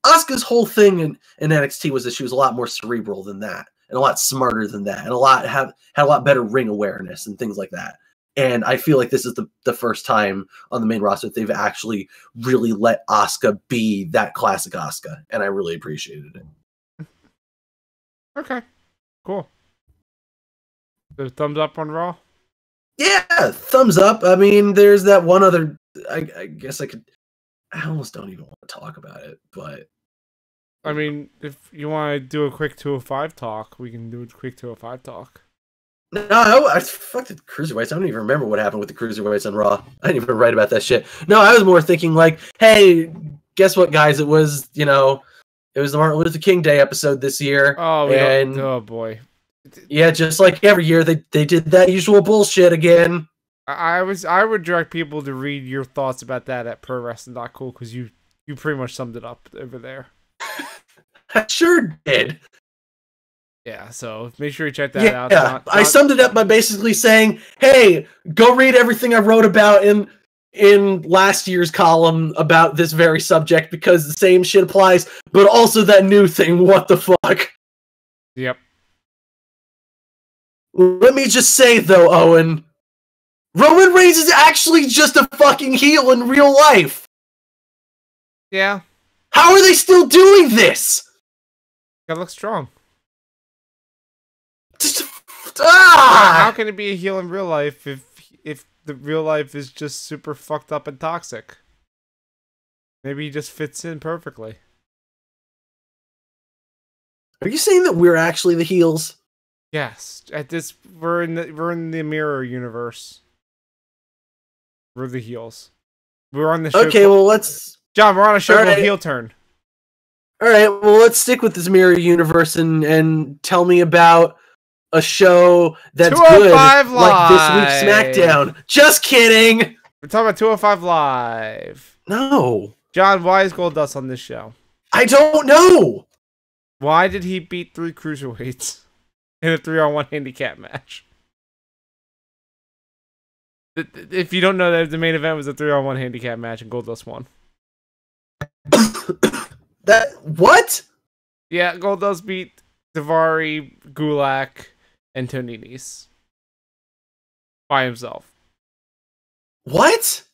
[SPEAKER 3] Asuka's whole thing in NXT was that she was a lot more cerebral than that, and a lot smarter than that, and had a lot better ring awareness and things like that. And I feel like this is the first time on the main roster that they've actually really let Asuka be that classic Asuka, and I really appreciated it.
[SPEAKER 1] Okay, cool. So thumbs up on Raw?
[SPEAKER 3] Yeah, thumbs up. I mean, there's that one other. I guess I almost don't even want to talk about it, but
[SPEAKER 1] I mean, if you want to do a quick 205 talk, we can do a quick 205 talk.
[SPEAKER 3] No, I fucked the cruiserweights. I don't even remember what happened with the cruiserweights on Raw. I didn't even write about that shit. No, I was more thinking like, hey, guess what, guys? It was the Martin Luther King Day episode this year.
[SPEAKER 1] Oh boy.
[SPEAKER 3] Yeah, just like every year, they did that usual bullshit again.
[SPEAKER 1] I would direct people to read your thoughts about that at ProWrestling.Cool because you pretty much summed it up over there.
[SPEAKER 3] I sure did.
[SPEAKER 1] Yeah, so make sure you check that out.
[SPEAKER 3] Yeah, I summed it up by basically saying, hey, go read everything I wrote about in last year's column about this very subject because the same shit applies, but also that new thing, what the fuck?
[SPEAKER 1] Yep.
[SPEAKER 3] Let me just say, though, Owen, Roman Reigns is actually just a fucking heel in real life.
[SPEAKER 1] Yeah.
[SPEAKER 3] How are they still doing this?
[SPEAKER 1] Gotta look strong.
[SPEAKER 3] How
[SPEAKER 1] can it be a heel in real life if the real life is just super fucked up and toxic? Maybe he just fits in perfectly.
[SPEAKER 3] Are you saying that we're actually the heels?
[SPEAKER 1] Yes, at this we're in the mirror universe. We're the heels. We're on the show.
[SPEAKER 3] Okay, well let's.
[SPEAKER 1] John, we're on a show
[SPEAKER 3] All
[SPEAKER 1] called
[SPEAKER 3] right.
[SPEAKER 1] Heel Turn.
[SPEAKER 3] All right, well let's stick with this mirror universe and tell me about a show that's good,
[SPEAKER 1] 205
[SPEAKER 3] like this week's
[SPEAKER 1] Live.
[SPEAKER 3] SmackDown. Just kidding.
[SPEAKER 1] We're talking about 205 Live.
[SPEAKER 3] No,
[SPEAKER 1] John, why is Goldust on this show?
[SPEAKER 3] I don't know.
[SPEAKER 1] Why did he beat 3 cruiserweights in a 3-on-1 handicap match? If you don't know that the main event was a 3-on-1 handicap match and Goldust won.
[SPEAKER 3] What?
[SPEAKER 1] Yeah, Goldust beat Daivari, Gulak, and Tony Nese by himself.
[SPEAKER 3] What?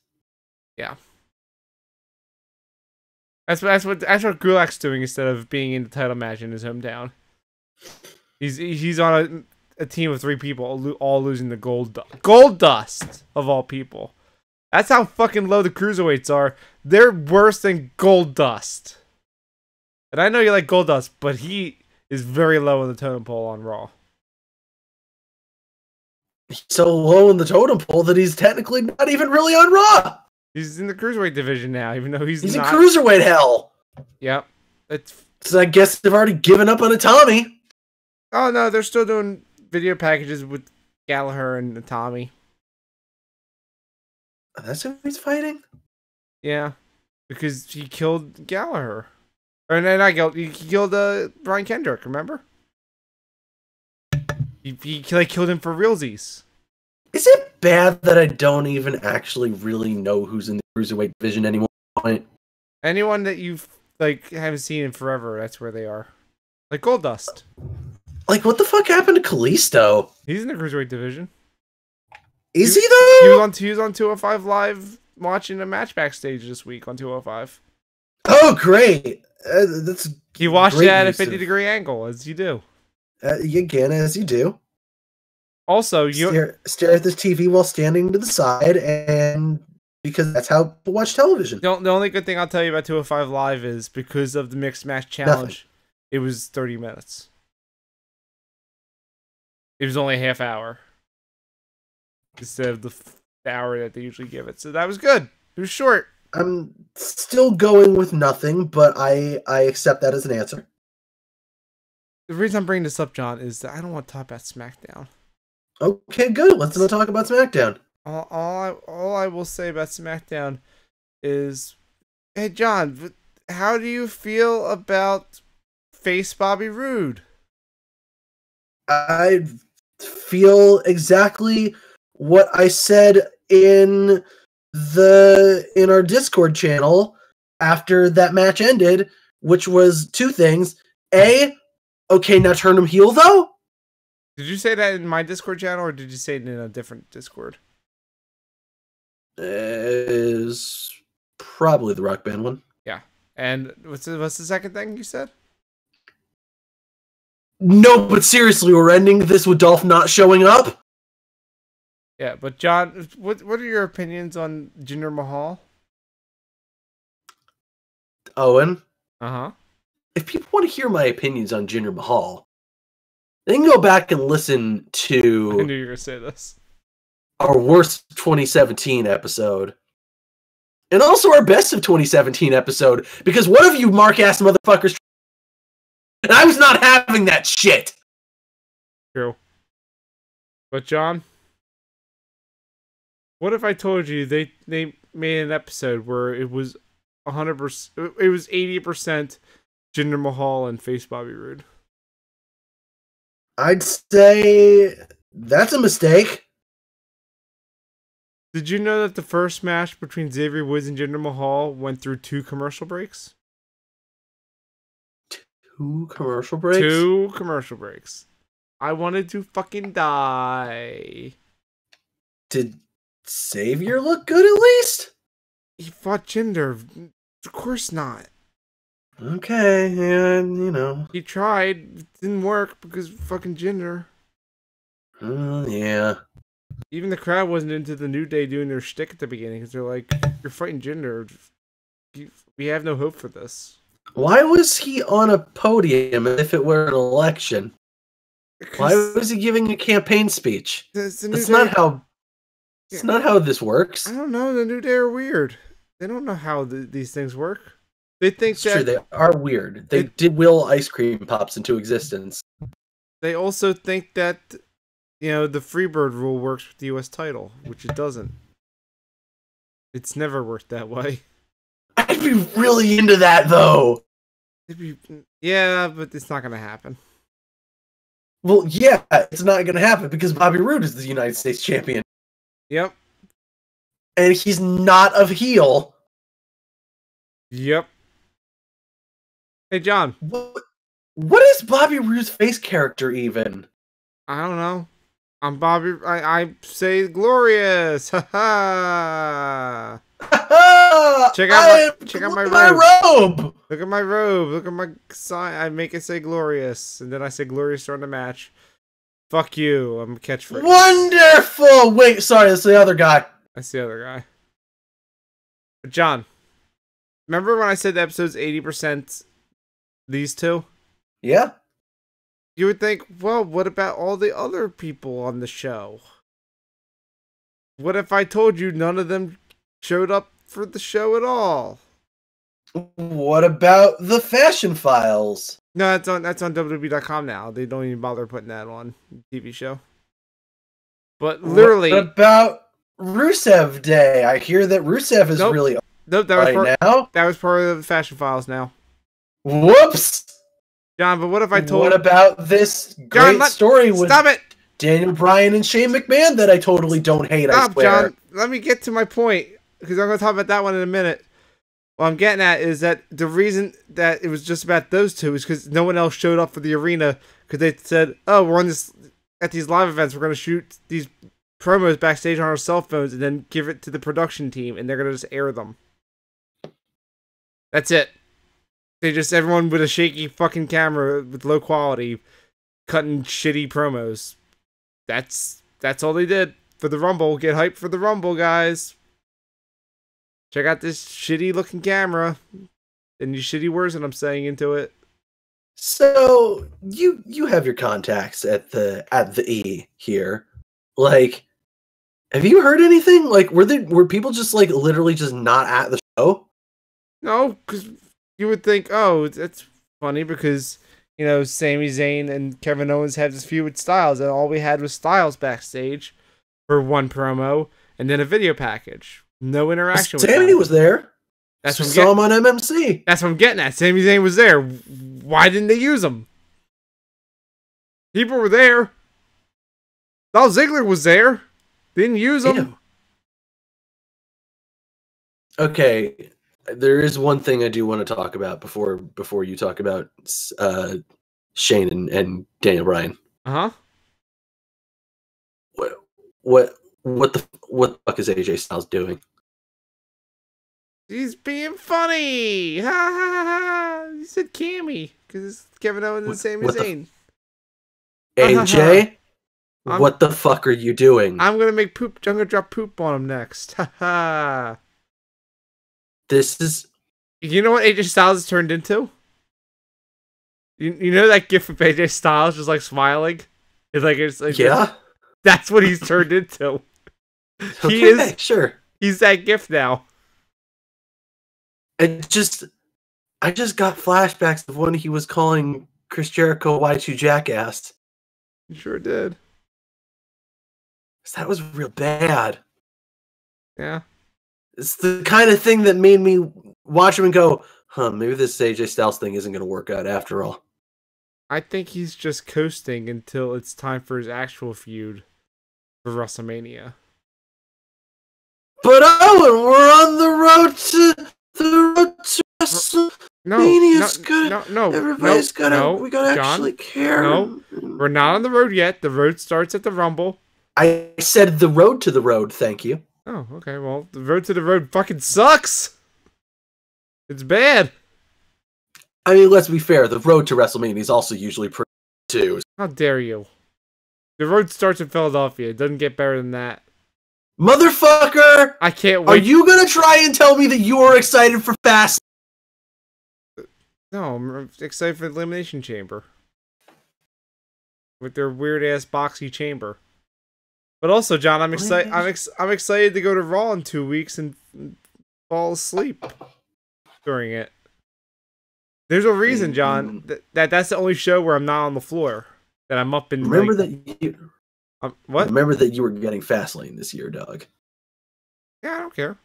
[SPEAKER 1] Yeah. That's what Gulak's doing instead of being in the title match in his hometown. He's on a team of 3 people, all losing the Goldust of all people. That's how fucking low the cruiserweights are. They're worse than Goldust. And I know you like Goldust, but he is very low on the totem pole on Raw.
[SPEAKER 3] He's so low in the totem pole that he's technically not even really on Raw.
[SPEAKER 1] He's in the cruiserweight division now, even though he's not.
[SPEAKER 3] In cruiserweight hell.
[SPEAKER 1] Yep.
[SPEAKER 3] So I guess they've already given up on Tommy.
[SPEAKER 1] Oh no, they're still doing video packages with Gallagher and Tommy.
[SPEAKER 3] That's who he's fighting?
[SPEAKER 1] Yeah, because he killed Gallagher. Or no, not Gallagher. He killed Brian Kendrick. Remember? He killed him for realsies.
[SPEAKER 3] Is it bad that I don't even actually really know who's in the cruiserweight division anymore?
[SPEAKER 1] Anyone that you've haven't seen in forever, that's where they are. Like Goldust.
[SPEAKER 3] Like, what the fuck happened to Kalisto?
[SPEAKER 1] He's in the cruiserweight division.
[SPEAKER 3] Is he though?
[SPEAKER 1] He was on 205 Live watching a match backstage this week on 205.
[SPEAKER 3] Oh, great!
[SPEAKER 1] He watched it at a 50-degree angle, as you do.
[SPEAKER 3] Again, as you do.
[SPEAKER 1] Also,
[SPEAKER 3] you stare at this TV while standing to the side, and because that's how people watch television.
[SPEAKER 1] The only good thing I'll tell you about 205 Live is because of the mixed match challenge, It was 30 minutes. It was only a half hour instead of the hour that they usually give it. So that was good. It was short.
[SPEAKER 3] I'm still going with nothing, but I accept that as an answer.
[SPEAKER 1] The reason I'm bringing this up, John, is that I don't want to talk about SmackDown.
[SPEAKER 3] Okay, good. Let's not talk about SmackDown.
[SPEAKER 1] All I will say about SmackDown is, hey, John, how do you feel about face Bobby Roode?
[SPEAKER 3] I feel exactly what I said in our Discord channel after that match ended, which was 2 things. A, okay, now turn him heel though.
[SPEAKER 1] Did you say that in my Discord channel, or did you say it in a different Discord?
[SPEAKER 3] Is probably the Rock Band one.
[SPEAKER 1] Yeah. And what's the second thing you said?
[SPEAKER 3] No, but seriously, we're ending this with Dolph not showing up?
[SPEAKER 1] Yeah, but John, what are your opinions on Jinder Mahal?
[SPEAKER 3] Owen?
[SPEAKER 1] Uh-huh.
[SPEAKER 3] If people want to hear my opinions on Jinder Mahal, they can go back and listen to...
[SPEAKER 1] I knew you were going to say this.
[SPEAKER 3] Our worst 2017 episode. And also our best of 2017 episode. Because one of you mark-ass motherfuckers... And I was not having that shit!
[SPEAKER 1] True. But John, what if I told you they made an episode where it was 100%, it was 80% Jinder Mahal and face Bobby Roode?
[SPEAKER 3] I'd say that's a mistake.
[SPEAKER 1] Did you know that the first match between Xavier Woods and Jinder Mahal went through 2 commercial breaks?
[SPEAKER 3] 2 commercial breaks?
[SPEAKER 1] 2 commercial breaks. I wanted to fucking die.
[SPEAKER 3] Did Xavier look good at least?
[SPEAKER 1] He fought Jinder. Of course not.
[SPEAKER 3] Okay, yeah, you know.
[SPEAKER 1] He tried. It didn't work because fucking Jinder.
[SPEAKER 3] Yeah.
[SPEAKER 1] Even the crowd wasn't into the New Day doing their shtick at the beginning because they're like, you're fighting Jinder. We have no hope for this.
[SPEAKER 3] Why was he on a podium if it were an election? Why was he giving a campaign speech?
[SPEAKER 1] That's
[SPEAKER 3] not how. It's not how this works.
[SPEAKER 1] I don't know. The New Day are weird. They don't know how these things work. They think
[SPEAKER 3] it's true. They are weird. They did will ice cream pops into existence.
[SPEAKER 1] They also think that, the Freebird rule works with the U.S. title, which it doesn't. It's never worked that way.
[SPEAKER 3] I'd be really into that, though.
[SPEAKER 1] Yeah, but it's not going to happen.
[SPEAKER 3] Well, yeah, it's not going to happen because Bobby Roode is the United States champion.
[SPEAKER 1] Yep.
[SPEAKER 3] And he's not a heel.
[SPEAKER 1] Yep. Hey, John.
[SPEAKER 3] What is Bobby Roode's face character even?
[SPEAKER 1] I don't know. I'm Bobby. I say glorious. Ha ha. Check out my
[SPEAKER 3] robe.
[SPEAKER 1] Look at my robe. Look at my sign. I make it say glorious, and then I say glorious during the match. Fuck you. I'm a catchphrase.
[SPEAKER 3] Wonderful. Wait, sorry, that's the other guy.
[SPEAKER 1] That's the other guy. John, remember when I said the episode's 80% these two?
[SPEAKER 3] Yeah.
[SPEAKER 1] You would think, well, what about all the other people on the show? What if I told you none of them showed up for the show at all?
[SPEAKER 3] What about the Fashion Files?
[SPEAKER 1] No, that's on WWE.com now. They don't even bother putting that on TV show. But literally,
[SPEAKER 3] what about Rusev Day? I hear that Rusev is really
[SPEAKER 1] that was part of the Fashion Files now.
[SPEAKER 3] Whoops,
[SPEAKER 1] John. But what if I told?
[SPEAKER 3] What about this great story with Daniel Bryan and Shane McMahon that I totally don't hate?
[SPEAKER 1] Stop,
[SPEAKER 3] I swear.
[SPEAKER 1] John. Let me get to my point because I'm going to talk about that one in a minute. What I'm getting at is that the reason that it was just about those two is because no one else showed up for the arena because they said, "Oh, we're on this at these live events. We're going to shoot these promos backstage on our cell phones and then give it to the production team, and they're going to just air them." That's it. Everyone with a shaky fucking camera with low quality, cutting shitty promos. That's all they did for the Rumble. Get hyped for the Rumble, guys. Check out this shitty looking camera and these shitty words that I'm saying into it.
[SPEAKER 3] So you have your contacts at the E here. Like, have you heard anything? Like, were people just like literally just not at the show?
[SPEAKER 1] No, because you would think, oh, that's funny because Sami Zayn and Kevin Owens had this feud with Styles, and all we had was Styles backstage for one promo and then a video package. No interaction with
[SPEAKER 3] Sami was there.
[SPEAKER 1] That's what
[SPEAKER 3] saw him on MMC.
[SPEAKER 1] That's what I'm getting at. Sami Zayn was there. Why didn't they use him? People were there. Dolph Ziggler was there. Didn't use him.
[SPEAKER 3] Ew. Okay, there is one thing I do want to talk about before you talk about Shane and Daniel Bryan.
[SPEAKER 1] Uh-huh.
[SPEAKER 3] What the fuck is AJ Styles doing?
[SPEAKER 1] He's being funny. Ha ha ha. He said Cammy because it's Kevin Owens and Sami Zayn.
[SPEAKER 3] AJ, what the fuck are you doing?
[SPEAKER 1] I'm gonna drop poop on him next. Ha ha.
[SPEAKER 3] This is.
[SPEAKER 1] You know what AJ Styles has turned into? You know that gif of AJ Styles just like smiling? It's like
[SPEAKER 3] yeah.
[SPEAKER 1] That's what he's turned into.
[SPEAKER 3] Sure.
[SPEAKER 1] He's that gif now.
[SPEAKER 3] I just got flashbacks of when he was calling Chris Jericho Y2 Jackass.
[SPEAKER 1] You sure did.
[SPEAKER 3] That was real bad.
[SPEAKER 1] Yeah.
[SPEAKER 3] It's the kind of thing that made me watch him and go, maybe this AJ Styles thing isn't going to work out after all.
[SPEAKER 1] I think he's just coasting until it's time for his actual feud for WrestleMania.
[SPEAKER 3] But Owen, we're on the road to WrestleMania. Everybody's we gotta
[SPEAKER 1] John,
[SPEAKER 3] actually care.
[SPEAKER 1] No, we're not on the road yet. The road starts at the Rumble.
[SPEAKER 3] I said the road to the road, thank you.
[SPEAKER 1] Oh, okay. Well, the road to the road fucking sucks. It's bad.
[SPEAKER 3] I mean, let's be fair. The road to WrestleMania is also usually pretty too.
[SPEAKER 1] How dare you? The road starts in Philadelphia. It doesn't get better than that.
[SPEAKER 3] Motherfucker!
[SPEAKER 1] I can't wait.
[SPEAKER 3] Are you gonna try and tell me that you are excited for Fast?
[SPEAKER 1] No, I'm excited for Elimination Chamber. with their weird ass boxy chamber. But also, John, I'm excited. I'm excited to go to Raw in 2 weeks and fall asleep during it. There's a reason, John, that's the only show where I'm not on the floor. That I'm up in.
[SPEAKER 3] Remember
[SPEAKER 1] like,
[SPEAKER 3] that you.
[SPEAKER 1] What?
[SPEAKER 3] Remember that you were getting Fastlane this year, Doug.
[SPEAKER 1] Yeah, I don't care.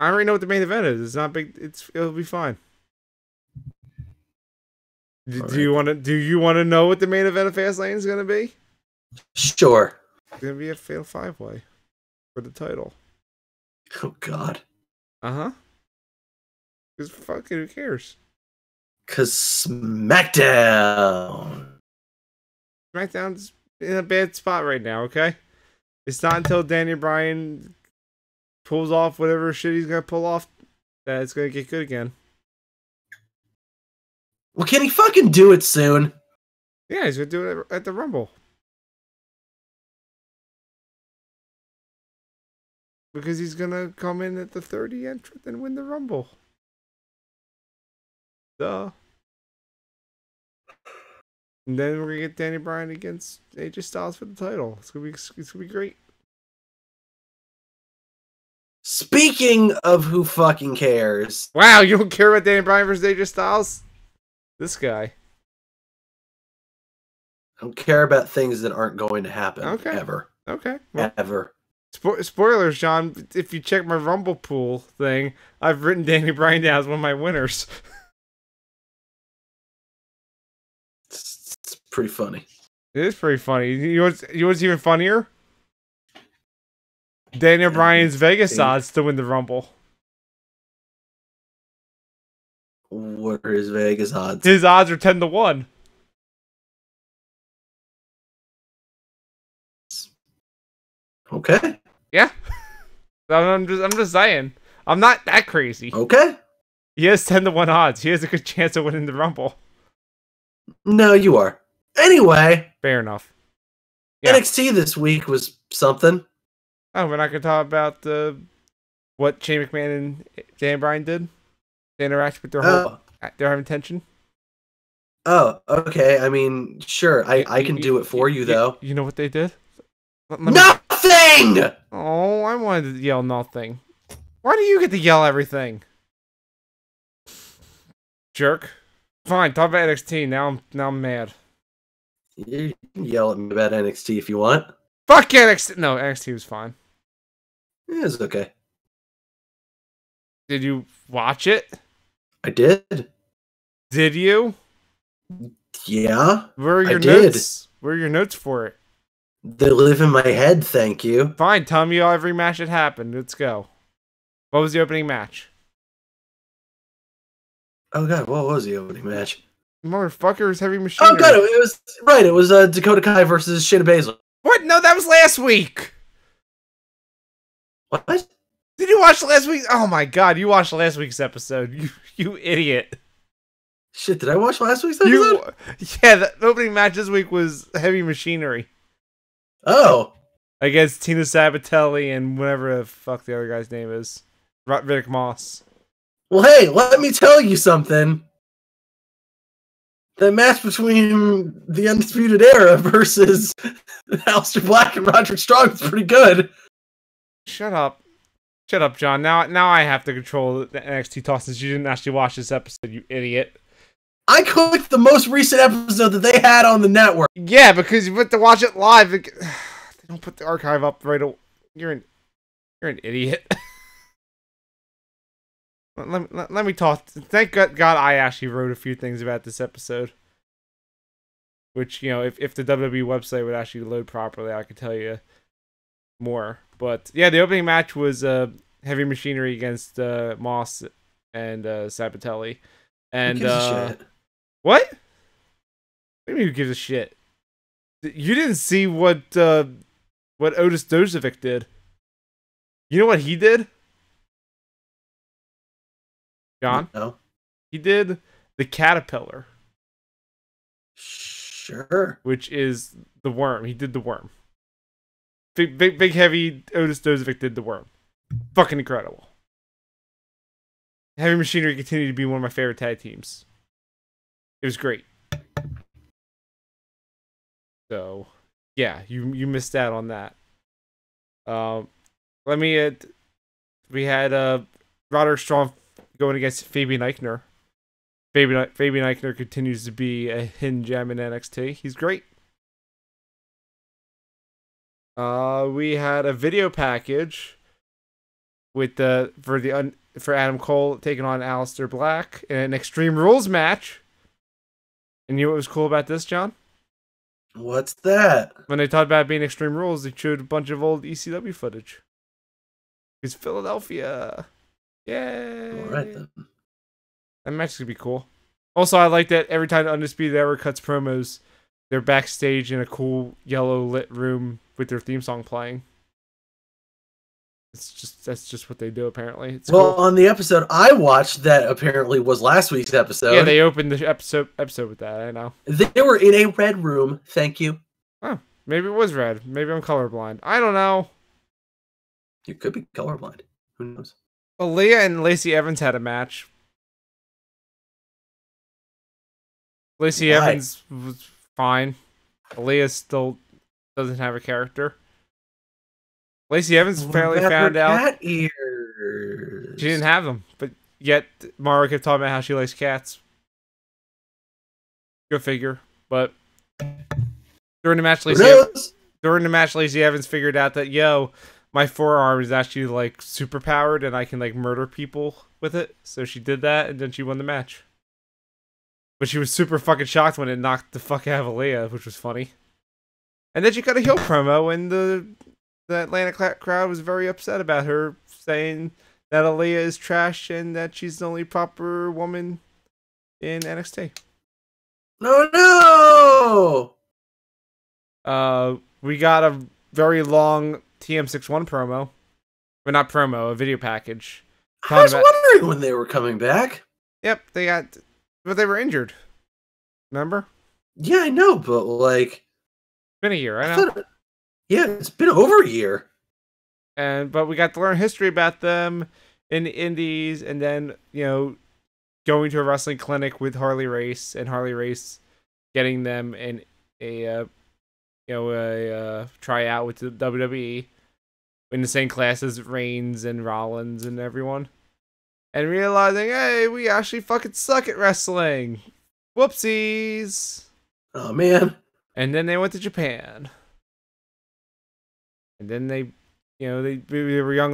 [SPEAKER 1] I already know what the main event is. It's not big. It'll be fine. Do you want to know what the main event of Fastlane is going to be?
[SPEAKER 3] Sure.
[SPEAKER 1] It's going to be a fatal 5-way for the title.
[SPEAKER 3] Oh God.
[SPEAKER 1] Because fucking who cares?
[SPEAKER 3] Because SmackDown.
[SPEAKER 1] SmackDown's in a bad spot right now. Okay, it's not until Daniel Bryan pulls off whatever shit he's gonna pull off that it's gonna get good again.
[SPEAKER 3] Well, can he fucking do it soon?
[SPEAKER 1] Yeah, he's gonna do it at the Rumble. Because he's gonna come in at the 30 entrant and win the Rumble. Duh. And then we're gonna get Daniel Bryan against AJ Styles for the title. It's gonna be great.
[SPEAKER 3] Speaking of who fucking cares.
[SPEAKER 1] Wow, you don't care about Daniel Bryan versus AJ Styles? This guy.
[SPEAKER 3] I don't care about things that aren't going to happen.
[SPEAKER 1] Okay.
[SPEAKER 3] Ever.
[SPEAKER 1] Okay. Well,
[SPEAKER 3] ever.
[SPEAKER 1] Spoilers, John. If you check my Rumble pool thing, I've written Daniel Bryan down as one of my winners.
[SPEAKER 3] It's pretty funny.
[SPEAKER 1] It is pretty funny. You know what's even funnier? Daniel Bryan's Vegas odds to win the Rumble.
[SPEAKER 3] What are his Vegas odds?
[SPEAKER 1] His odds are 10-1.
[SPEAKER 3] Okay.
[SPEAKER 1] Yeah. I'm just saying. I'm not that crazy.
[SPEAKER 3] Okay.
[SPEAKER 1] He has 10-1 odds. He has a good chance of winning the Rumble.
[SPEAKER 3] No, you are. Anyway.
[SPEAKER 1] Fair enough. Yeah.
[SPEAKER 3] NXT this week was something.
[SPEAKER 1] Oh, we're not going to talk about what Shane McMahon and Dan Bryan did? They interact with their intention?
[SPEAKER 3] Oh, okay. I mean, sure. I can do it for you, though.
[SPEAKER 1] You know what they did?
[SPEAKER 3] Nothing!
[SPEAKER 1] Oh, I wanted to yell nothing. Why do you get to yell everything? Jerk. Fine, talk about NXT. Now I'm mad.
[SPEAKER 3] You can yell at me about NXT if you want.
[SPEAKER 1] Fuck NXT. No, NXT was fine.
[SPEAKER 3] Yeah, it's okay.
[SPEAKER 1] Did you watch it?
[SPEAKER 3] I did.
[SPEAKER 1] Did you?
[SPEAKER 3] Yeah.
[SPEAKER 1] Where are your
[SPEAKER 3] notes?
[SPEAKER 1] Did. Where are your notes for it?
[SPEAKER 3] They live in my head, thank you.
[SPEAKER 1] Fine, tell me every match that happened. Let's go. What was the opening match?
[SPEAKER 3] Oh god, what was the opening match?
[SPEAKER 1] Motherfuckers, Heavy Machinery.
[SPEAKER 3] Oh god, it was right. It was Dakota Kai versus Shayna Baszler.
[SPEAKER 1] What? No, that was last week.
[SPEAKER 3] What?
[SPEAKER 1] Did you watch last week? Oh my god, you watched last week's episode. You idiot.
[SPEAKER 3] Shit, did I watch last week's episode?
[SPEAKER 1] Yeah, the opening match this week was Heavy Machinery.
[SPEAKER 3] Oh.
[SPEAKER 1] Against Tina Sabatelli and whatever the fuck the other guy's name is. Riddick Moss.
[SPEAKER 3] Well, hey, let me tell you something. The match between the Undisputed Era versus Aleister Black and Roderick Strong is pretty good.
[SPEAKER 1] Shut up, John. Now I have to control the NXT talk since you didn't actually watch this episode, you idiot.
[SPEAKER 3] I clicked the most recent episode that they had on the network.
[SPEAKER 1] Yeah, because you went to watch it live. They don't put the archive up right away. You're an idiot. Let me talk. Thank God I actually wrote a few things about this episode. Which, you know, if the WWE website would actually load properly, I could tell you more. But yeah, the opening match was Heavy Machinery against Moss and Sabatelli. And
[SPEAKER 3] who gives a shit?
[SPEAKER 1] What? What do you mean who gives a shit? You didn't see what Otis Dozovic did. You know what he did? John?
[SPEAKER 3] No.
[SPEAKER 1] He did the Caterpillar.
[SPEAKER 3] Sure.
[SPEAKER 1] Which is the worm. He did the worm. Big heavy Otis Dozovic did the worm. Fucking incredible. Heavy Machinery continued to be one of my favorite tag teams. It was great. So, yeah, you missed out on that. We had Roderick Strong going against Fabian Eichner. Fabian Eichner continues to be a hidden gem in NXT. He's great. We had a video package with for Adam Cole taking on Aleister Black in an Extreme Rules match. And you know what was cool about this, John?
[SPEAKER 3] What's that?
[SPEAKER 1] When they talked about being Extreme Rules, they showed a bunch of old ECW footage. It's Philadelphia. Yay!
[SPEAKER 3] All right then.
[SPEAKER 1] That match is gonna be cool. Also, I like that every time Undisputed Era cuts promos, they're backstage in a cool yellow lit room with their theme song playing. That's just what they do apparently. It's
[SPEAKER 3] well,
[SPEAKER 1] cool.
[SPEAKER 3] On the episode I watched, that apparently was last week's episode.
[SPEAKER 1] Yeah, they opened the episode with that. I know.
[SPEAKER 3] They were in a red room. Thank you.
[SPEAKER 1] Oh, maybe it was red. Maybe I'm colorblind. I don't know.
[SPEAKER 3] You could be colorblind. Who knows?
[SPEAKER 1] Well, Leah and Lacey Evans had a match. Lacey Evans was fine. Leah still doesn't have a character. Lacey Evans apparently found out
[SPEAKER 3] cat ears.
[SPEAKER 1] she didn't have them, but yet Mara kept talking about how she likes cats. Go figure. But during the match, Lacey Evans figured out that my forearm is actually like super powered and I can like murder people with it. So she did that and then she won the match. But she was super fucking shocked when it knocked the fuck out of Aaliyah, which was funny. And then she got a heel promo and the Atlanta crowd was very upset about her, saying that Aaliyah is trash and that she's the only proper woman in NXT.
[SPEAKER 3] No!
[SPEAKER 1] We got a very long TM61 promo. Well, not promo, a video package.
[SPEAKER 3] I was wondering when they were coming back.
[SPEAKER 1] Yep, but they were injured. Remember?
[SPEAKER 3] Yeah, I know, but like...
[SPEAKER 1] It's been a year, I know.
[SPEAKER 3] Yeah, it's been over a year.
[SPEAKER 1] But we got to learn history about them in the indies, and then, going to a wrestling clinic with Harley Race, and Harley Race getting them in a tryout with the WWE in the same class as Reigns and Rollins and everyone. And realizing, hey, we actually fucking suck at wrestling. Whoopsies.
[SPEAKER 3] Oh, man.
[SPEAKER 1] And then they went to Japan. And then they were young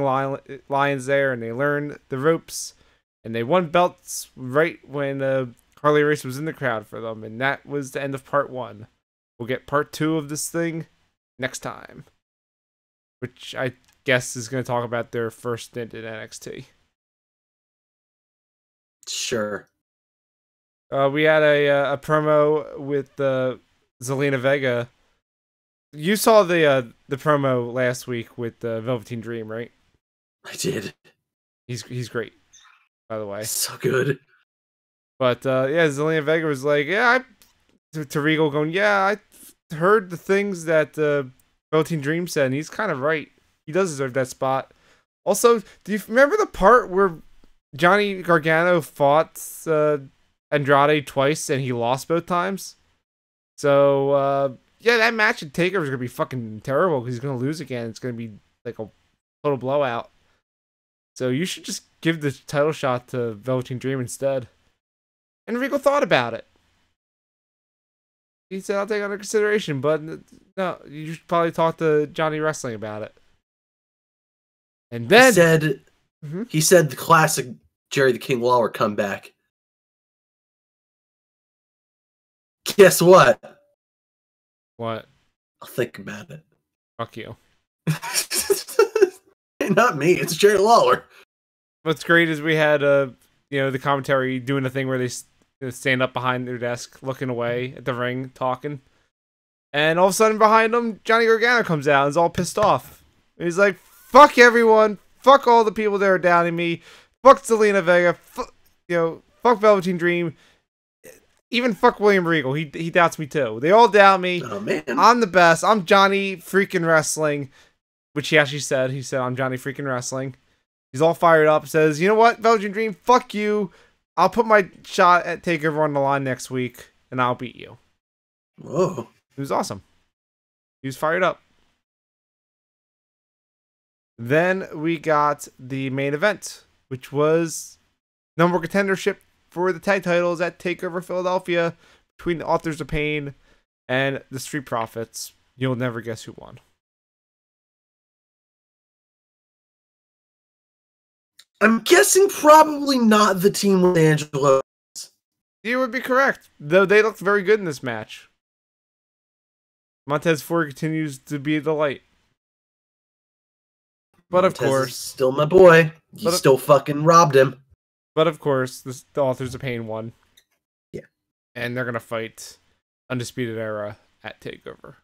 [SPEAKER 1] lions there, and they learned the ropes. And they won belts right when Harley Race was in the crowd for them. And that was the end of part 1. We'll get part 2 of this thing next time. Which I guess is going to talk about their first stint in NXT.
[SPEAKER 3] Sure.
[SPEAKER 1] We had a promo with Zelina Vega. You saw the promo last week with Velveteen Dream, right?
[SPEAKER 3] I did.
[SPEAKER 1] He's great, by the way.
[SPEAKER 3] So good.
[SPEAKER 1] But Zelina Vega was like, to Regal going, I heard the things that Velveteen Dream said, and he's kind of right. He does deserve that spot. Also, do you remember the part where Johnny Gargano fought Andrade twice and he lost both times? So, that match at TakeOver is going to be fucking terrible because he's going to lose again. It's going to be like a total blowout. So you should just give the title shot to Velveteen Dream instead. And Regal thought about it. He said, I'll take it under consideration, but no, you should probably talk to Johnny Wrestling about it. And then... He said the classic Jerry the King Lawler comeback. Guess what? What?
[SPEAKER 3] I'll think about it.
[SPEAKER 1] Fuck you.
[SPEAKER 3] Not me. It's Jerry Lawler.
[SPEAKER 1] What's great is we had the commentary doing a thing where they stand up behind their desk, looking away at the ring, talking, and all of a sudden behind them, Johnny Gargano comes out and is all pissed off. And he's like, "Fuck everyone! Fuck all the people that are doubting me! Fuck Zelina Vega! Fuck Velveteen Dream! Even fuck William Regal. He doubts me too. They all doubt me.
[SPEAKER 3] Oh man,
[SPEAKER 1] I'm the best. I'm Johnny freaking Wrestling." Which he actually said. He said, "I'm Johnny freaking Wrestling." He's all fired up. Says, "You know what, Velveteen Dream? Fuck you. I'll put my shot at TakeOver on the line next week, and I'll beat you."
[SPEAKER 3] Whoa.
[SPEAKER 1] It was awesome. He was fired up. Then we got the main event, which was number one contendership for the tag titles at TakeOver Philadelphia between the Authors of Pain and the Street Profits. You'll never guess who won.
[SPEAKER 3] I'm guessing probably not the team with Angelo.
[SPEAKER 1] You would be correct, though they looked very good in this match. Montez Ford continues to be the light. But
[SPEAKER 3] Montez
[SPEAKER 1] of course,
[SPEAKER 3] is still my boy. You still fucking robbed him.
[SPEAKER 1] But of course, the Authors of Pain won.
[SPEAKER 3] Yeah.
[SPEAKER 1] And they're going to fight Undisputed Era at TakeOver.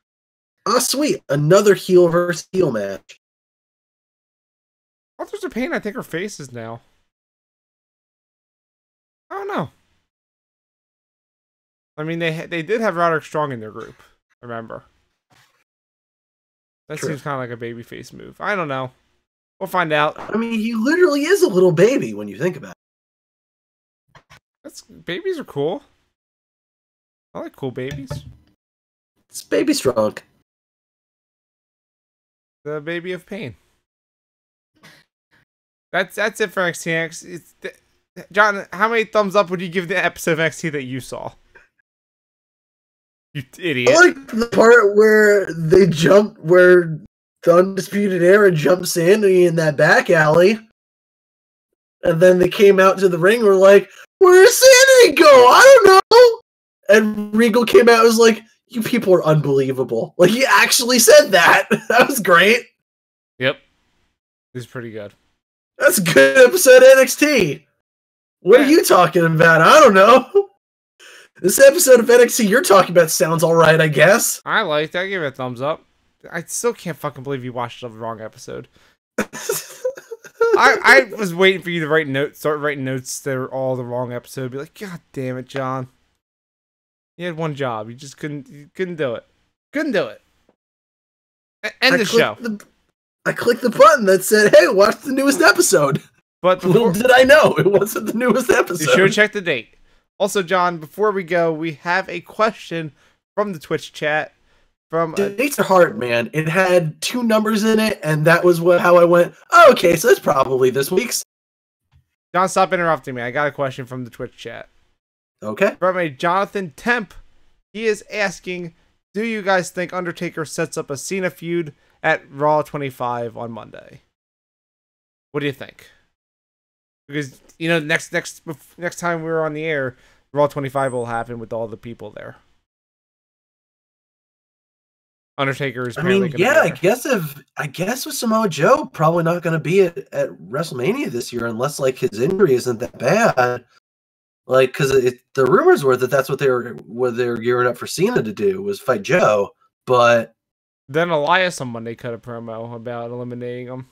[SPEAKER 3] Oh, sweet. Another heel versus heel match.
[SPEAKER 1] Authors of Pain, I think, are faces now. I don't know. I mean, they did have Roderick Strong in their group, remember? That
[SPEAKER 3] True.
[SPEAKER 1] seems kind of like a babyface move. I don't know. We'll find out.
[SPEAKER 3] I mean, he literally is a little baby when you think about it.
[SPEAKER 1] Babies are cool. I like cool babies.
[SPEAKER 3] It's baby strong.
[SPEAKER 1] The baby of pain. That's it for NXT. John, how many thumbs up would you give the episode of NXT that you saw? You idiot.
[SPEAKER 3] I like the part where where the Undisputed Era jumped Sanity in that back alley. And then they came out to the ring and were like, where's Sanity go? I don't know. And Regal came out and was like, you people are unbelievable. Like, he actually said that. That was great.
[SPEAKER 1] Yep. It was pretty good.
[SPEAKER 3] That's a good episode of NXT. What are you talking about? I don't know. This episode of NXT you're talking about sounds alright, I guess.
[SPEAKER 1] I liked it. I give it a thumbs up. I still can't fucking believe you watched the wrong episode. I was waiting for you to start writing notes that were all the wrong episode. Be like, God damn it, John. You had one job. You just couldn't do it. Couldn't do it. End the show.
[SPEAKER 3] I clicked the button that said, hey, watch the newest episode.
[SPEAKER 1] But
[SPEAKER 3] little did I know, it wasn't the newest episode.
[SPEAKER 1] You should check the date. Also, John, before we go, we have a question from the Twitch chat.
[SPEAKER 3] Dates are hard, man. It had 2 numbers in it, and that was how I went, oh, okay, so that's probably this week's.
[SPEAKER 1] John, stop interrupting me. I got a question from the Twitch chat.
[SPEAKER 3] Okay.
[SPEAKER 1] From a Jonathan Temp. He is asking, do you guys think Undertaker sets up a Cena feud at Raw 25 on Monday? What do you think? Because, you know, next time we're on the air, Raw 25 will happen with all the people there. Undertaker is apparently going to be there.
[SPEAKER 3] I guess with Samoa Joe probably not going to be at WrestleMania this year unless like his injury isn't that bad. Like, because the rumors were that that's what they were gearing up for Cena to do was fight Joe, but
[SPEAKER 1] then Elias on Monday cut a promo about eliminating him.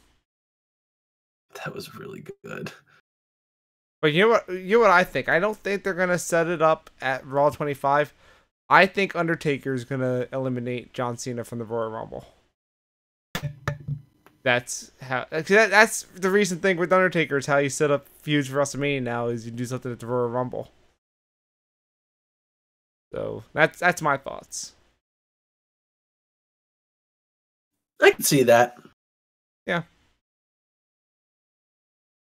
[SPEAKER 3] That was really good.
[SPEAKER 1] But you know what I think? I don't think they're gonna set it up at Raw 25. I think Undertaker is gonna eliminate John Cena from the Royal Rumble. That's the recent thing with Undertaker is how you set up feuds for WrestleMania now is you do something at the Royal Rumble. So that's my thoughts.
[SPEAKER 3] I can see that.
[SPEAKER 1] Yeah.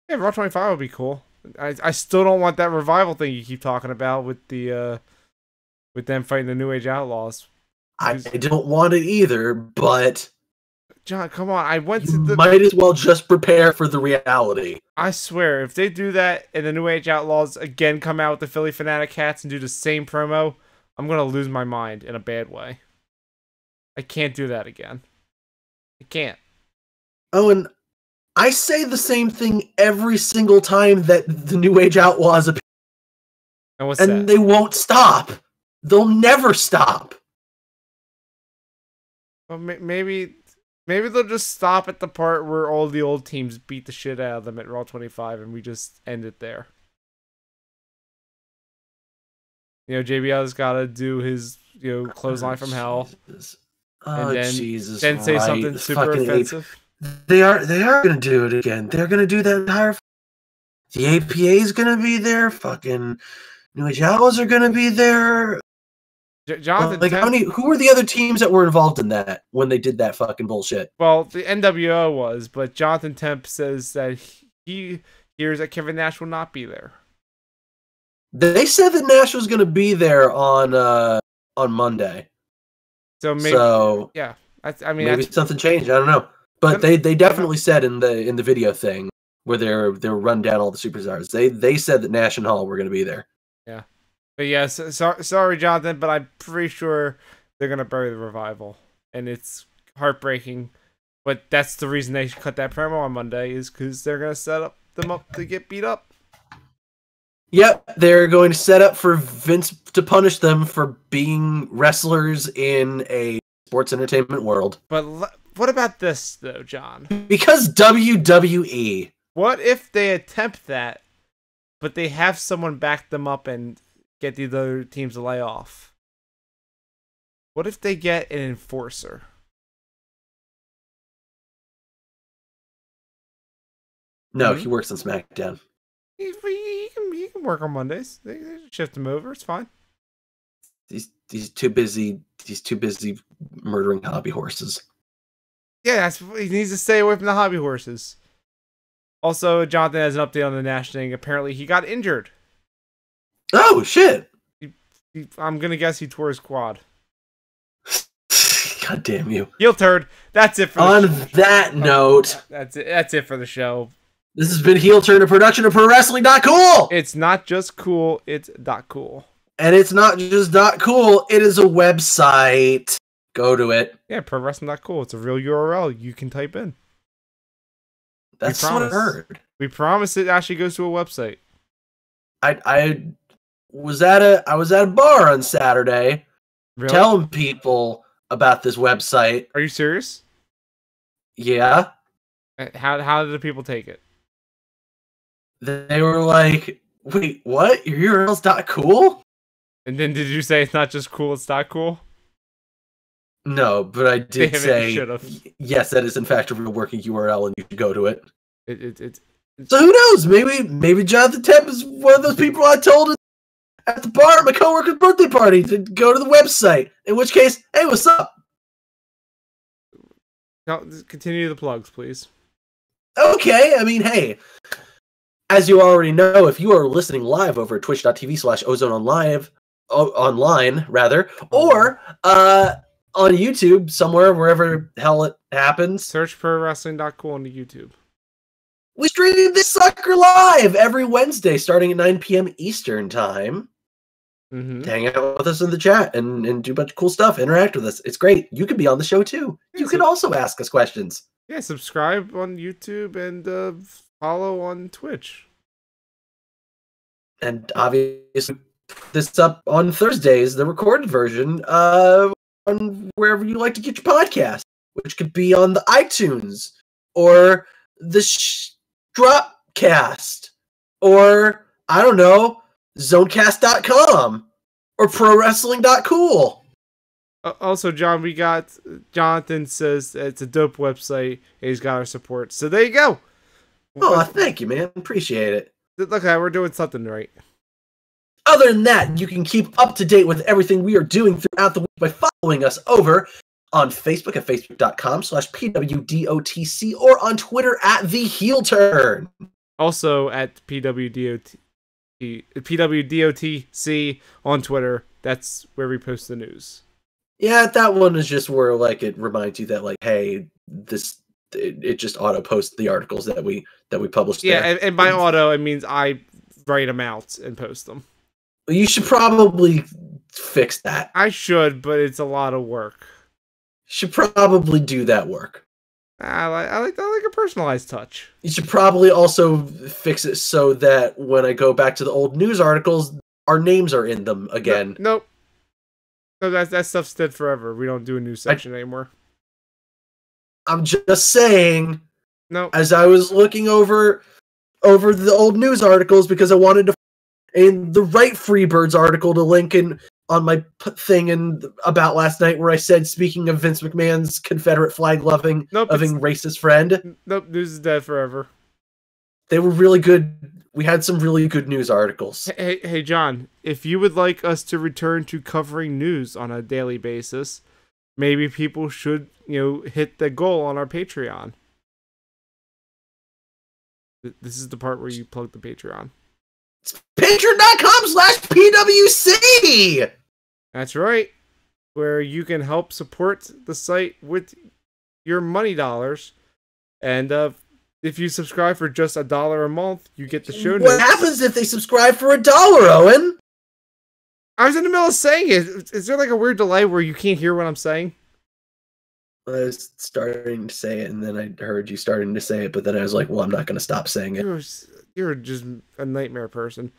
[SPEAKER 1] Yeah, Raw 25 would be cool. I still don't want that revival thing you keep talking about with the with them fighting the New Age Outlaws.
[SPEAKER 3] I don't want it either, but
[SPEAKER 1] John, come on!
[SPEAKER 3] Might as well just prepare for the reality.
[SPEAKER 1] I swear, if they do that and the New Age Outlaws again come out with the Philly Fanatic hats and do the same promo, I'm gonna lose my mind in a bad way. I can't do that again. I can't.
[SPEAKER 3] Owen, I say the same thing every single time that the New Age Outlaws appear.
[SPEAKER 1] And what's that?
[SPEAKER 3] They won't stop. They'll never stop.
[SPEAKER 1] Well, maybe they'll just stop at the part where all the old teams beat the shit out of them at Raw 25 and we just end it there. You know, JBL's got to do his, clothesline from hell.
[SPEAKER 3] Oh,
[SPEAKER 1] and
[SPEAKER 3] Jesus.
[SPEAKER 1] Then say something super offensive.
[SPEAKER 3] They are going to do it again. They're going to do that entire... The APA is going to be there. Fucking New Age Outlaws are going to be there.
[SPEAKER 1] Jonathan
[SPEAKER 3] Like,
[SPEAKER 1] Temp,
[SPEAKER 3] who were the other teams that were involved in that when they did that fucking bullshit?
[SPEAKER 1] well, the NWO was, but Jonathan Temp says that he hears that Kevin Nash will not be there.
[SPEAKER 3] They said that Nash was going to be there on Monday.
[SPEAKER 1] So maybe, yeah.
[SPEAKER 3] Maybe something changed. I don't know, but they definitely said in the video thing where they're run down all the superstars. They said that Nash and Hall were going to be there.
[SPEAKER 1] Yeah, but yes, sorry, Jonathan, but I'm pretty sure they're gonna bury the Revival, and it's heartbreaking. But that's the reason they cut that promo on Monday, is because they're gonna set them up to get beat up.
[SPEAKER 3] Yep, they're going to set up for Vince to punish them for being wrestlers in a sports entertainment world.
[SPEAKER 1] But what about this, though, John?
[SPEAKER 3] Because WWE.
[SPEAKER 1] What if they attempt that, but they have someone back them up and get the other teams to lay off? What if they get an enforcer?
[SPEAKER 3] No, he works on SmackDown.
[SPEAKER 1] He can work on Mondays. They shift him over. It's fine.
[SPEAKER 3] He's too busy. He's too busy murdering hobby horses.
[SPEAKER 1] Yeah, he needs to stay away from the hobby horses. Also, Jonathan has an update on the Nash thing. Apparently, he got injured.
[SPEAKER 3] Oh shit!
[SPEAKER 1] I'm gonna guess he tore his quad.
[SPEAKER 3] God damn you!
[SPEAKER 1] Heel turd. That's it for the
[SPEAKER 3] show. On that note,
[SPEAKER 1] that's it. That's it for the show.
[SPEAKER 3] This has been Heel Turn, a production of ProWrestling.Cool.
[SPEAKER 1] It's not just cool, it's .cool.
[SPEAKER 3] And it's not just .cool, it is a website. Go to it.
[SPEAKER 1] Yeah, ProWrestling.Cool. It's a real URL you can type in.
[SPEAKER 3] That's what I heard.
[SPEAKER 1] We promise it actually goes to a website.
[SPEAKER 3] I was at a bar on Saturday, really? Telling people about this website.
[SPEAKER 1] Are you serious?
[SPEAKER 3] Yeah.
[SPEAKER 1] How did the people take it?
[SPEAKER 3] They were like, wait, what? Your URL's .cool?
[SPEAKER 1] And then did you say it's not just cool, it's .cool?
[SPEAKER 3] No, but I did say, yes, that is in fact a real working URL and you should go to it. So who knows? Maybe Jonathan Temp is one of those people I told at the bar at my coworker's birthday party to go to the website. In which case, hey, what's up?
[SPEAKER 1] No, continue the plugs, please.
[SPEAKER 3] Okay, I mean, hey, as you already know, if you are listening live over at twitch.tv/ozone online, or on YouTube, somewhere, wherever hell it happens.
[SPEAKER 1] Search ProWrestling.Cool on the YouTube.
[SPEAKER 3] We stream this sucker live every Wednesday, starting at 9 p.m. Eastern time. Mm-hmm. Hang out with us in the chat and do a bunch of cool stuff. Interact with us. It's great. You can be on the show, too. You can also ask us questions.
[SPEAKER 1] Yeah, subscribe on YouTube and follow on Twitch.
[SPEAKER 3] And obviously, this up on Thursdays, the recorded version, on wherever you like to get your podcast, which could be on the iTunes or the Dropcast or, I don't know, zonecast.com or ProWrestling.Cool.
[SPEAKER 1] Also, John, we got Jonathan says it's a dope website. He's got our support. So there you go.
[SPEAKER 3] Oh, thank you, man. Appreciate it.
[SPEAKER 1] Look, we're doing something right.
[SPEAKER 3] Other than that, you can keep up to date with everything we are doing throughout the week by following us over on Facebook at facebook.com/PWDOTC or on Twitter at TheHeelTurn.
[SPEAKER 1] Also at PWDOTC on Twitter. That's where we post the news.
[SPEAKER 3] Yeah, that one is just where like it reminds you that like, hey, it just auto posts the articles that we publish.
[SPEAKER 1] Yeah, and by auto it means I write them out and post them.
[SPEAKER 3] You should probably fix that.
[SPEAKER 1] I should, but it's a lot of work.
[SPEAKER 3] Should probably do that work.
[SPEAKER 1] I like a personalized touch.
[SPEAKER 3] You should probably also fix it so that when I go back to the old news articles, our names are in them again.
[SPEAKER 1] Nope. No, that stuff's dead forever. We don't do a news section anymore.
[SPEAKER 3] I'm just saying.
[SPEAKER 1] No.
[SPEAKER 3] As I was looking over the old news articles because I wanted to in the right Freebirds article to link in on my thing about last night where I said, speaking of Vince McMahon's Confederate flag loving racist friend.
[SPEAKER 1] Nope, news is dead forever.
[SPEAKER 3] They were really good. We had some really good news articles.
[SPEAKER 1] Hey, John, if you would like us to return to covering news on a daily basis, maybe people should, hit the goal on our Patreon. This is the part where you plug the Patreon.
[SPEAKER 3] It's patreon.com/PWC!
[SPEAKER 1] That's right. Where you can help support the site with your money dollars. And if you subscribe for just $1 a month, you get the show notes.
[SPEAKER 3] What happens if they subscribe for $1, Owen?
[SPEAKER 1] I was in the middle of saying it. Is there like a weird delay where you can't hear what I'm saying?
[SPEAKER 3] I was starting to say it, and then I heard you starting to say it, but then I was like, well, I'm not going to stop saying it.
[SPEAKER 1] You're just a nightmare person.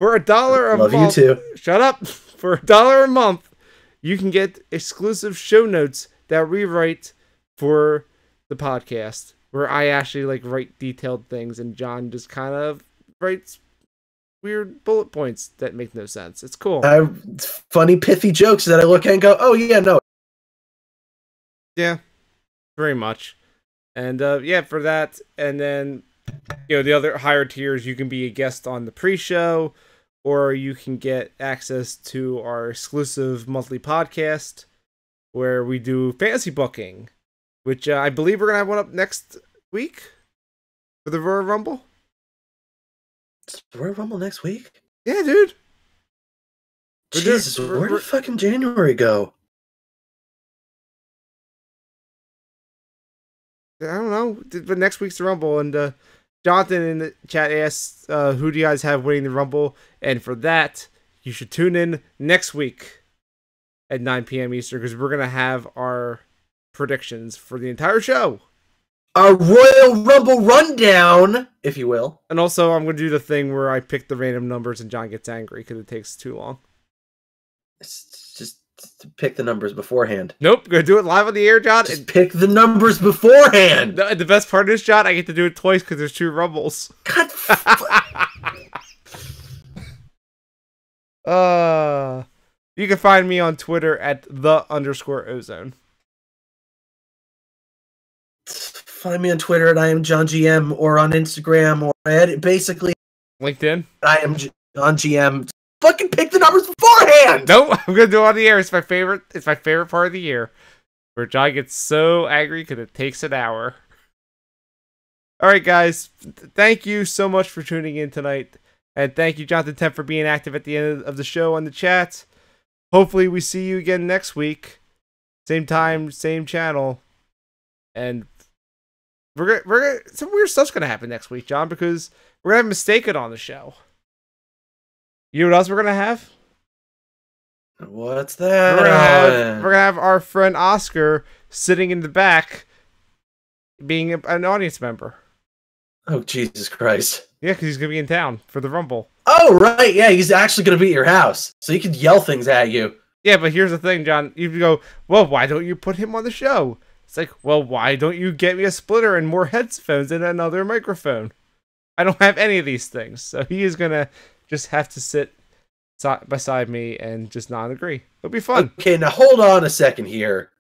[SPEAKER 1] For $1 a month...
[SPEAKER 3] Love you too.
[SPEAKER 1] Shut up! For $1 a month, you can get exclusive show notes that we write for the podcast, where I actually write detailed things, and John just kind of writes weird bullet points that make no sense. It's cool.
[SPEAKER 3] Funny, pithy jokes that I look at and go, oh, yeah, no.
[SPEAKER 1] Yeah, very much. And for that, and then the other higher tiers, you can be a guest on the pre-show, or you can get access to our exclusive monthly podcast where we do fantasy booking, which I believe we're gonna have one up next week for the Royal Rumble.
[SPEAKER 3] Royal Rumble next week?
[SPEAKER 1] Yeah, dude.
[SPEAKER 3] Jesus, where did fucking January go?
[SPEAKER 1] I don't know, but next week's the Rumble, and Jonathan in the chat asks, who do you guys have winning the Rumble? And for that, you should tune in next week at 9 p.m. Eastern, because we're going to have our predictions for the entire show.
[SPEAKER 3] Our Royal Rumble rundown, if you will.
[SPEAKER 1] And also, I'm going to do the thing where I pick the random numbers and John gets angry because it takes too long.
[SPEAKER 3] It's just to pick the numbers beforehand.
[SPEAKER 1] Nope, going to do it live on the air, John.
[SPEAKER 3] Just pick the numbers beforehand.
[SPEAKER 1] The best part is, John, I get to do it twice because there's 2 Rumbles.
[SPEAKER 3] God.
[SPEAKER 1] You can find me on Twitter at @the_ozone.
[SPEAKER 3] Find me on Twitter at IamJohnGM, or on Instagram, or basically
[SPEAKER 1] LinkedIn.
[SPEAKER 3] I am on GM. Fucking pick the numbers beforehand.
[SPEAKER 1] Nope, I'm gonna do it on the air. It's my favorite. It's my favorite part of the year, where John gets so angry because it takes an hour. All right, guys. Thank you so much for tuning in tonight, and thank you, Jonathan Temp, for being active at the end of the show on the chat. Hopefully, we see you again next week, same time, same channel, and we're gonna some weird stuff's gonna happen next week, John, because we're gonna have Mistaken on the show. You know what else we're gonna have?
[SPEAKER 3] What's that?
[SPEAKER 1] We're gonna have our friend Oscar sitting in the back, being an audience member.
[SPEAKER 3] Oh, Jesus Christ!
[SPEAKER 1] Yeah, because he's gonna be in town for the Rumble.
[SPEAKER 3] Oh, right. Yeah, he's actually gonna be at your house, so he could yell things at you.
[SPEAKER 1] Yeah, but here's the thing, John. You go, well, why don't you put him on the show? It's like, well, why don't you get me a splitter and more headphones and another microphone? I don't have any of these things, so he is gonna just have to sit beside me and just not agree. It'll be fun.
[SPEAKER 3] Okay, now hold on a second here.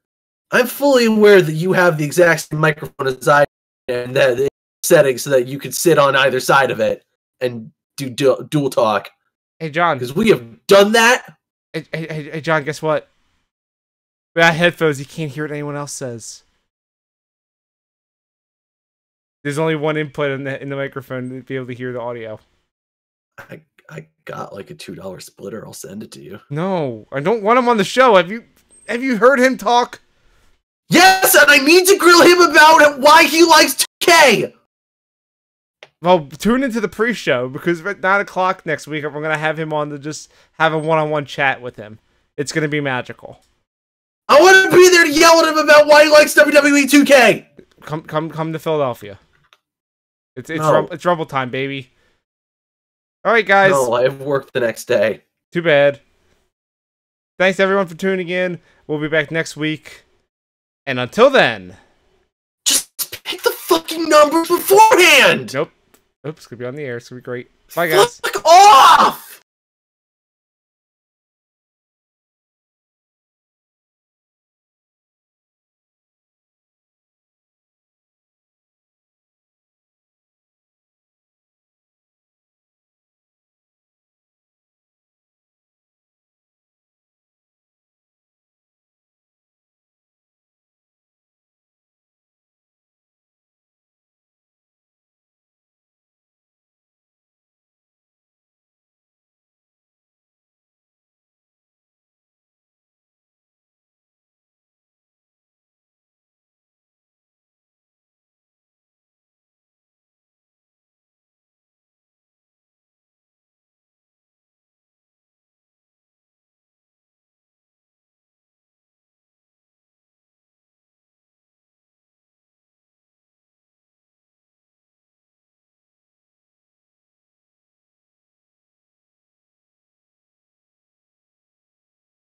[SPEAKER 3] I'm fully aware that you have the exact same microphone as I and that setting so that you could sit on either side of it and do dual talk.
[SPEAKER 1] Hey, John.
[SPEAKER 3] Because we have done that.
[SPEAKER 1] Hey, John, guess what? Without headphones, you can't hear what anyone else says. There's only one input in the microphone to be able to hear the audio.
[SPEAKER 3] I got like a $2 splitter. I'll send it to you.
[SPEAKER 1] No, I don't want him on the show. Have you heard him talk?
[SPEAKER 3] Yes, and I need to grill him about why he likes 2K.
[SPEAKER 1] Well, tune into the pre-show, because at 9 o'clock next week, we're going to have him on to just have a one-on-one chat with him. It's going to be magical.
[SPEAKER 3] I want to be there to yell at him about why he likes WWE 2K.
[SPEAKER 1] Come to Philadelphia. It's Rumble time, baby. All right, guys.
[SPEAKER 3] No, I have work the next day.
[SPEAKER 1] Too bad. Thanks, everyone, for tuning in. We'll be back next week. And until then...
[SPEAKER 3] just pick the fucking numbers beforehand!
[SPEAKER 1] Nope. Oops, it's going to be on the air. It's going to be great. Bye, guys.
[SPEAKER 3] Fuck off!